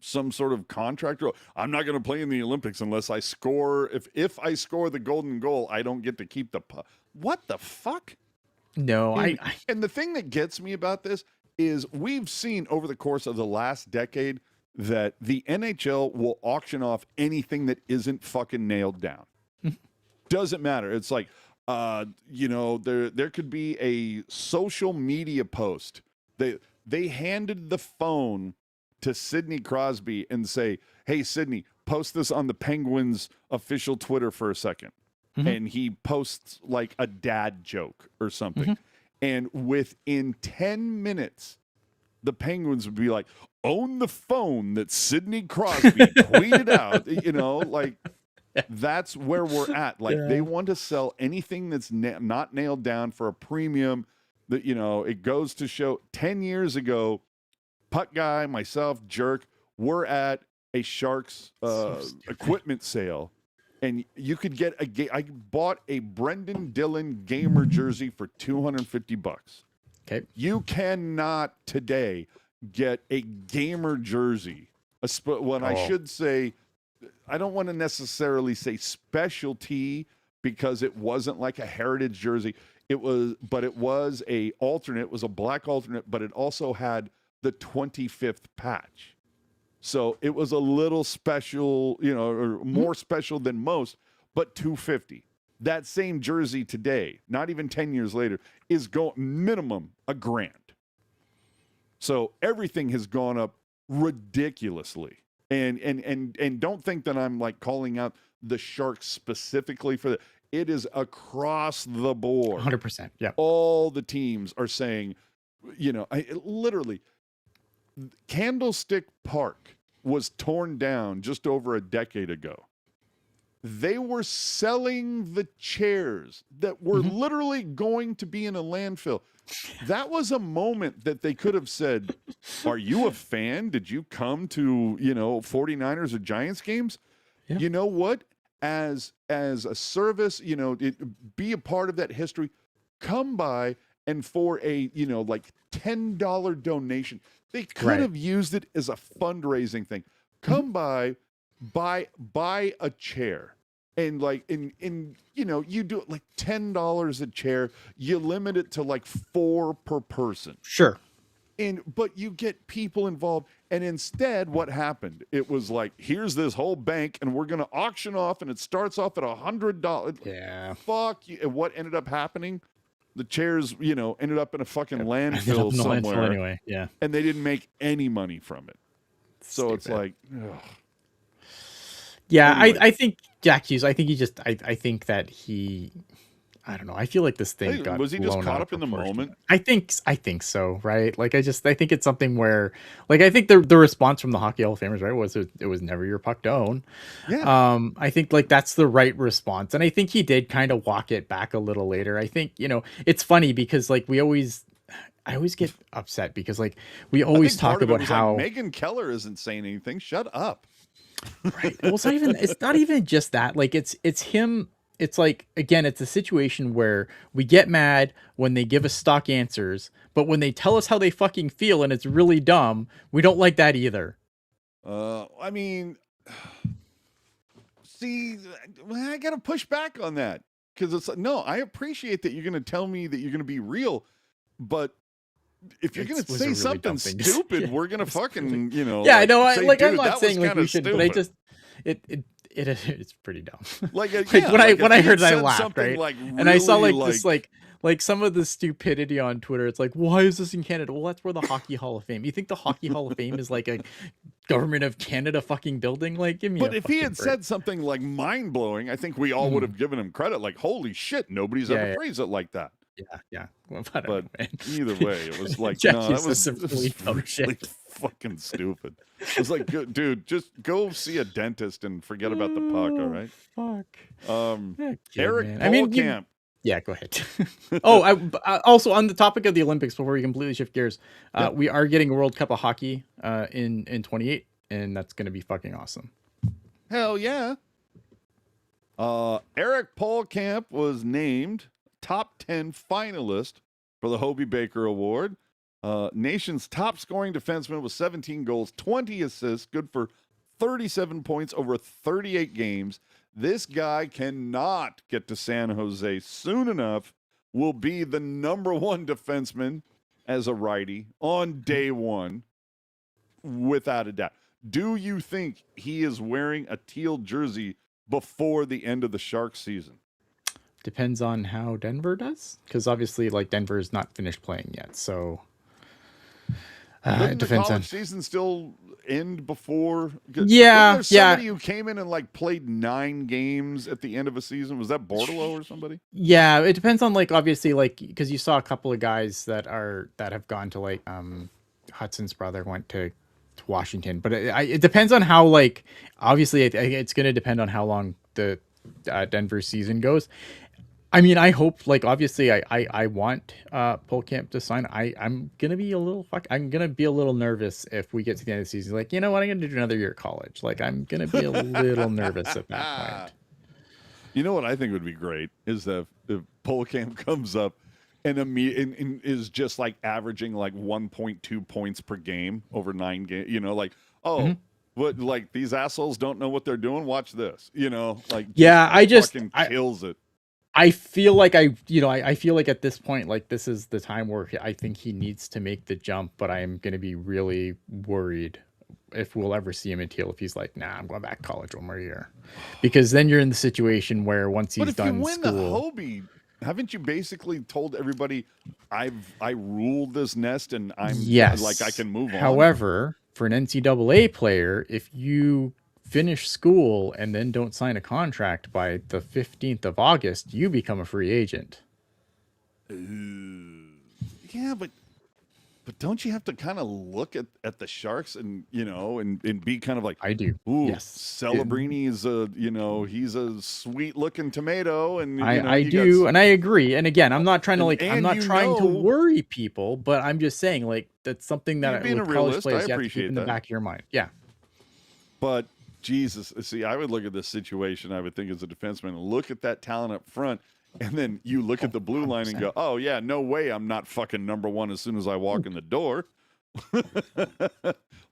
some sort of contract? I'm not going to play in the Olympics unless I score. If I score the golden goal, I don't get to keep the puck. What the fuck? no, And the thing that gets me about this is we've seen over the course of the last decade that the NHL will auction off anything that isn't fucking nailed down. Doesn't matter. It's like, there could be a social media post. They handed the phone to Sidney Crosby and say, hey, Sidney, post this on the Penguins official Twitter for a second. And he posts like a dad joke or something. And within 10 minutes, the Penguins would be like, own the phone that Sidney Crosby tweeted out. That's where we're at. Like, they want to sell anything that's not nailed down for a premium. That, it goes to show 10 years ago, Puck Guy, myself, Jerk, we're at a Sharks equipment sale. And you could get I bought a Brendan Dillon gamer jersey for $250. okay. You cannot today get a gamer jersey. I should say, I don't want to necessarily say specialty, because it wasn't like a heritage jersey. It was a alternate. It was a black alternate, but it also had the 25th patch. So it was a little special, or more special than most, but $250. That same jersey today, not even 10 years later, is going minimum $1,000. So everything has gone up ridiculously. And don't think that I'm like calling out the Sharks specifically for that. It is across the board. 100%. Yeah. All the teams are saying, literally, Candlestick Park was torn down just over a decade ago. They were selling the chairs that were literally going to be in a landfill. That was a moment that they could have said, are you a fan? Did you come to, 49ers or Giants games? Yeah. You know what? As a service, be a part of that history. Come by, and for a, $10 donation, they could have used it as a fundraising thing. Come by, buy a chair. And you do it like $10 a chair. You limit it to like 4 per person. Sure. But you get people involved. And instead, what happened? It was like, here's this whole bank, and we're going to auction off, and it starts off at $100. Yeah. Fuck you. And what ended up happening? The chairs, ended up in a fucking landfill somewhere. Landfill anyway. Yeah. And they didn't make any money from it. So it's like, ugh. Yeah, Anyway. I think Jack Hughes, I think that he, I don't know. I feel like this thing got was he just blown caught out up of in the proportion. moment? I think so, right? Like I think it's something where, like, I think the response from the Hockey Hall of Famers, right, was it was never your puck to own. Yeah. I think like that's the right response, and I think he did kind of walk it back a little later. I think it's funny because like we always I always get upset because like we I always think talk part of it about was how like Megan Keller isn't saying anything. Shut up. right. Well, it's not even just that. Like it's him. It's like again, it's a situation where we get mad when they give us stock answers, but when they tell us how they fucking feel and it's really dumb, we don't like that either. I mean, see, I got to push back on that because it's like, no, I appreciate that you're going to tell me that you're going to be real, but if you're going to Was a say really something dumb thing to stupid, say. we're going to fucking, Yeah, I like, know. say, I'm dude, not that was saying like kind we of shouldn't, stupid. but I just it's pretty dumb. Like, Like yeah, when like when if I he heard had it, I said laughed, something right? like And I saw really, like this like some of the stupidity on Twitter. It's like, why is this in Canada? Well, that's where the Hockey Hall of Fame. You think the Hockey Hall of Fame is like a government of Canada fucking building? Like, give me But a if he fucking had break. said something like mind blowing, I think we all would have given him credit. Like, holy shit, nobody's ever Yeah, phrased it like that. yeah. Well, I don't But know, man. either way, it was like, no, Jackie that says was, some it really was dumb really shit. fucking stupid. It was like, dude, just go see a dentist and forget about the puck, all right? Fuck. Yeah, kid, Eric man. I mean, Polkamp. yeah, go ahead. Oh, also on the topic of the Olympics, before we completely shift gears, Yep. we are getting a World Cup of hockey in 28, and that's going to be fucking awesome. Hell yeah. Eric Polkamp was named top 10 finalist for the Hobie Baker Award. Nation's top scoring defenseman with 17 goals, 20 assists, good for 37 points over 38 games. This guy cannot get to San Jose soon enough. Will be the number one defenseman as a righty on day one, without a doubt. Do you think he is wearing a teal jersey before the end of the Sharks season? Depends on how Denver does, because obviously, like Denver is not finished playing yet, so it Doesn't the depends college on. season still end before? Yeah, Wasn't there somebody who came in and like played 9 games at the end of a season? Was that Bordelot or somebody? Yeah, it depends on like obviously like because you saw a couple of guys that have gone to like Hudson's brother went to Washington, but it depends on how like obviously it's going to depend on how long the Denver season goes. I mean, I hope like obviously I want Polkamp to sign. I'm gonna be a little I'm gonna be a little nervous if we get to the end of the season. Like, you know what, I'm gonna do another year at college. Like, I'm gonna be a little nervous at that point. You know what I think would be great is that if Polkamp comes up and is just like averaging like 1.2 points per game over 9 games. You know, like, oh, what, like these assholes don't know what they're doing. Watch this. You know, like Yeah, fucking kills it. I feel like I feel like at this point, like this is the time where I think he needs to make the jump, but I'm going to be really worried if we'll ever see him in teal if he's like, nah, I'm going back to college one more year, because then you're in the situation where once he's But if done you win school, the Hobie, haven't you basically told everybody I ruled this nest and I'm yes, like I can move on? However, for an NCAA player, if you finish school and then don't sign a contract by the 15th of August, you become a free agent. Yeah, but don't you have to kind of look at the Sharks and and be kind of like, I do. ooh, Yes. Celebrini is he's a sweet looking tomato, and I do, and I agree. And again, I'm not trying to like, I'm not you trying to know- worry people, but I'm just saying like that's something You're that being with a college realist. players I you have to keep appreciate in the that. back of your mind. Yeah. But Jesus, see, I would look at this situation. I would think as a defenseman, and look at that talent up front, and then you look at the blue line and go, "Oh yeah, no way, I'm not fucking number one as soon as I walk in the door."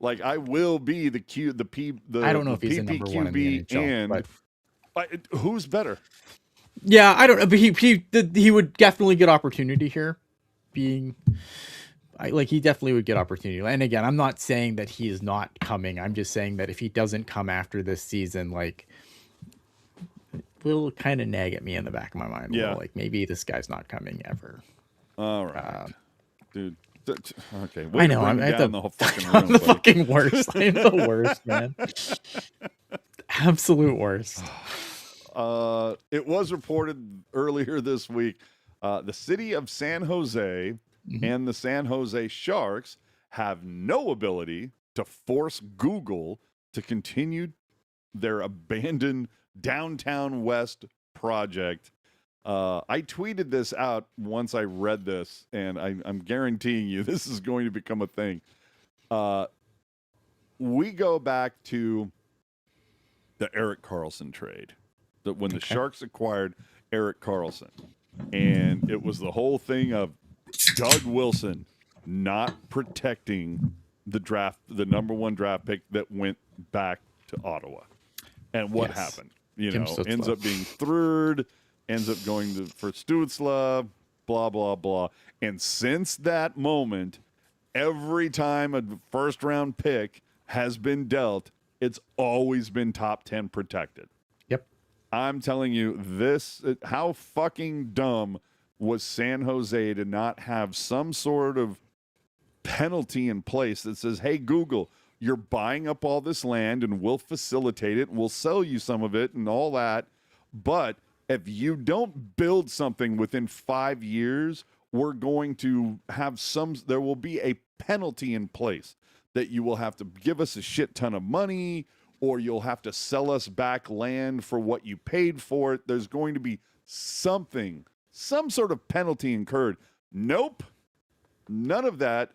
Like I will be the I don't know if he's a number one in the NHL, and who's better? yeah, I don't know, but he would definitely get opportunity here. He definitely would get opportunity. And again, I'm not saying that he is not coming. I'm just saying that if he doesn't come after this season, like, it will kind of nag at me in the back of my mind. Yeah. Well, like maybe this guy's not coming ever. All right, dude. Okay, I know. I'm down the whole fucking I'm room. the buddy. fucking worst. I'm the worst, man. Absolute worst. It was reported earlier this week, the city of San Jose and the San Jose Sharks have no ability to force Google to continue their abandoned downtown West project. I tweeted this out once I read this, and I'm guaranteeing you this is going to become a thing. We go back to the Erik Karlsson trade, when the Sharks acquired Erik Karlsson, and it was the whole thing of Doug Wilson not protecting the number one draft pick that went back to Ottawa. And what happened? Ends up being third, ends up going for Stutzla, blah, blah, blah. And since that moment, every time a first round pick has been dealt, it's always been top 10 protected. Yep. I'm telling you, how fucking dumb was San Jose to not have some sort of penalty in place that says, hey, Google, you're buying up all this land and we'll facilitate it. We'll sell you some of it and all that. But if you don't build something within 5 years, we're going to have there will be a penalty in place that you will have to give us a shit ton of money, or you'll have to sell us back land for what you paid for it. There's going to be some sort of penalty incurred. Nope. None of that.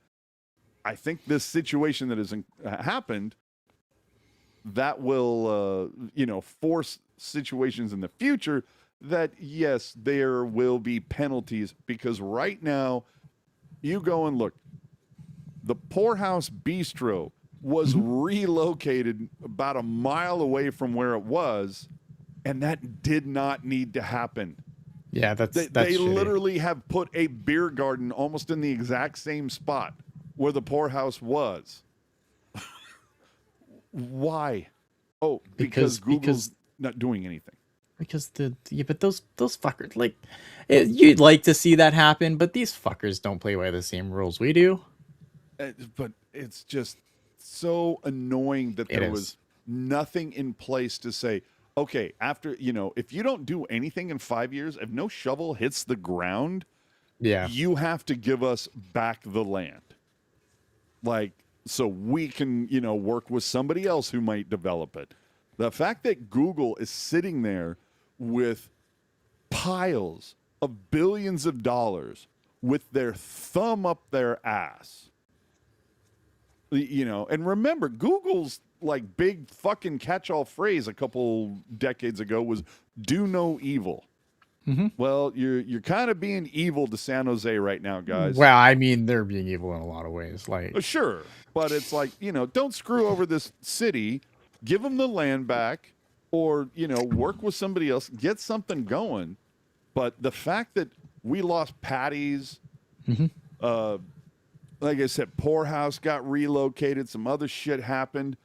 I think this situation that has happened, that will, force situations in the future that, yes, there will be penalties, because right now you go and look, the Poorhouse Bistro was relocated about a mile away from where it was, and that did not need to happen. Yeah, they literally have put a beer garden almost in the exact same spot where the Poorhouse was. Why? Oh, because Google's not doing anything. Because but those fuckers, like, you'd like to see that happen, but these fuckers don't play by the same rules we do. But it's just so annoying that there was nothing in place to say, okay, after, if you don't do anything in 5 years, if no shovel hits the ground, you have to give us back the land. Like, so we can, work with somebody else who might develop it. The fact that Google is sitting there with piles of billions of dollars with their thumb up their ass, and remember, Google's like big fucking catch-all phrase a couple decades ago was "do no evil." Mm-hmm. Well, you're kind of being evil to San Jose right now, guys. Well, I mean, they're being evil in a lot of ways. Like, sure, but it's like, don't screw over this city. Give them the land back, or work with somebody else. Get something going. But the fact that we lost Patty's, like I said, Poorhouse got relocated. Some other shit happened.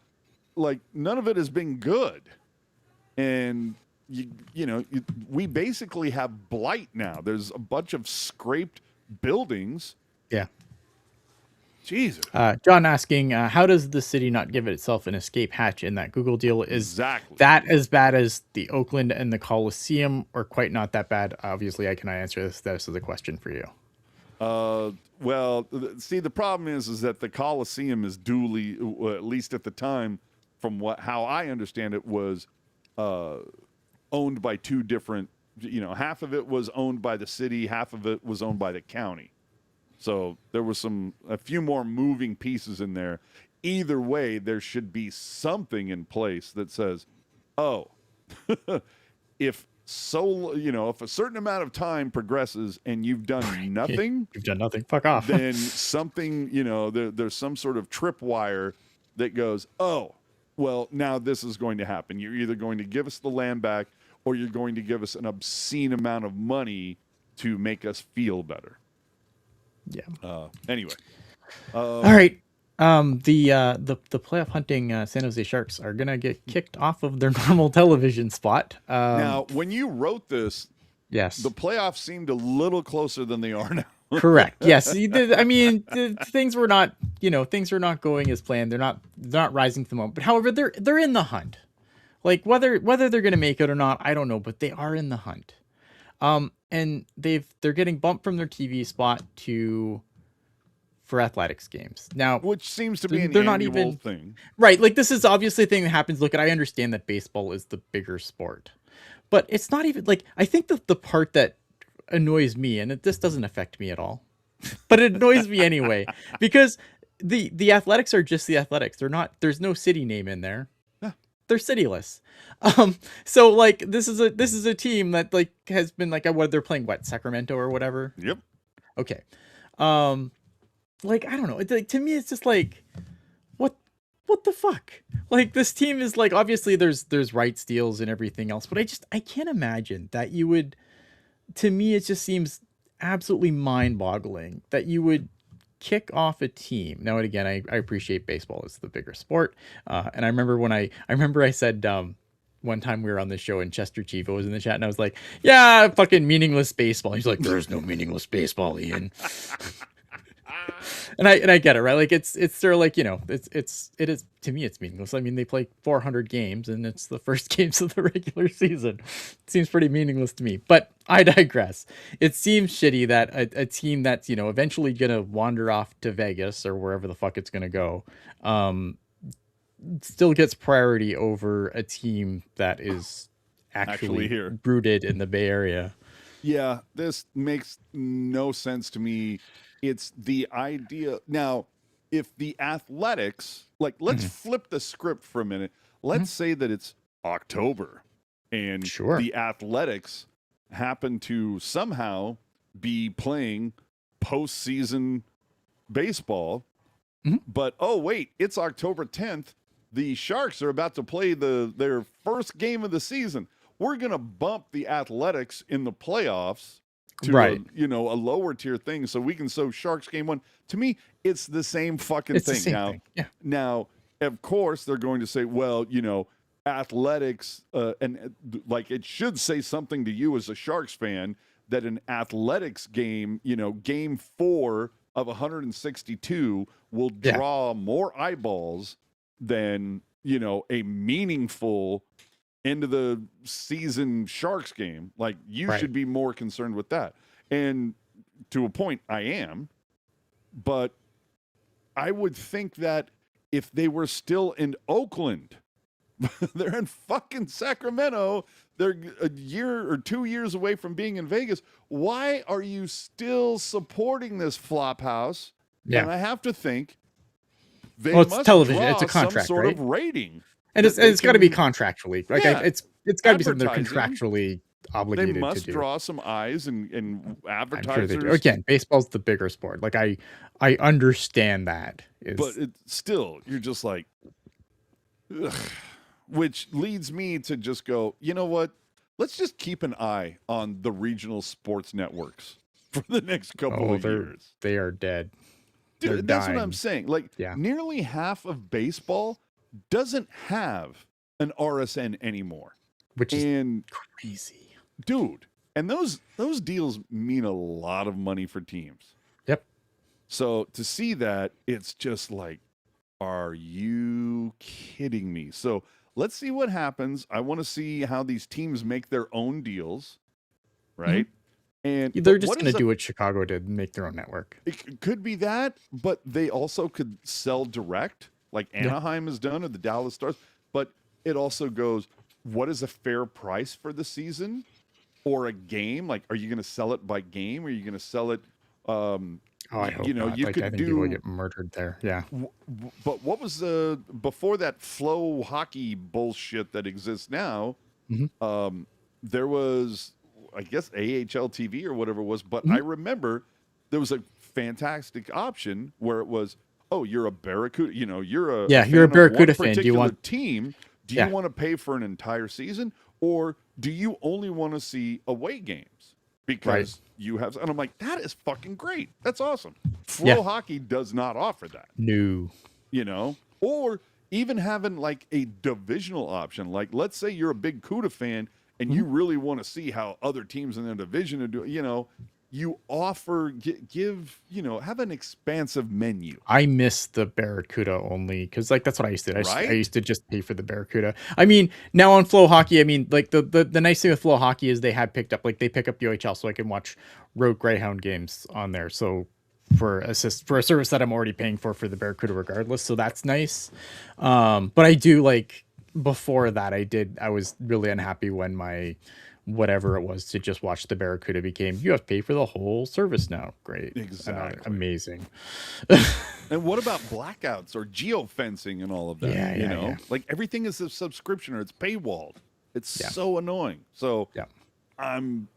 Like, none of it has been good. And, we basically have blight now. There's a bunch of scraped buildings. Yeah. Jesus. John asking, how does the city not give itself an escape hatch in that Google deal? Is that as bad as the Oakland and the Coliseum, or quite not that bad? Obviously, I cannot answer this. This is a question for you. Well, see, the problem is that the Coliseum is duly, at least at the time, from how I understand it, was owned by two different, half of it was owned by the city, half of it was owned by the county. So there was a few more moving pieces in there. Either way, there should be something in place that says, oh, if a certain amount of time progresses and you've done nothing, fuck off. Then something, there's some sort of tripwire that goes, oh, well, now this is going to happen. You're either going to give us the land back, or you're going to give us an obscene amount of money to make us feel better. Yeah. Anyway. All right. The playoff hunting San Jose Sharks are gonna get kicked off of their normal television spot. Now, when you wrote this, yes, the playoffs seemed a little closer than they are now. Correct. Yes. I mean, things were not going as planned. They're not rising to the moment. But however, they're in the hunt. Like, whether they're gonna make it or not, I don't know. But they are in the hunt. And they're getting bumped from their TV spot for athletics games now, which seems to be an annual thing, right? Like, this is obviously a thing that happens. Look, I understand that baseball is the bigger sport, but it's not even like, I think that the part that annoys me, and this doesn't affect me at all, but it annoys me anyway, because the Athletics are just the Athletics. They're not. There's no city name in there. Yeah. They're cityless. So like this is a team that like has been like what they're playing, what, Sacramento or whatever. Yep. Okay. Like I don't know. It's like, to me it's just like what the fuck? Like this team is like, obviously there's rights deals and everything else, but I can't imagine that you would, to me it just seems absolutely mind-boggling that you would kick off a team. Now and again, I appreciate baseball is the bigger sport. And I remember when I said one time we were on the show and Chester Chivo was in the chat and I was like, yeah, fucking meaningless baseball. He's like, there's no meaningless baseball, Ian. And I get it, right? Like it's sort of like, it is, to me it's meaningless. I mean, they play 400 games and it's the first games of the regular season. It seems pretty meaningless to me, but I digress. It seems shitty that a team that's, eventually gonna wander off to Vegas or wherever the fuck it's gonna go, still gets priority over a team that is actually here, rooted in the Bay Area. Yeah, this makes no sense to me. It's the idea. Now, if the Athletics, like, let's flip the script for a minute. Let's say that it's October and the Athletics happen to somehow be playing postseason baseball. But, oh, wait, it's October 10th. The Sharks are about to play their first game of the season. We're going to bump the Athletics in the playoffs to a lower tier thing so we can show Sharks game 1. To me, it's the same fucking thing. Thing. Yeah. Now, of course, they're going to say, well, Athletics, and like it should say something to you as a Sharks fan that an Athletics game, game 4 of 162 will draw more eyeballs than, a meaningful end of the season Sharks game. Like you should be more concerned with that. And to a point I am, but I would think that if they were still in Oakland, they're in fucking Sacramento, they're a year or 2 years away from being in Vegas. Why are you still supporting this flop house? Yeah. And I have to think it's television. It's a contract, some sort of rating. And it's got to be contractually. Like it's got to be something they're contractually obligated to do. They must draw some eyes and advertisers. I'm sure again, baseball's the bigger sport. Like I understand that. But it's still, you're just like, ugh. Which leads me to just go, you know what? Let's just keep an eye on the regional sports networks for the next couple of years. They are dead. Dude, that's what I'm saying. Like, nearly half of baseball doesn't have an RSN anymore, which is crazy, dude. And those deals mean a lot of money for teams. Yep. So to see that, it's just like, are you kidding me? So let's see what happens. I want to see how these teams make their own deals, right? And they're just going to do what Chicago did and make their own network. It could be that, but they also could sell direct, like Anaheim has done, or the Dallas Stars. But it also goes, what is a fair price for the season or a game? Like, are you going to sell it by game? Or are you going to sell it? I hope not. I think people get murdered there. Yeah. But what was before that flow hockey bullshit that exists now? There was, I guess, AHL TV or whatever it was. But I remember there was a fantastic option where it was, oh, you're a Barracuda. You're a Barracuda fan. Do you want team? Do you want to pay for an entire season, or do you only want to see away games? Because you have, and I'm like, that is fucking great. That's awesome. Flow hockey does not offer that. No. Or even having like a divisional option. Like, let's say you're a big CUDA fan and you really want to see how other teams in their division are doing, you offer, have an expansive menu. I miss the Barracuda only because, like, that's what I used to do. I used to just pay for the Barracuda. I mean, now on Flow Hockey, I mean, like, the nice thing with Flow Hockey is they pick up the OHL, so I can watch Road Greyhound games on there. So for a service that I'm already paying for the Barracuda regardless, so that's nice. But I do, like, before that, I was really unhappy when whatever it was to just watch the Barracuda became, you have to pay for the whole service now. Great. Exactly. Amazing. And what about blackouts or geofencing and all of that? Yeah, you yeah, know, yeah. like everything is a subscription or it's paywalled. It's Yeah. so annoying. So Yeah. I'm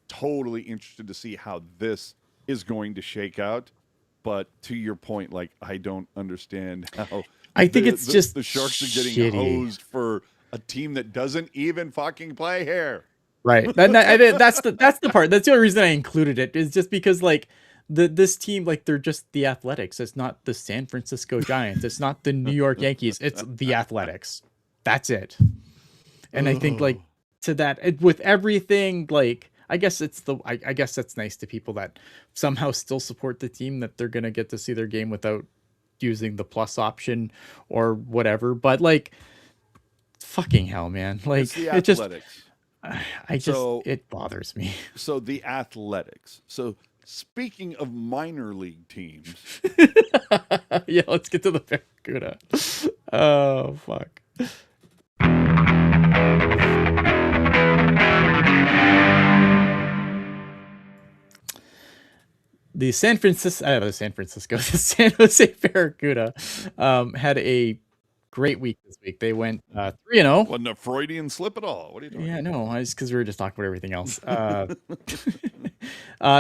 totally interested to see how this is going to shake out. But to your point, like I don't understand how I think it's just the Sharks are getting shitty. hosed for a team that doesn't even fucking play here. Right. That's the part. That's the only reason I included it, is just because like this team, like they're just the Athletics. It's not the San Francisco Giants. It's not the New York Yankees. It's the Athletics. That's it. And I think like to that with everything, like I guess I guess that's nice to people that somehow still support the team, that they're gonna get to see their game without using the plus option or whatever. But like fucking hell, man. It's Like the it just Athletics. I it bothers me. So the Athletics. So speaking of minor league teams, Yeah, let's get to the Barracuda. Oh fuck. The the San Jose Barracuda had a great week this week. They went 3-0. wasn't a Freudian slip at all. What are you doing? Yeah, no, it's because we were just talking about everything else.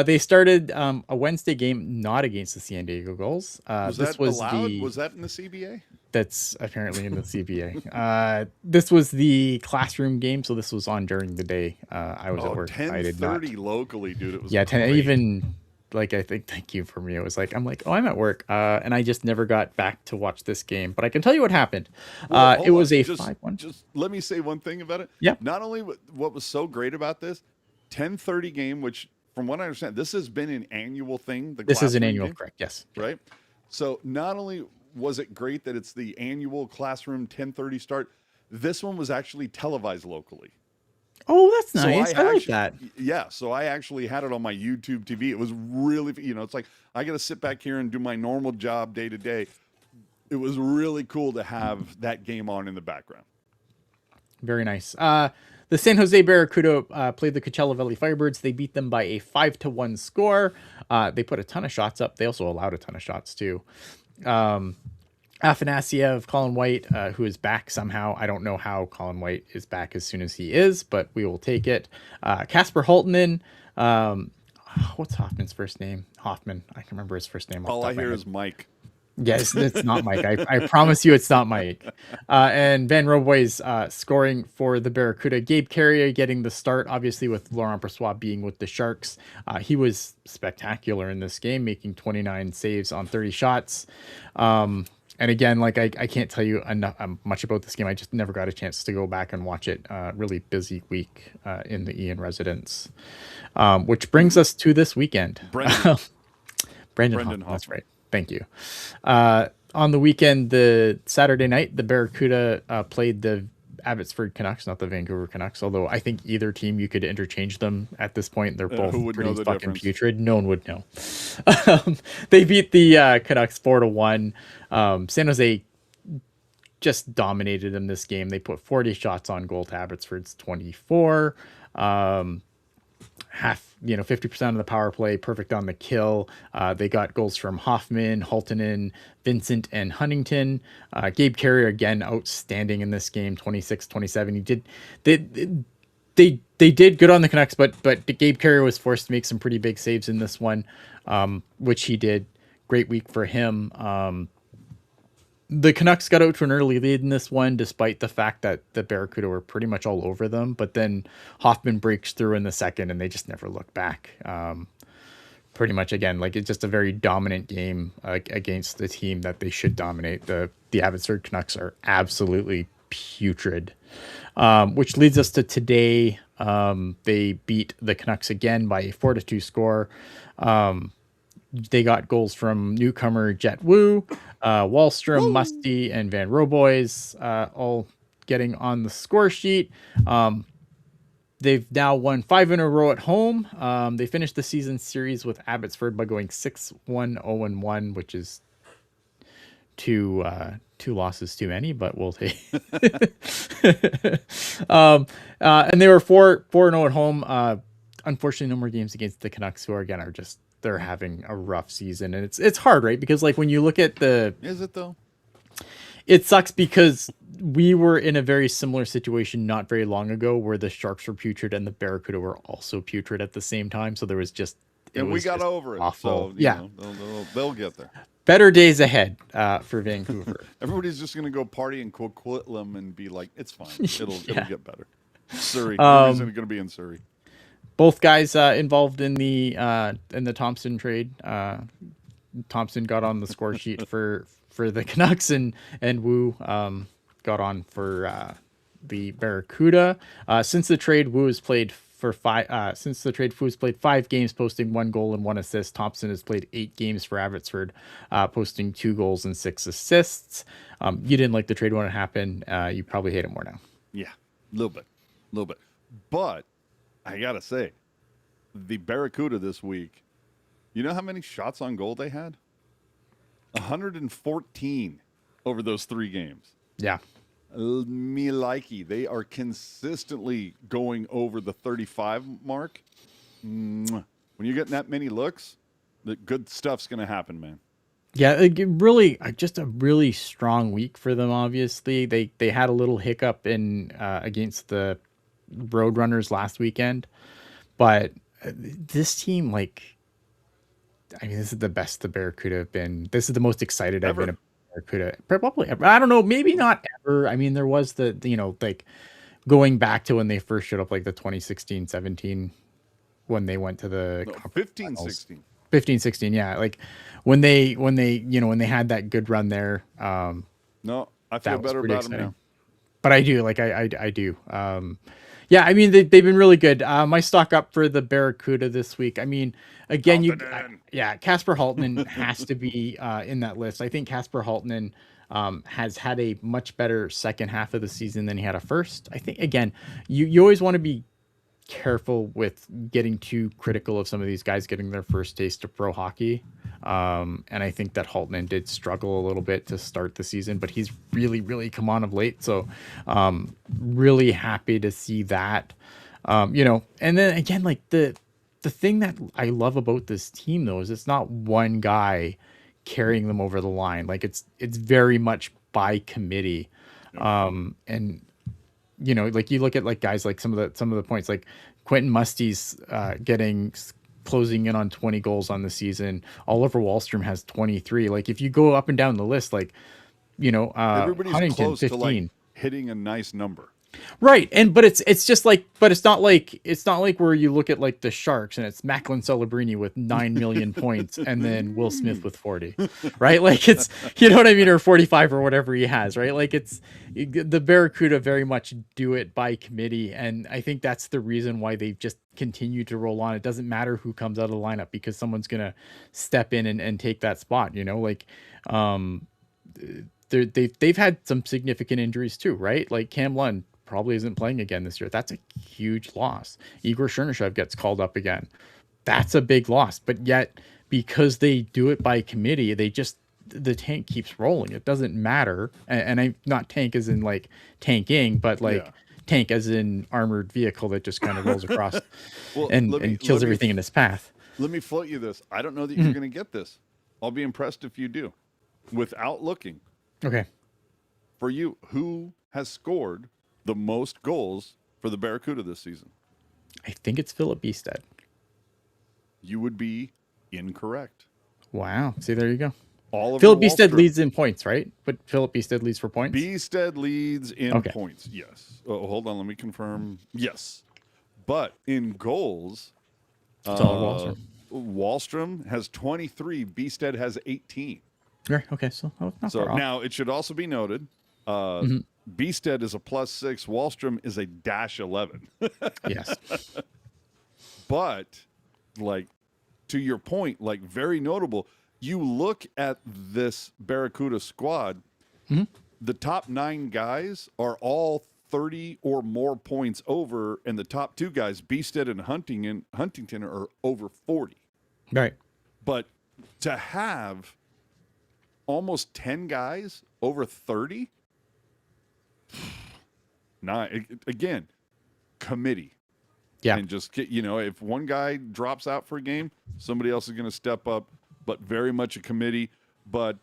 They started a Wednesday game not against the San Diego Gulls. Was This that was allowed? the Was that in the CBA? That's apparently in the CBA. This was the classroom game, so this was on during the day. I was at work. I did not. 10:30 locally, dude. It was Yeah, great. even like I think thank you for me. It was like I'm like, oh, I'm at work, and I just never got back to watch this game. But I can tell you what happened. Well, It hold was on. a Just- 5-1. Just let me say one thing about it. Yeah. Not only what was so great about this 10:30 game, which from what I understand, this has been an annual thing. This is an classroom annual, game, correct? Yes. right? So not only was it great that it's the annual classroom 10:30 start, this one was actually televised locally. Oh, that's So nice. I like actually- that. Yeah, so I actually had it on my YouTube TV. It was really, it's like I got to sit back here and do my normal job day to day. It was really cool to have that game on in the background. Very nice. The San Jose Barracuda played the Coachella Valley Firebirds. They beat them by a 5-1 score. They put a ton of shots up. They also allowed a ton of shots too. Afanasiev, Colin White, who is back somehow. I don't know how Colin White is back as soon as he is, but we will take it. Casper Holtinen. What's Hoffman's first name? Hoffman. I can remember his first name. All I hear is Mike. Yes, it's not Mike. I promise you it's not Mike. And Van Roboy's scoring for the Barracuda. Gabe Carrier getting the start, obviously, with Laurent Brossoit being with the Sharks. He was spectacular in this game, making 29 saves on 30 shots. And again, like I can't tell you enough much about this game. I just never got a chance to go back and watch it. Really busy week in the Ian residence. Which brings us to this weekend. Brendan Brendan Hoffman. That's right. Thank you. On the weekend, the Saturday night, the Barracuda played the Abbotsford Canucks, not the Vancouver Canucks. Although I think either team, you could interchange them at this point. They're both who would know pretty the fucking difference? putrid. No one would know. They beat the Canucks 4-1. San Jose just dominated them this game. They put 40 shots on goal to Abbotsford's 24. 50% of the power play, perfect on the kill. They got goals from Hoffman, Haltinen, Vincent, and Huntington. Gabe Carrier, again, outstanding in this game, 26-27. They did good on the Canucks, but Gabe Carrier was forced to make some pretty big saves in this one, which he did. Great week for him. The Canucks got out to an early lead in this one, despite the fact that the Barracuda were pretty much all over them. But then Hoffman breaks through in the second, and they just never look back. Pretty much, again, like it's just a very dominant game against the team that they should dominate. The Abbotsford Canucks are absolutely putrid. Which leads us to today. They beat the Canucks again by a 4-2 score. They got goals from newcomer Jet Wu, Wallstrom, Musty, and Van Roboys, all getting on the score sheet. They've now won 5 in a row at home. They finished the season series with Abbotsford by going 6-1, 0-1, which is two losses too many, but we'll take. And they were 4-0 at home. Unfortunately, no more games against the Canucks, who are again are just they're having a rough season, and it's hard, right? Because like when you look at Is it though? it sucks because we were in a very similar situation not very long ago, where the Sharks were putrid and the Barracuda were also putrid at the same time. So there was just And we got over it. awful. So Yeah, they'll get there. better days ahead for Vancouver. Everybody's just gonna go party in Coquitlam and be like, it's fine. It'll get better. Surrey. Everybody's gonna be in Surrey. Both guys involved in the Thompson trade. Thompson got on the score sheet for the Canucks, and Wu got on for the Barracuda. Since the trade, Wu has played Wu has played 5 games, posting 1 goal and 1 assist. Thompson has played 8 games for Abbotsford, posting 2 goals and 6 assists. You didn't like the trade when it happened. You probably hate it more now. Yeah, a little bit. But I gotta say, the Barracuda this week, you know how many shots on goal they had? 114 over those 3 games. Yeah. Me likey. They are consistently going over the 35 mark. When you're getting that many looks, the good stuff's going to happen, man. Yeah, really, just a really strong week for them. Obviously, they had a little hiccup in against the Roadrunners last weekend, but this team, like, I mean, this is the best the Barracuda have been. This is the most excited I've been about Barracuda probably ever. I don't know, maybe not ever. I mean, there was the like going back to when they first showed up, like the 2016-17 when they went to the 15-16. 15-16, yeah, like when they when they had that good run there. No, I feel better about them now. But I do, like I do. Yeah, I mean they've been really good. My stock up for the Barracuda this week. I mean, again, Casper Halttunen has to be in that list. I think Casper Halttunen has had a much better second half of the season than he had a first. I think again, you always want to be careful with getting too critical of some of these guys getting their first taste of pro hockey. And I think that Halttunen did struggle a little bit to start the season, but he's really, really come on of late. So really happy to see that. And then again, like the thing that I love about this team though is it's not one guy carrying them over the line. Like it's very much by committee. And like you look at like guys like some of the points, like Quentin Musty's closing in on 20 goals on the season. Oliver Wahlstrom has 23. Like if you go up and down the list, like everybody's Huntington close 15. to like hitting a nice number. Right. But it's just like, but it's not like where you look at like the Sharks and it's Macklin Celebrini with 9 million points and then Will Smith with 40, right? Like it's, you know what I mean? Or 45 or whatever he has, right? Like the Barracuda very much do it by committee. And I think that's the reason why they've just continued to roll on. It doesn't matter who comes out of the lineup because someone's going to step in and take that spot, they've had some significant injuries too, right? Like Cam Lund probably isn't playing again this year. That's a huge loss. Igor Chernishev gets called up again. That's a big loss. But yet, because they do it by committee, the tank keeps rolling. It doesn't matter. And I'm not tank as in like tanking, but like tank as in armored vehicle that just kind of rolls across and kills everything in its path. Let me float you this. I don't know that you're going to get this. I'll be impressed if you do. Without looking. Okay. For you, who has scored the most goals for the Barracuda this season? I think it's Philip Biested. You would be incorrect. Wow. See, there you go. Philip Biested leads in points, right? But Philip Biested leads for points? Biested leads in points, yes. Oh, hold on, let me confirm. Yes. But in goals, Wahlstrom has 23. Biested has 18. Okay, so not far off. Now it should also be noted, Biested is a +6. Wahlstrom is a -11. Yes. But, like, to your point, like, very notable. You look at this Barracuda squad, the top 9 guys are all 30 or more points over, and the top 2 guys, Biested and Huntington, are over 40. Right. But to have almost 10 guys over 30. Again, committee. Yeah. And just get, if one guy drops out for a game, somebody else is going to step up, but very much a committee. But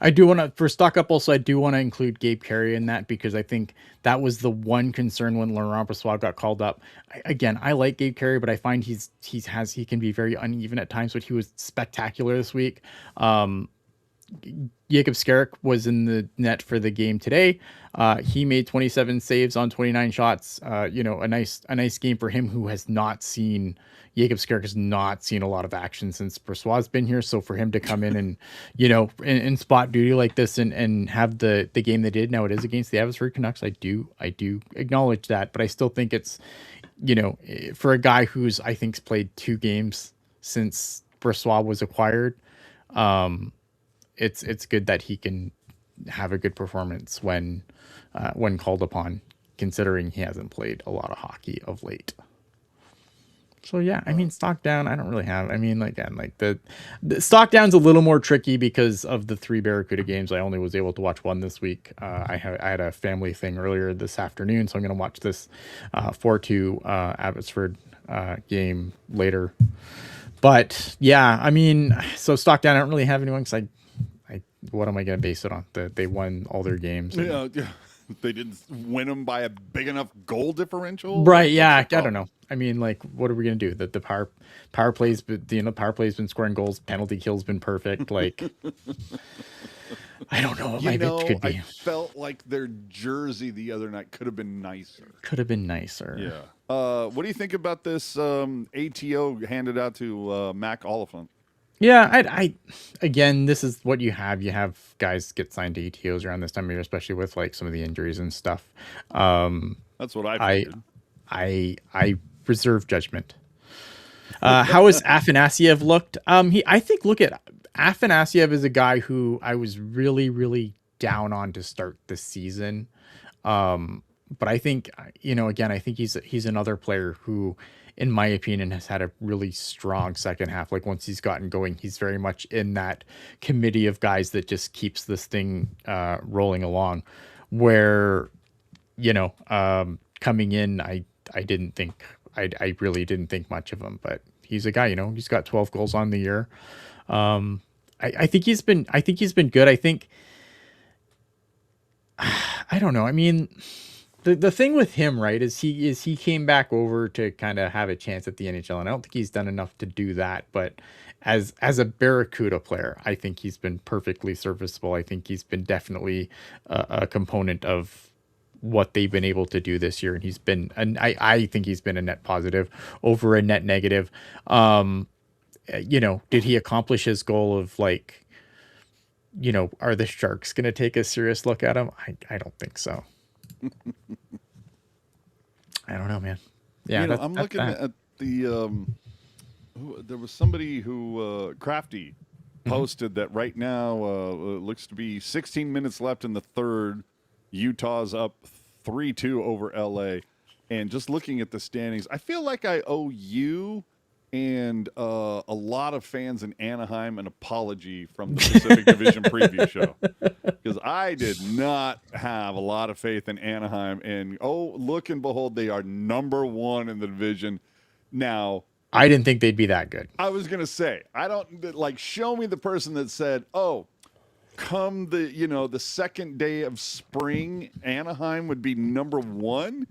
I do want to, for stock up also, I do want to include Gabe Carey in that, because I think that was the one concern when Laurent Brossoit got called up. Again, I like Gabe Carey, but I find he can be very uneven at times, but he was spectacular this week. Jakob Skarek was in the net for the game today. He made 27 saves on 29 shots. A nice game for him, who has not seen, Jakob Skarek has not seen a lot of action since Brossoit's been here. So for him to come in and, in spot duty like this and have the game they did, now it is against the Abbotsford Canucks. I do acknowledge that, but I still think it's, for a guy who's, I think's played 2 games since Brossoit was acquired, it's good that he can have a good performance when called upon, considering he hasn't played a lot of hockey of late. So yeah, I mean, stock down, I don't really have. I mean, again, like the stock down's a little more tricky because of the 3 Barracuda games. I only was able to watch one this week. I had a family thing earlier this afternoon, so I'm going to watch this 4-2 Abbotsford game later. But yeah, I mean, so stock down, I don't really have anyone, because what am I going to base it on? They won all their games. Yeah, they didn't win them by a big enough goal differential. Right? Yeah, I don't know. I mean, like, what are we going to do? The power plays, power play's been scoring goals. Penalty kill's been perfect. Like, I don't know what my pitch could be. I felt like their jersey the other night could have been nicer. Yeah. What do you think about this ATO handed out to Mac Oliphant? Yeah, I again, this is what you have. You have guys get signed to ATOs around this time of year, especially with like some of the injuries and stuff. That's what I figured. I reserve judgment. How has Afanasyev looked? Look at Afanasyev is a guy who I was really, really down on to start the season. But I think, again, I think he's another player who, in my opinion, has had a really strong second half. Like, once he's gotten going, he's very much in that committee of guys that just keeps this thing rolling along. Where, coming in, I really didn't think much of him, but he's a guy, he's got 12 goals on the year. I think he's been good. I think, I don't know. I mean, the thing with him, right, is he came back over to kind of have a chance at the NHL, and I don't think he's done enough to do that. But as a Barracuda player, I think he's been perfectly serviceable. I think he's been definitely a component of what they've been able to do this year, and I think he's been a net positive over a net negative. Did he accomplish his goal of, like, are the Sharks going to take a serious look at him? I don't think so. I don't know, man. Yeah, I'm looking at the. There was somebody who Crafty posted that right now looks to be 16 minutes left in the third. Utah's up 3-2 over LA, and just looking at the standings, I feel like I owe you and a lot of fans in Anaheim an apology from the Pacific Division preview show, because I did not have a lot of faith in Anaheim, and look and behold, they are number 1 in the division now. I didn't think they'd be that good. I was gonna say, I don't show me the person that said, come the second day of spring, Anaheim would be number 1.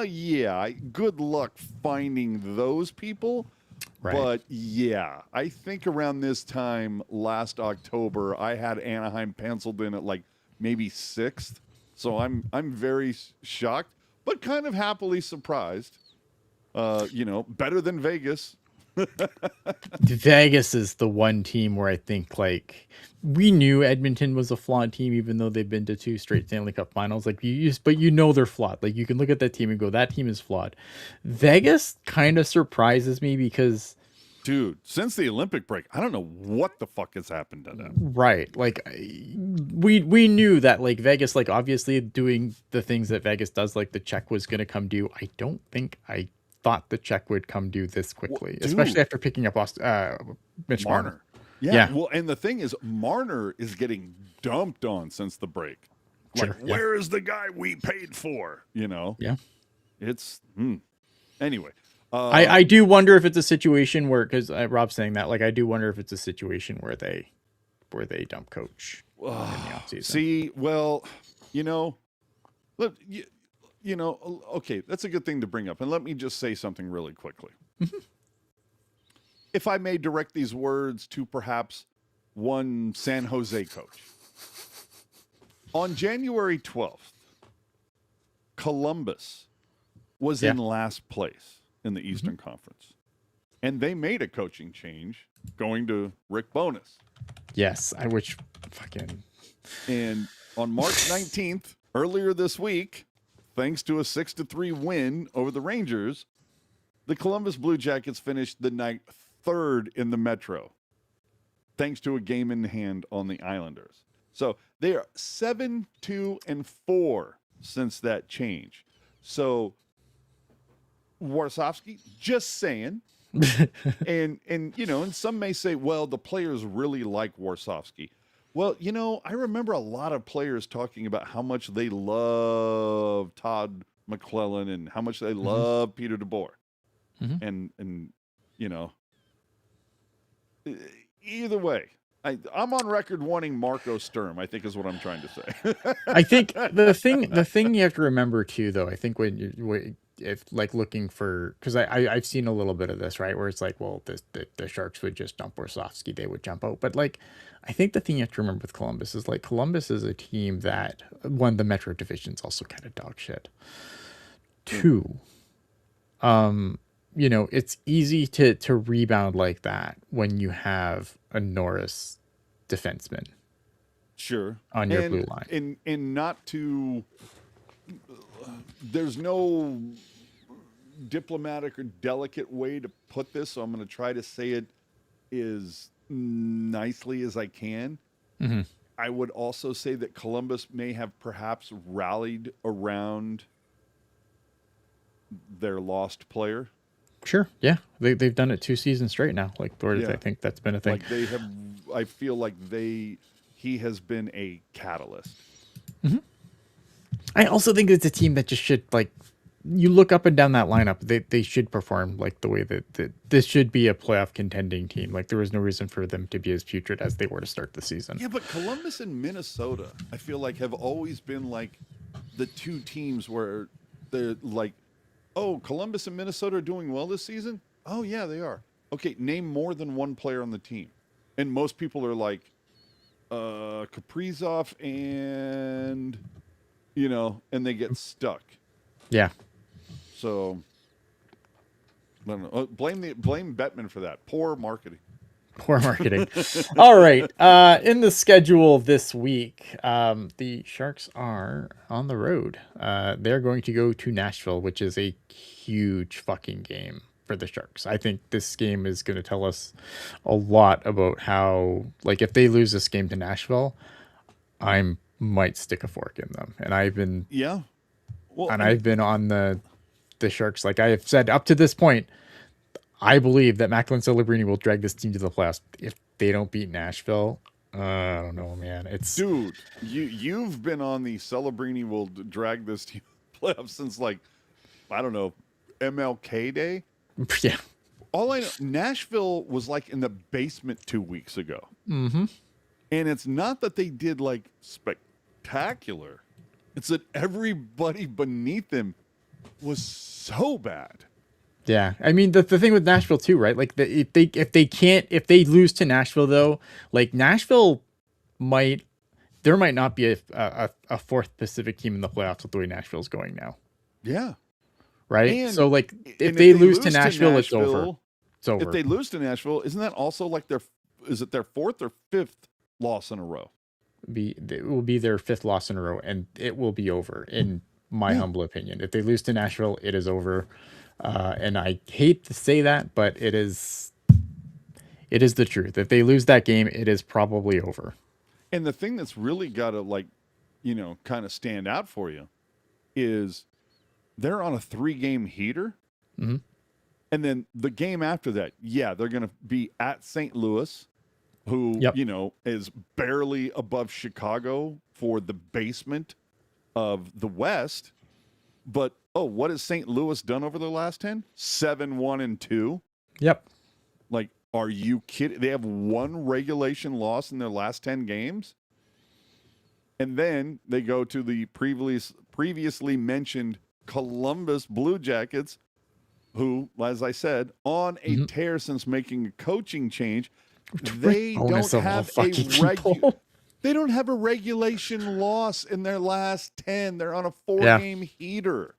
Yeah, good luck finding those people. Right. But yeah, I think around this time last October, I had Anaheim penciled in at like maybe 6th. So I'm very shocked, but kind of happily surprised. Better than Vegas. Vegas is the one team where I think, like, we knew Edmonton was a flawed team, even though they've been to 2 straight Stanley Cup finals. Like, but they're flawed. Like, you can look at that team and go, that team is flawed. Vegas kind of surprises me because, dude, since the Olympic break, I don't know what the fuck has happened to them. Right. Like, we knew that, like, Vegas, like, obviously doing the things that Vegas does, like the check was going to come due. I don't think I thought the check would come due this quickly, especially after picking up Mitch Marner. Yeah. Well, and the thing is, Marner is getting dumped on since the break. Like, Sure, yeah. where is the guy we paid for? Yeah. It's anyway. I do wonder if it's a situation where, because Rob's saying that, like, I do wonder if it's a situation where they dump coach in the offseason. See, well, look, okay, that's a good thing to bring up. And let me just say something really quickly. If I may direct these words to perhaps one San Jose coach. On January 12th, Columbus was in last place in the Eastern Conference. And they made a coaching change going to Rick Bowness. Yes, I wish fucking. And on March 19th, earlier this week, thanks to a 6-3 win over the Rangers, the Columbus Blue Jackets finished the night third in the Metro, thanks to a game in hand on the Islanders. So they are 7-2-4 since that change. So Warsofsky, just saying. and and some may say, well, the players really like Warsofsky. Well, I remember a lot of players talking about how much they love Todd McClellan and how much they love Peter DeBoer. And either way, I'm on record wanting Marco Sturm, I think is what I'm trying to say. I think the thing you have to remember too, though, I think if like looking for, because I've seen a little bit of this, right, where it's like, well, the Sharks would just dump Warsofsky, they would jump out. But like, I think the thing you have to remember with Columbus is, like, Columbus is a team that won the Metro division's also kind of dog shit. Two, it's easy to rebound like that when you have a Norris defenseman. Sure. On your blue line. And not to, there's no diplomatic or delicate way to put this, so I'm going to try to say it as nicely as I can. I would also say that Columbus may have perhaps rallied around their lost player. Sure, yeah. They've done it 2 seasons straight now. Like, I think that's been a thing. Like they have, I feel like he has been a catalyst. I also think it's a team that just should, like, you look up and down that lineup, they should perform like the way that this should be a playoff contending team. Like, there was no reason for them to be as putrid as they were to start the season. Yeah, but Columbus and Minnesota, I feel like, have always been like the two teams where they're like, oh, Columbus and Minnesota are doing well this season? Oh, yeah, they are. Okay, name more than one player on the team. And most people are like, Kaprizov and, and they get stuck. Yeah. So, I don't know. Blame Bettman for that. Poor marketing. Poor marketing. All right. In the schedule this week, the Sharks are on the road. They're going to go to Nashville, which is a huge fucking game for the Sharks. I think this game is going to tell us a lot about how, like, if they lose this game to Nashville, I might stick a fork in them. And I've been I've been on the Sharks. Like I have said up to this point, I believe that Macklin Celebrini will drag this team to the playoffs if they don't beat Nashville. I don't know, man. Dude, you've been on the Celebrini will drag this team to the playoffs since, like, I don't know, MLK Day. Yeah. All I know, Nashville was like in the basement 2 weeks ago. And it's not that they did like spectacular. It's that everybody beneath them was so bad. Yeah, I mean the thing with Nashville too, right? Like if they lose to Nashville though, like Nashville might not be a fourth Pacific team in the playoffs with the way Nashville's going now. Yeah, right. And, so like if they lose to Nashville, it's over. It's over. If they lose to Nashville, isn't that also like their fourth or fifth loss in a row? It will be their fifth loss in a row, and it will be over in my humble opinion. If they lose to Nashville, it is over. And I hate to say that, but it is the truth. If they lose that game, it is probably over. And the thing that's really got to kind of stand out for you is they're on a 3-game heater. Mm-hmm. And then the game after that, they're going to be at St. Louis, who, Yep. is barely above Chicago for the basement of the West. But, what has St. Louis done over the last 10? 7-1-2. Yep. Like, are you kidding? They have one regulation loss in their last 10 games. And then they go to the previously mentioned Columbus Blue Jackets, who, as I said, on a tear since making a coaching change. They don't Bonus of all have fucking people. they don't have a regulation loss in their last 10. They're on a 4-game heater.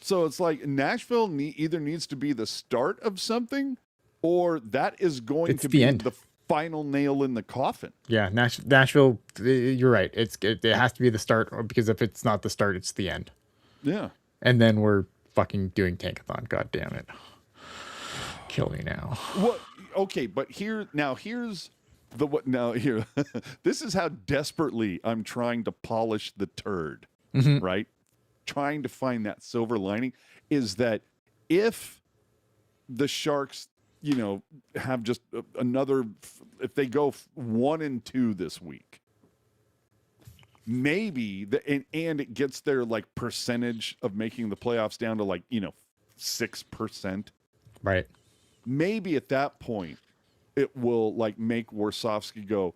So it's like Nashville either needs to be the start of something, or that is going It's to the be end. the final nail in the coffin. Yeah, Nashville. You're right. It has to be the start, because if it's not the start, it's the end. Yeah. And then we're fucking doing Tankathon. God damn it. Kill me now. What? Okay, but here's the what now here. This is how desperately I'm trying to polish the turd, right? Trying to find that silver lining is that if the Sharks, have just another, if they go 1-2 this week, maybe and it gets their like percentage of making the playoffs down to like 6%. Right. Maybe at that point it will like make Warsofsky go,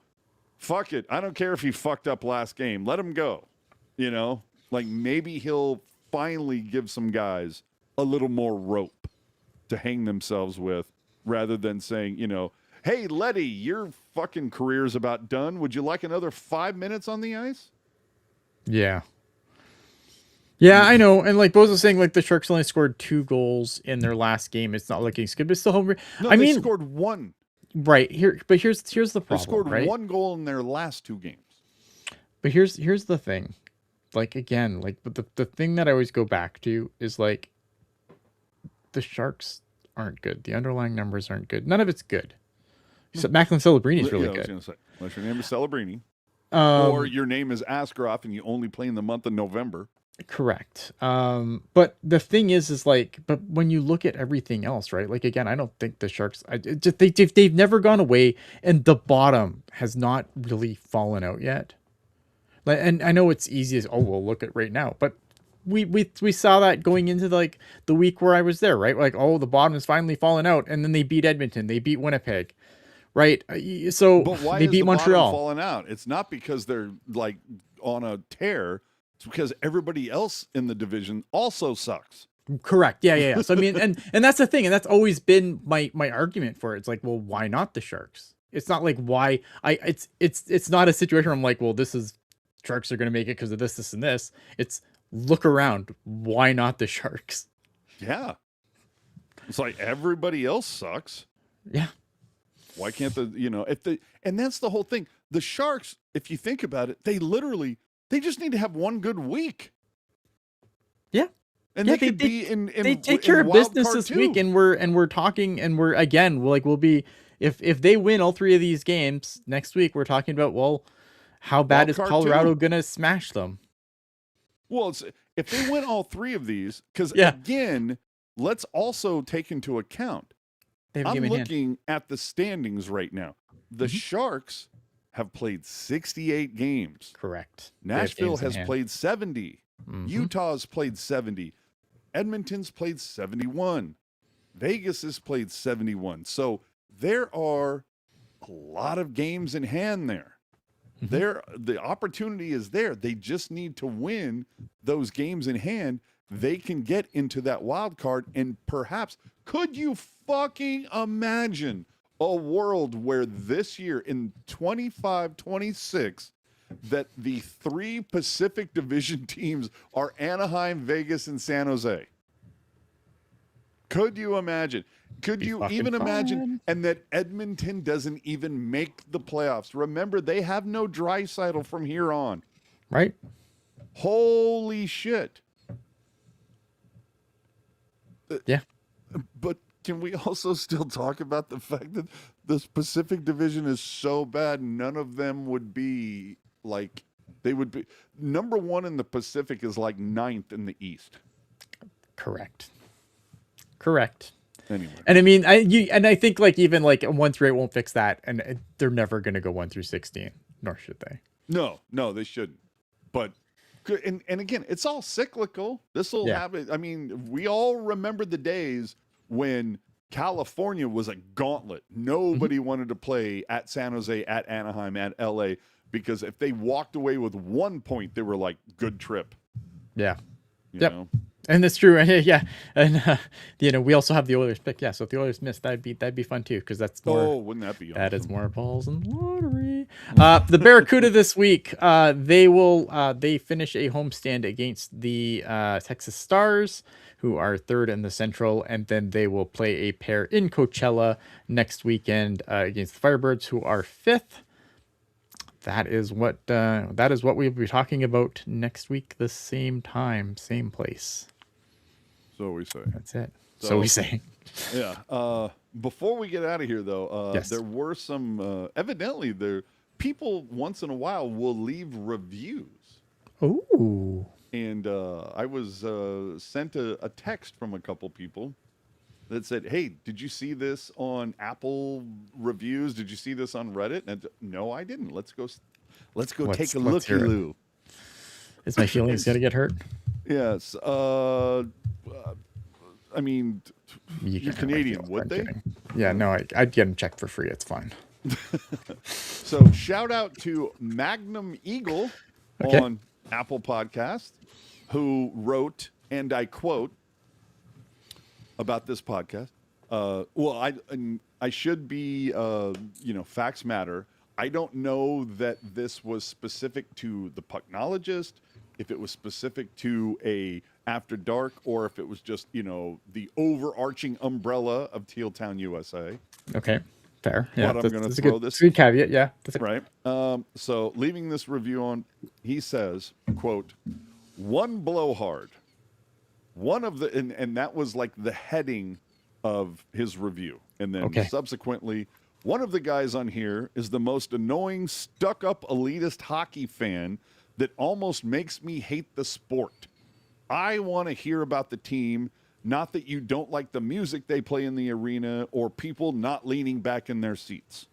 fuck it, I don't care if he fucked up last game, let him go. Like maybe he'll finally give some guys a little more rope to hang themselves with, rather than saying, hey, Letty, your fucking career's about done. Would you like another 5 minutes on the ice? Yeah. Yeah, I know. And like Boz was saying, like the Sharks only scored 2 goals in their last game. It's not looking good, but it's still home. No, I they mean, scored one. right here, but here's the problem. They scored right? one goal in their last 2 games. But here's the thing. Like again, like the thing that I always go back to is like the Sharks aren't good. The underlying numbers aren't good. None of it's good. So Macklin Celebrini is really I was good. going to say, unless your name is Celebrini, Um, or your name is Askarov and you only play in the month of November. Correct. But the thing is like, but when you look at everything else, right? Like again, I don't think the Sharks. They've never gone away, and the bottom has not really fallen out yet. Like, and I know it's easy as we'll look at right now, but we saw that going into like the week where I was there, right? Like the bottom is finally falling out, and then they beat Edmonton, they beat Winnipeg, right? So But why they is beat the Montreal. bottom falling out? It's not because they're like on a tear. It's because everybody else in the division also sucks. Correct. Yeah. So I mean, and that's the thing, and that's always been my argument for it. It's like, well, why not the Sharks? It's not like why it's not a situation where I'm like, well, this is Sharks are going to make it because of this, and this. It's look around. Why not the Sharks? Yeah. It's like everybody else sucks. Yeah. Why can't and that's the whole thing. The Sharks, if you think about it, they just need to have one good week. Yeah. And yeah, they could be in they take care of wild business card this too. week, and we're talking, and we'll be if they win all 3 of these games next week, we're talking about, well, how bad Wild is card Colorado too. gonna smash them? Well, if they win all 3 of these, because Yeah. again, let's also take into account. They have a I'm game in hand. looking at the standings right now. The Sharks have played 68 games. Correct. They have Nashville games in has hand. played 70. Utah's played 70. Edmonton's played 71. Vegas has played 71. So there are a lot of games in hand there. The opportunity is there. They just need to win those games in hand. They can get into that wild card, and perhaps, could you fucking imagine a world where this year in 25-26 that the 3 Pacific Division teams are Anaheim, Vegas, and San Jose? Could you imagine? Could you even imagine? And that Edmonton doesn't even make the playoffs. Remember, they have no Draisaitl from here on. Right. Holy shit. Yeah. But can we also still talk about the fact that this Pacific Division is so bad, none of them would be like, they would be, number 1 in the Pacific is like 9th in the East. Correct. Anyway. And I mean, I think like even like a 1-8 won't fix that, and they're never going to go 1-16, nor should they. No, they shouldn't. But and again, it's all cyclical. This will happen. I mean, we all remember the days when California was a gauntlet. Nobody wanted to play at San Jose, at Anaheim, at LA, because if they walked away with 1 point, they were like, good trip. Yeah. You Yep. know? And that's true. Yeah. And we also have the Oilers pick. Yeah. So if the Oilers miss, that'd be fun too, because that's more. Oh, wouldn't that be awesome? That is more balls in the lottery. The Barracuda this week, they finish a homestand against the Texas Stars, who are third in the Central, and then they will play a pair in Coachella next weekend against the Firebirds, who are fifth. That is what we'll be talking about next week, the same time, same place. So we say. That's it. So we say. Yeah. Before we get out of here, though, Yes. there were some. Evidently, people once in a while will leave reviews. Ooh. And I was sent a text from a couple people that said, "Hey, did you see this on Apple reviews? Did you see this on Reddit?" And no, I didn't. Let's go take a looky-loo. Is my feelings gonna get hurt? Yes. I mean, you're Canadian, would they? Kidding. Yeah, no, I'd get them checked for free. It's fine. So shout out to Magnum Eagle on Apple Podcast, who wrote, and I quote, about this podcast. I should be, facts matter. I don't know that this was specific to the Pucknologist, if it was specific to a After Dark, or if it was just, the overarching umbrella of Teal Town, USA. Okay, fair. Yeah, But I'm going to throw throw this. this. Good caveat. Yeah. Right. So leaving this review on, he says, quote, "One blowhard. One of the," and that was like the heading of his review. And then subsequently, "One of the guys on here is the most annoying, stuck-up elitist hockey fan that almost makes me hate the sport. I want to hear about the team, not that you don't like the music they play in the arena or people not leaning back in their seats."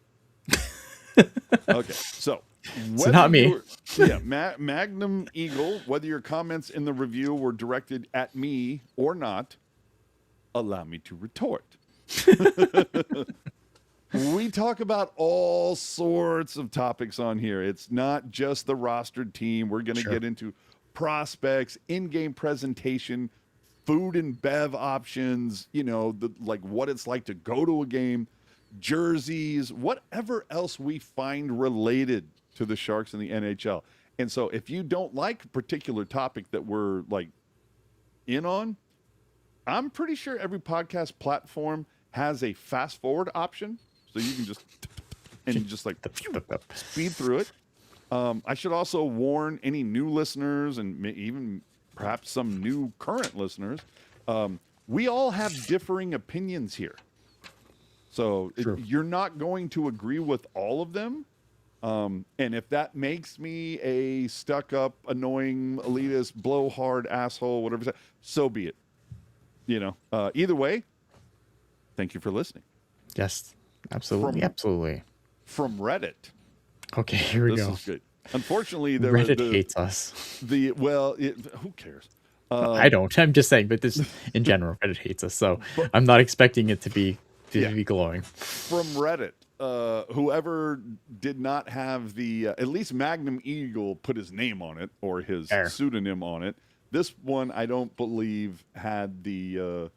Okay, so it's not me. Magnum Eagle, whether your comments in the review were directed at me or not, allow me to retort. We talk about all sorts of topics on here. It's not just the rostered team. We're going to get into prospects, in-game presentation, food and bev options, like what it's like to go to a game, jerseys, whatever else we find related to the Sharks and the NHL. And so if you don't like a particular topic that we're like in on, I'm pretty sure every podcast platform has a fast forward option. So you can just like speed through it. I should also warn any new listeners and even perhaps some new current listeners. We all have differing opinions here. So you're not going to agree with all of them. And if that makes me a stuck-up, annoying, elitist, blowhard asshole, whatever, so be it. Either way, thank you for listening. Yes, absolutely. From Reddit. Okay, here we go. This is good. Unfortunately, Reddit hates us. Who cares? I don't. I'm just saying, but this in general, Reddit hates us. So I'm not expecting it to be glowing. From Reddit, whoever did not have at least Magnum Eagle put his name on it or his pseudonym on it. This one, I don't believe, had the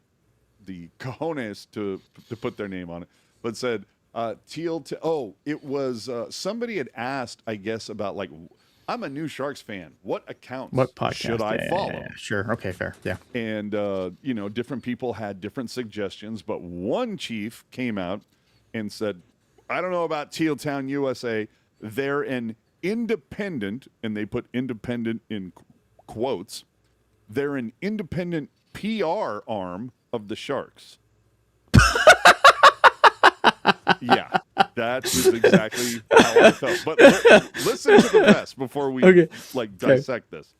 cojones to put their name on it, but said it was somebody had asked, I guess, about like, I'm a new Sharks fan. What podcast should I follow? Yeah. Sure. Okay, fair. Yeah. And different people had different suggestions, but one chief came out and said, "I don't know about Teal Town, USA. They're an independent," and they put independent in quotes. "They're an independent PR arm of the Sharks." Yeah, that is exactly how I felt. But listen to the rest before we dissect this.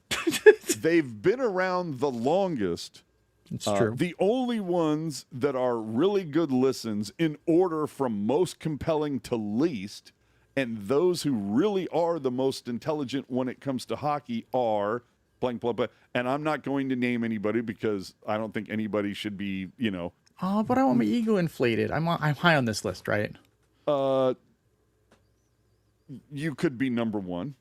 They've been around the longest It's true. The only ones that are really good listens in order from most compelling to least, and those who really are the most intelligent when it comes to hockey are blank, blank, blank. And I'm not going to name anybody because I don't think anybody should be, Oh, but I want my ego inflated. I'm high on this list, right? You could be number one.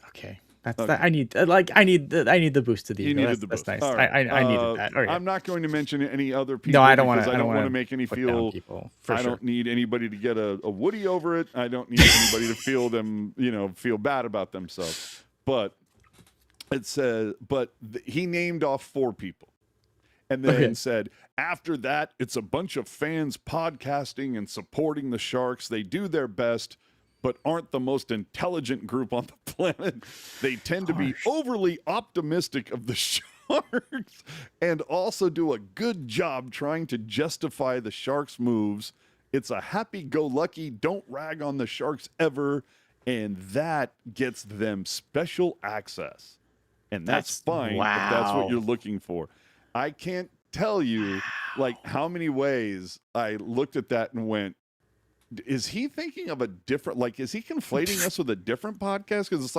Okay. That's that. I need the boost to the You ego. needed That's, the that's boost. nice. All right. I needed that. Okay. I'm not going to mention any other people No, I don't want because to. I don't want to make any put down feel. people. For I sure. don't need anybody to get a Woody over it. I don't need anybody to feel them, feel bad about themselves. But it says, he named off 4 people. And then said, after that, it's a bunch of fans podcasting and supporting the Sharks. They do their best, but aren't the most intelligent group on the planet. They tend to be overly optimistic of the Sharks and also do a good job trying to justify the Sharks' moves. It's a happy-go-lucky, don't rag on the Sharks ever, and that gets them special access. And that's fine if that's what you're looking for. I can't tell you how many ways I looked at that and went, is he thinking of a different, is he conflating us with a different podcast? Because it's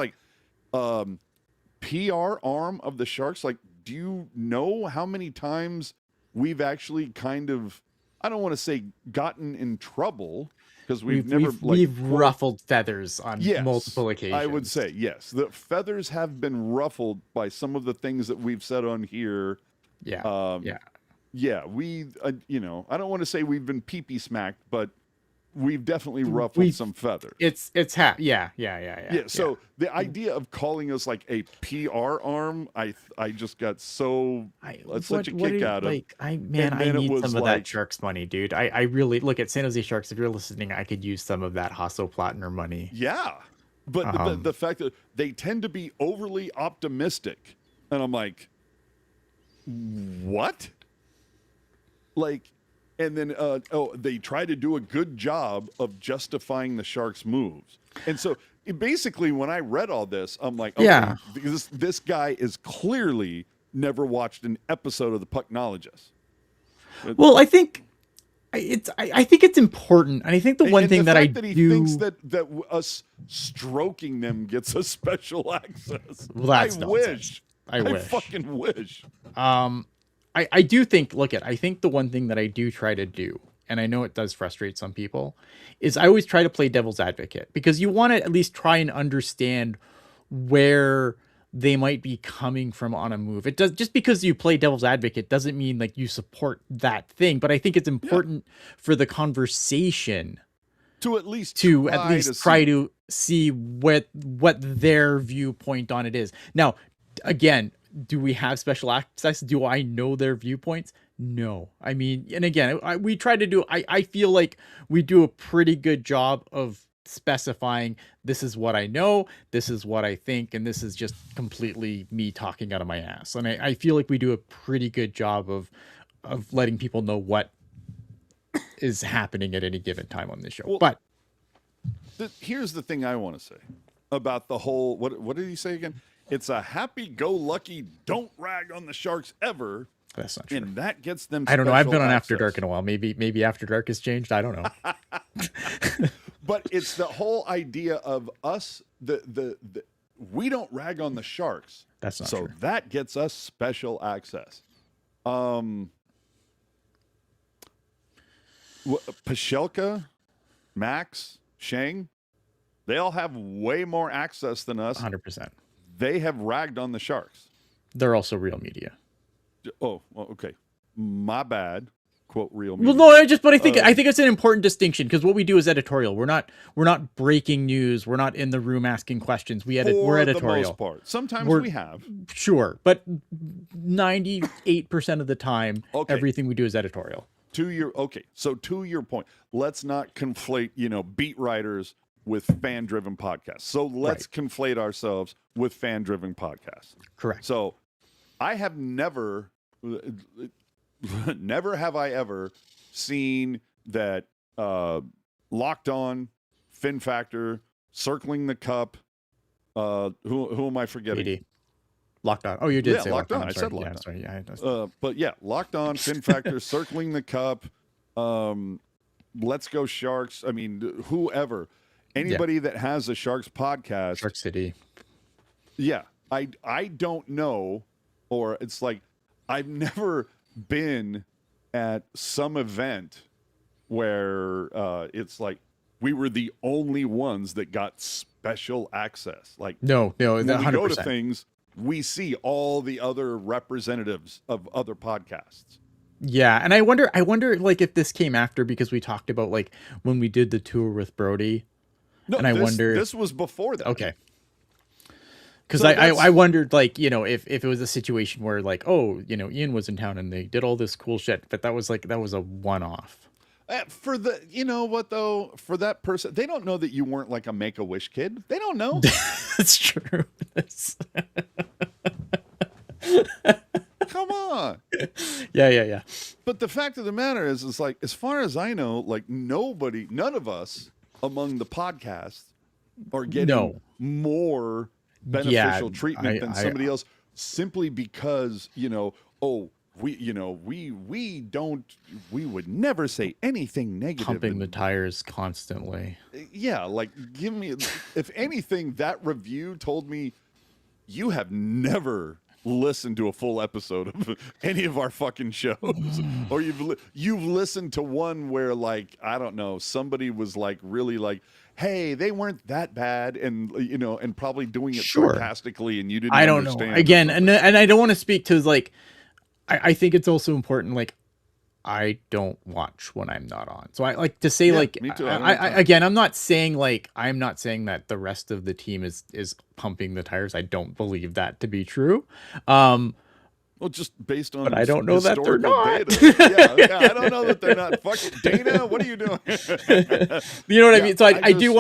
PR arm of the Sharks. Do you know how many times we've actually kind of, I don't want to say gotten in trouble, because we've ruffled feathers on multiple occasions. I would say yes. The feathers have been ruffled by some of the things that we've said on here. Yeah. Yeah. We, I don't want to say we've been pee-pee smacked, but we've definitely ruffled some feathers. Yeah. So the idea of calling us a PR arm, I just got such a kick out of. I need some of that Sharks money, dude. I really look at San Jose Sharks. If you're listening, I could use some of that Hasso Plattner money. Yeah, but the fact that they tend to be overly optimistic, and I'm like, what? And then, they try to do a good job of justifying the Sharks' moves. And so, basically, when I read all this, I'm like, okay, this guy is clearly never watched an episode of the Pucknologists. Well, I think it's important, and I think the one thing that I do, he thinks that us stroking them gets us special access. Well, that's nonsense. I wish. I fucking wish. I do think, I think the one thing that I do try to do, and I know it does frustrate some people, is I always try to play devil's advocate, because you want to at least try and understand where they might be coming from on a move. It does, just because you play devil's advocate doesn't mean you support that thing, but I think it's important for the conversation to at least try to see what their viewpoint on it is. Now, again, do we have special access? Do I know their viewpoints? No. I mean, and again, we try to do, I feel like we do a pretty good job of specifying, this is what I know, this is what I think, and this is just completely me talking out of my ass. And I feel like we do a pretty good job of letting people know what is happening at any given time on this show. Well, but here's the thing I want to say about the whole, what did he say again? It's a happy-go-lucky, don't rag on the Sharks ever. That's not true. And that gets them. I don't know. I've been on After Dark in a while. Maybe After Dark has changed. I don't know. But it's the whole idea of us. We don't rag on the Sharks. That's not so true. That gets us special access. Pashelka, Max, Shang, they all have way more access than us. 100%. They have ragged on the Sharks. They're also real media. Oh, well, okay. My bad. Quote real media. Well, no, but I think it's an important distinction, because what we do is editorial. We're not breaking news. We're not in the room asking questions. We're editorial. For the most part. Sometimes we have. Sure, but 98% of the time, everything we do is editorial. To your point, let's not conflate, beat writers with fan-driven podcasts. So let's conflate ourselves with fan-driven podcasts. Correct. So I have never have I ever seen that Locked On, Fin Factor, Circling the Cup. Who am I forgetting? Locked On. Oh, you did Yeah, say Locked Locked On. On. I'm I sorry. said Locked Yeah, On. sorry. Yeah, But yeah, Locked On, Fin Factor, Circling the Cup, Let's Go Sharks. I mean, whoever, anybody that has a Sharks podcast. Shark City. Yeah, I don't know, or it's like I've never been at some event where it's like we were the only ones that got special access. Like No, when we 100%. go to things, we see all the other representatives of other podcasts. Yeah, and I wonder like if this came after because we talked about like when we did the tour with Brody. No, And I wonder this was before that. Okay. Because So I wondered, like, you know, if it was a situation where, like, oh, you know, Ian was in town and they did all this cool shit, but that was a one-off. For the, you know what though, for that person, they don't know that you weren't like a Make-A-Wish kid. They don't know. That's true. Come on. Yeah. But the fact of the matter is like, as far as I know, like none of us among the podcasts are getting more beneficial treatment than somebody else simply because, you know, we would never say anything negative. Pumping the tires constantly. Yeah, like give me, if anything, that review told me you have never listened to a full episode of any of our fucking shows, or you've listened to one where, like, I don't know, somebody was like really like, hey, they weren't that bad, and you know, and probably doing it sarcastically, and you didn't. I don't understand know. Again, and I don't want to speak to, like, I think it's also important, like, I don't watch when I'm not on. So I like to say, like, me too. Again, I'm not saying that the rest of the team is pumping the tires. I don't believe that to be true. Well, just based on, but I don't know that they're not. Data. I don't know that they're not. Fucking Dana, what are you doing? You know what I mean? So I do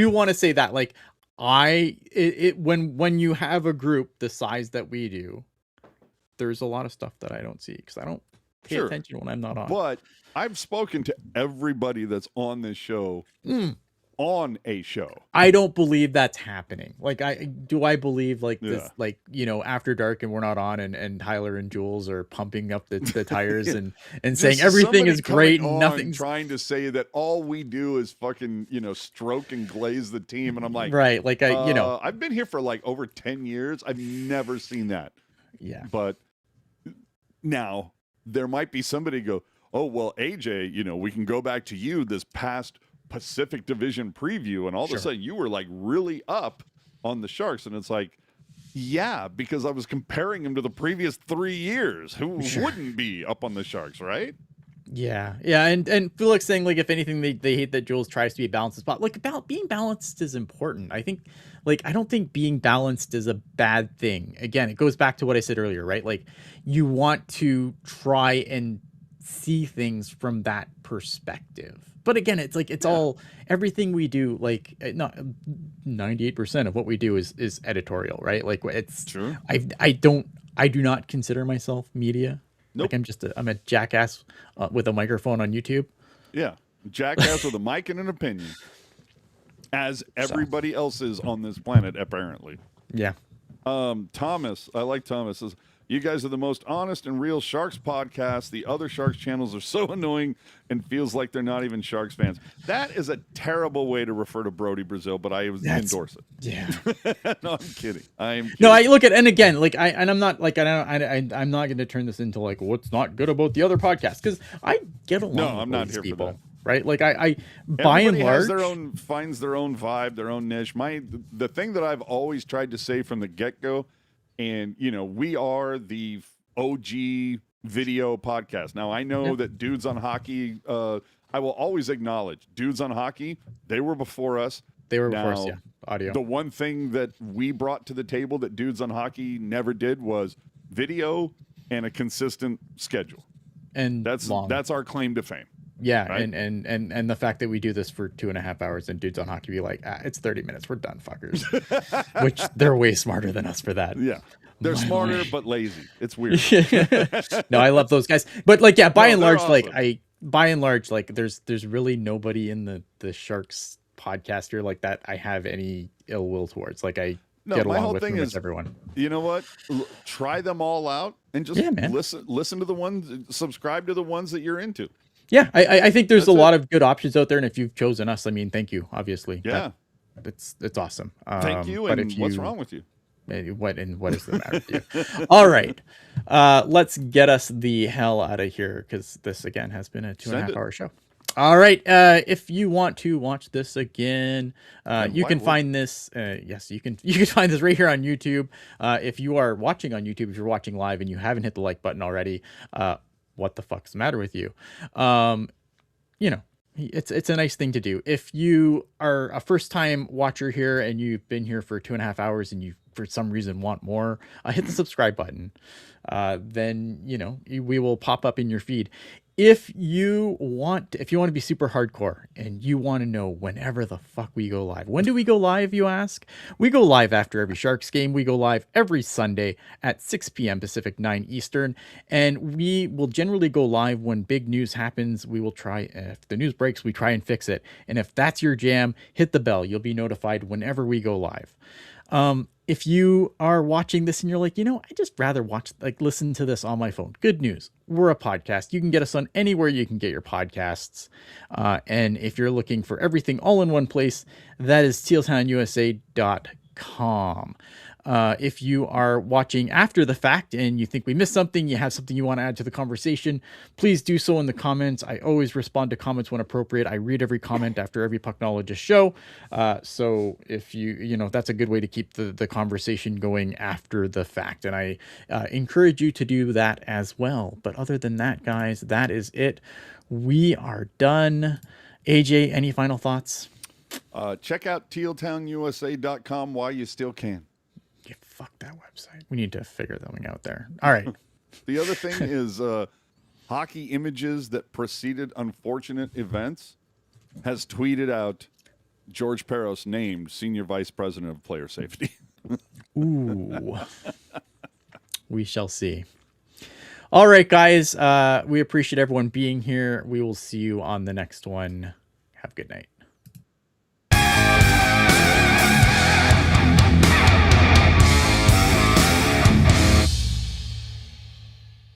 want to say that, like, when you have a group the size that we do, there's a lot of stuff that I don't see because I don't pay attention when I'm not on. But I've spoken to everybody that's on this show, on a show. I don't believe that's happening. Like, I believe, like, this, like, you know, after dark and we're not on, and Tyler and Jules are pumping up the tires and saying everything is great and nothing's trying to say that all we do is fucking, you know, stroke and glaze the team. And I'm like, right. Like, you know, I've been here for like over 10 years. I've never seen that. Yeah. But now there might be somebody go, oh, well, AJ, you know, we can go back to you this past Pacific Division preview, and all of a sudden you were like really up on the Sharks, and it's like, yeah, because I was comparing him to the previous 3 years. Who wouldn't be up on the Sharks, right? Yeah, and Felix saying, like, if anything, they hate that Jules tries to be balanced spot. Like, being balanced is important. I think, like, I don't think being balanced is a bad thing. Again, it goes back to what I said earlier, right? Like, you want to try and see things from that perspective. But again, it's like, it's all, everything we do, like, not 98% of what we do is editorial, right? Like, it's true. I do not consider myself media. Nope. Like, I'm a jackass with a microphone on YouTube. Yeah, jackass with a mic and an opinion, as everybody else is on this planet, apparently. Yeah. Thomas, I like Thomas, says, you guys are the most honest and real Sharks podcast. The other Sharks channels are so annoying and feels like they're not even Sharks fans. That is a terrible way to refer to Brody Brazil, but I endorse it. Yeah. No, I'm kidding. No, I look at, and again, like, I'm not like, I'm not going to turn this into like what's not good about the other podcast, because I get along. No, with I'm not these here people, for that. right? Like, I by and large finds their own vibe, their own niche. The thing that I've always tried to say from the get-go, and, you know, we are the OG video podcast. Now, I know that Dudes on Hockey, I will always acknowledge Dudes on Hockey, they were before us. They were before us, yeah. Audio. The one thing that we brought to the table that Dudes on Hockey never did was video and a consistent schedule. And that's our claim to fame. Yeah, right? and the fact that we do this for 2.5 hours and Dudes on Hockey be like, it's 30 minutes, we're done, fuckers. Which they're way smarter than us for that. Yeah. They're smarter but lazy. It's weird. No, I love those guys. But, like, yeah, by and large, awesome. like, there's really nobody in the Sharks podcast here like that I have any ill will towards. Like, No, get my along whole with thing pretty much is, everyone. you know what? Try them all out and just Yeah, man. listen to the ones, subscribe to the ones that you're into. Yeah, I think there's That's a it. lot of good options out there, and if you've chosen us, I mean, thank you. Obviously, Yeah. it's awesome. Thank you. But And if what's you wrong with you? what is the matter with you? All right, let's get us the hell out of here because this again has been a 2.5 hour show. All right, if you want to watch this again, you can find this. Yes, you can find this right here on YouTube. If you are watching on YouTube, if you're watching live and you haven't hit the like button already, what the fuck's the matter with you? You know, it's a nice thing to do. If you are a first time watcher here and you've been here for 2.5 hours and you for some reason want more, hit the subscribe button. Then we will pop up in your feed. If you want to be super hardcore and you want to know whenever the fuck we go live, when do we go live, you ask? We go live after every Sharks game. We go live every Sunday at 6 p.m. Pacific, 9 Eastern, and we will generally go live when big news happens. We will try, if the news breaks, we try and fix it. And if that's your jam, hit the bell. You'll be notified whenever we go live. If you are watching this and you're like, I just rather listen to this on my phone. Good news. We're a podcast. You can get us on anywhere you can get your podcasts. And if you're looking for everything all in one place, that is tealtownusa.com. If you are watching after the fact and you think we missed something, you have something you want to add to the conversation, please do so in the comments. I always respond to comments when appropriate. I read every comment after every Pucknologist show. So if that's a good way to keep the conversation going after the fact. And I encourage you to do that as well. But other than that, guys, that is it. We are done. AJ, any final thoughts? Check out tealtownusa.com while you still can. Yeah, fuck that website. We need to figure something out there. All right. The other thing is Hockey Images that preceded unfortunate events has tweeted out George Peros named Senior Vice President of Player Safety. Ooh. We shall see. All right, guys. We appreciate everyone being here. We will see you on the next one. Have a good night.